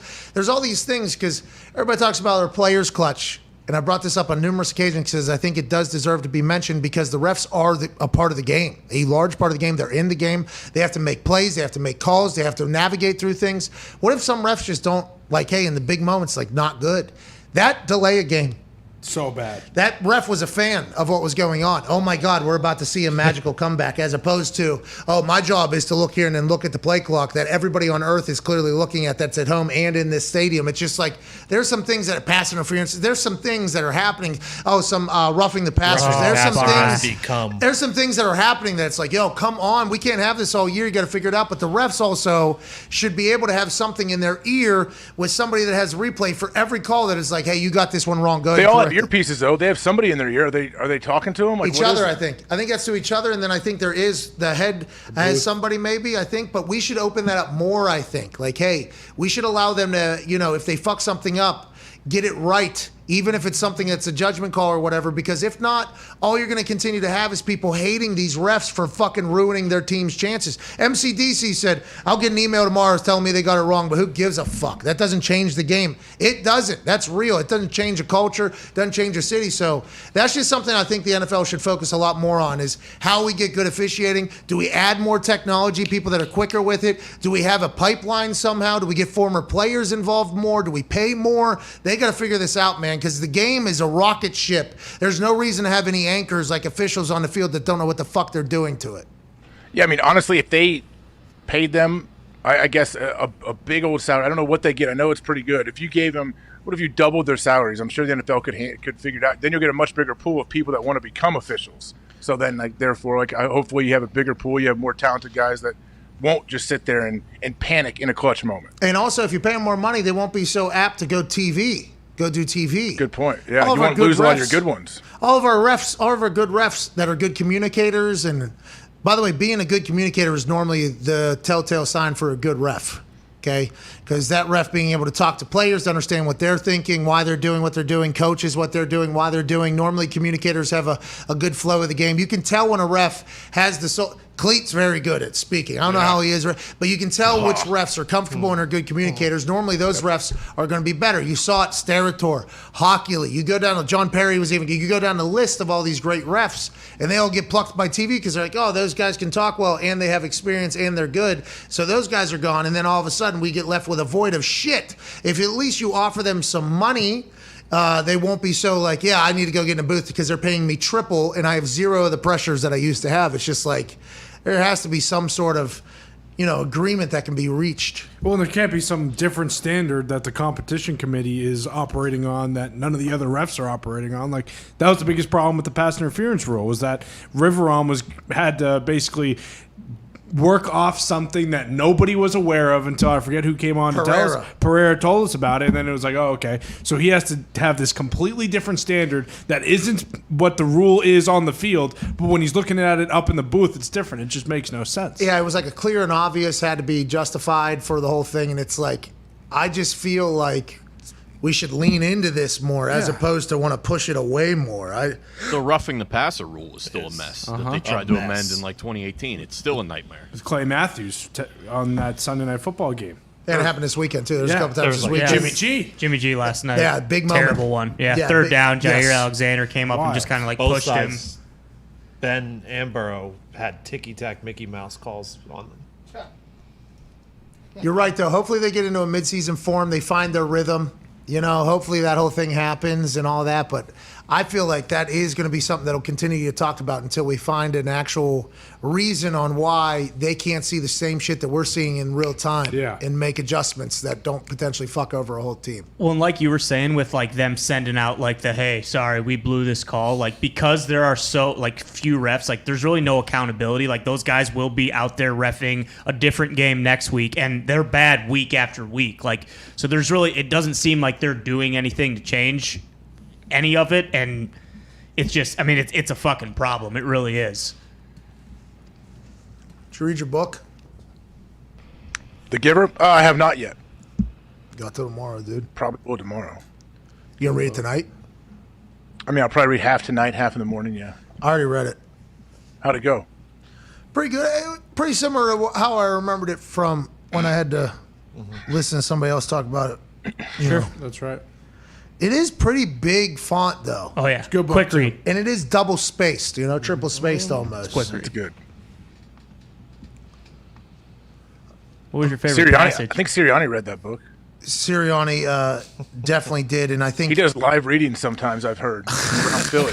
all these things because everybody talks about their players' clutch. And I brought this up on numerous occasions because I think it does deserve to be mentioned because the refs are a part of the game, a large part of the game. They're in the game. They have to make plays. They have to make calls. They have to navigate through things. What if some refs just don't, in the big moments, not good? That delay a game. So bad. That ref was a fan of what was going on. Oh, my God, we're about to see a magical comeback as opposed to, my job is to look here and then look at the play clock that everybody on earth is clearly looking at that's at home and in this stadium. It's just there's some things that are pass interference. There's some things that are happening. Some roughing the passers. There's some things that are happening that's come on. We can't have this all year. You got to figure it out. But the refs also should be able to have something in their ear with somebody that has replay for every call that is hey, you got this one wrong. Go ahead. Earpieces though, they have somebody in their ear. Are they talking to them? Each other, I think that's to each other, and then I think there is the head has somebody maybe, I think, but we should open that up more. I think hey, we should allow them to if they fuck something up, get it right, even if it's something that's a judgment call or whatever, because if not, all you're going to continue to have is people hating these refs for fucking ruining their team's chances. MCDC said, I'll get an email tomorrow telling me they got it wrong, but who gives a fuck? That doesn't change the game. It doesn't. That's real. It doesn't change a culture, doesn't change a city. So that's just something I think the NFL should focus a lot more on is how we get good officiating. Do we add more technology, people that are quicker with it? Do we have a pipeline somehow? Do we get former players involved more? Do we pay more? They got to figure this out, man, because the game is a rocket ship. There's no reason to have any anchors like officials on the field that don't know what the fuck they're doing to it. Yeah, I mean, honestly, if they paid them, I guess, a big old salary, I don't know what they get. I know it's pretty good. If you gave them, what if you doubled their salaries? I'm sure the NFL could figure it out. Then you'll get a much bigger pool of people that want to become officials. So then, therefore, hopefully you have a bigger pool. You have more talented guys that won't just sit there and panic in a clutch moment. And also, if you pay them more money, they won't be so apt to go do TV. Good point. Yeah, you won't lose a lot of your good ones. All of our good refs that are good communicators. And by the way, being a good communicator is normally the telltale sign for a good ref. Okay, because that ref being able to talk to players, to understand what they're thinking, why they're doing what they're doing, coaches what they're doing, why they're doing. Normally, communicators have a good flow of the game. You can tell when a ref has the soul. Cleet's very good at speaking. I don't know how he is, but you can tell which refs are comfortable and are good communicators. Normally, those refs are going to be better. You saw it, Sterator, Hockley. You go down to John Perry you go down the list of all these great refs, and they all get plucked by TV because they're like, oh, those guys can talk well, and they have experience, and they're good. So those guys are gone, and then all of a sudden, we get left with a void of shit. If at least you offer them some money, they won't be so I need to go get in a booth because they're paying me triple and I have zero of the pressures that I used to have. It's just there has to be some sort of, agreement that can be reached. Well, there can't be some different standard that the competition committee is operating on that none of the other refs are operating on. That was the biggest problem with the pass interference rule was that Riveron had to basically work off something that nobody was aware of until I forget who came on to tell us. Pereira told us about it, and then it was like, oh, okay. So he has to have this completely different standard that isn't what the rule is on the field, but when he's looking at it up in the booth, it's different. It just makes no sense. Yeah, it was a clear and obvious, had to be justified for the whole thing, and it's I just feel like we should lean into this more as opposed to want to push it away more. The roughing the passer rule was still a mess that they tried to amend in 2018. It's still a nightmare. It was Clay Matthews on that Sunday Night Football game. And it happened this weekend, too. There's a couple times this weekend. Jimmy G last night. Yeah, big moment. Terrible one. Yeah, third down, Jair Alexander came up and just kind of like Both pushed sides, him. Ben and Burrow had ticky-tack Mickey Mouse calls on them. You're right, though. Hopefully they get into a midseason form. They find their rhythm. Hopefully that whole thing happens and all that. But I feel like that is going to be something that will continue to get talked about until we find an actual reason on why they can't see the same shit that we're seeing in real time and make adjustments that don't potentially fuck over a whole team. Well, and like you were saying with like them sending out like the, hey, sorry, we blew this call, like because there are so like few refs, like there's really no accountability. Like those guys will be out there reffing a different game next week and they're bad week after week. Like, so there's really, it doesn't seem like they're doing anything to change any of it. And it's just, I mean, it's a fucking problem. It really is. Did you read your book? The Giver? I have not yet. Got till tomorrow, dude. Probably will tomorrow. You gonna read it tonight? I mean, I'll probably read half tonight, half in the morning, yeah. I already read it. How'd it go? Pretty good. Pretty similar to how I remembered it from when I had to listen to somebody else talk about it. Sure, that's right. It is pretty big font, though. Oh, yeah. It's good book, Quick read. And it is double spaced, triple spaced almost. It's quick read. It's good. What was your favorite Sirianni, passage? I think Sirianni read that book. Sirianni definitely did, and I think he does live readings sometimes. I've heard from Philly.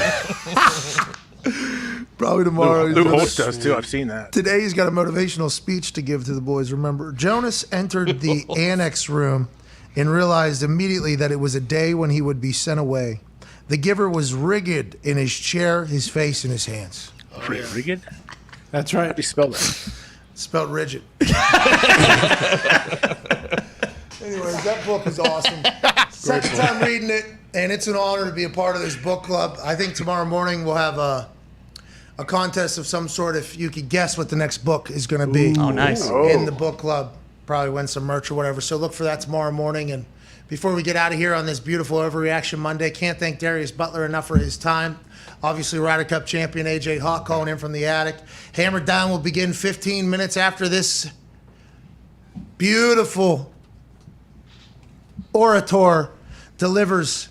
Probably tomorrow. Lou Holtz does too. I've seen that. Today he's got a motivational speech to give to the boys. Remember, Jonas entered the annex room and realized immediately that it was a day when he would be sent away. The giver was rigid in his chair, his face, and his hands. Rigid? That's right. How do you spell that? Spelled rigid. Anyways, that book is awesome. Second time reading it, and it's an honor to be a part of this book club. I think tomorrow morning we'll have a contest of some sort if you could guess what the next book is going to be. Oh, nice. In the book club. Probably win some merch or whatever. So look for that tomorrow morning. And before we get out of here on this beautiful Overreaction Monday, can't thank Darius Butler enough for his time. Obviously, Ryder Cup champion AJ Hawk calling in from the attic. Hammer Down will begin 15 minutes after this beautiful orator delivers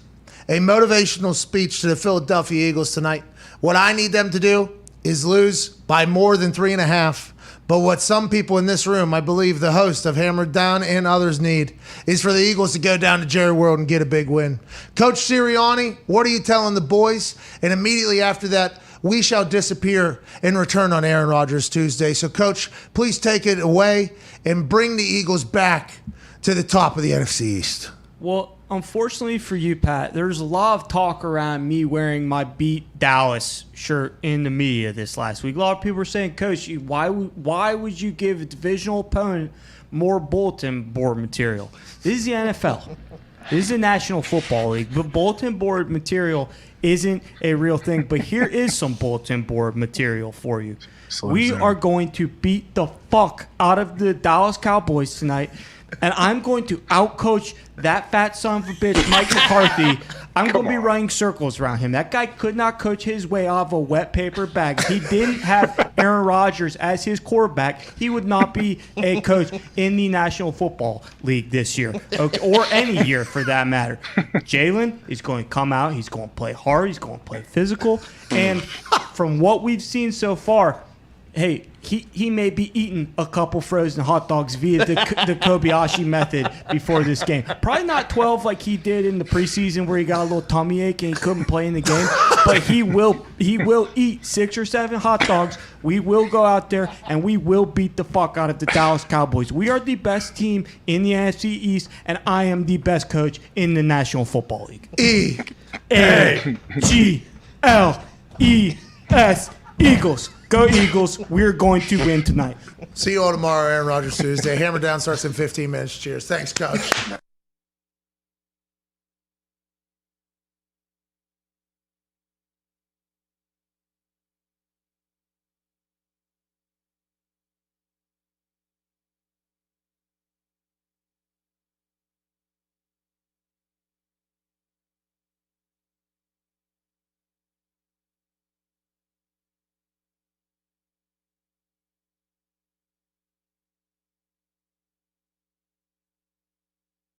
a motivational speech to the Philadelphia Eagles tonight. What I need them to do is lose by more than 3.5. But what some people in this room, I believe the host of Hammered Down and others need, is for the Eagles to go down to Jerry World and get a big win. Coach Sirianni, what are you telling the boys? And immediately after that, we shall disappear and return on Aaron Rodgers Tuesday. So, Coach, please take it away and bring the Eagles back to the top of the NFC East. Well, unfortunately for you, Pat, there's a lot of talk around me wearing my Beat Dallas shirt in the media this last week. A lot of people were saying, Coach, why would you give a divisional opponent more bulletin board material? This is the NFL. This is the National Football League. But bulletin board material isn't a real thing. But here is some bulletin board material for you. We are going to beat the fuck out of the Dallas Cowboys tonight. And I'm going to outcoach that fat son of a bitch, Mike McCarthy. I'm going to be running circles around him. That guy could not coach his way out of a wet paper bag. If he didn't have Aaron Rodgers as his quarterback, he would not be a coach in the National Football League this year, okay, or any year for that matter. Jalen is going to come out. He's going to play hard. He's going to play physical. And from what we've seen so far, hey, he may be eating a couple frozen hot dogs via the Kobayashi method before this game. Probably not 12 like he did in the preseason where he got a little tummy ache and he couldn't play in the game. But he will eat 6 or 7 hot dogs. We will go out there and we will beat the fuck out of the Dallas Cowboys. We are the best team in the NFC East, and I am the best coach in the National Football League. E-A-G-L-E-S. Eagles. Go Eagles. We're going to win tonight. See you all tomorrow, Aaron Rodgers Tuesday. Hammer Down starts in 15 minutes. Cheers. Thanks, Coach.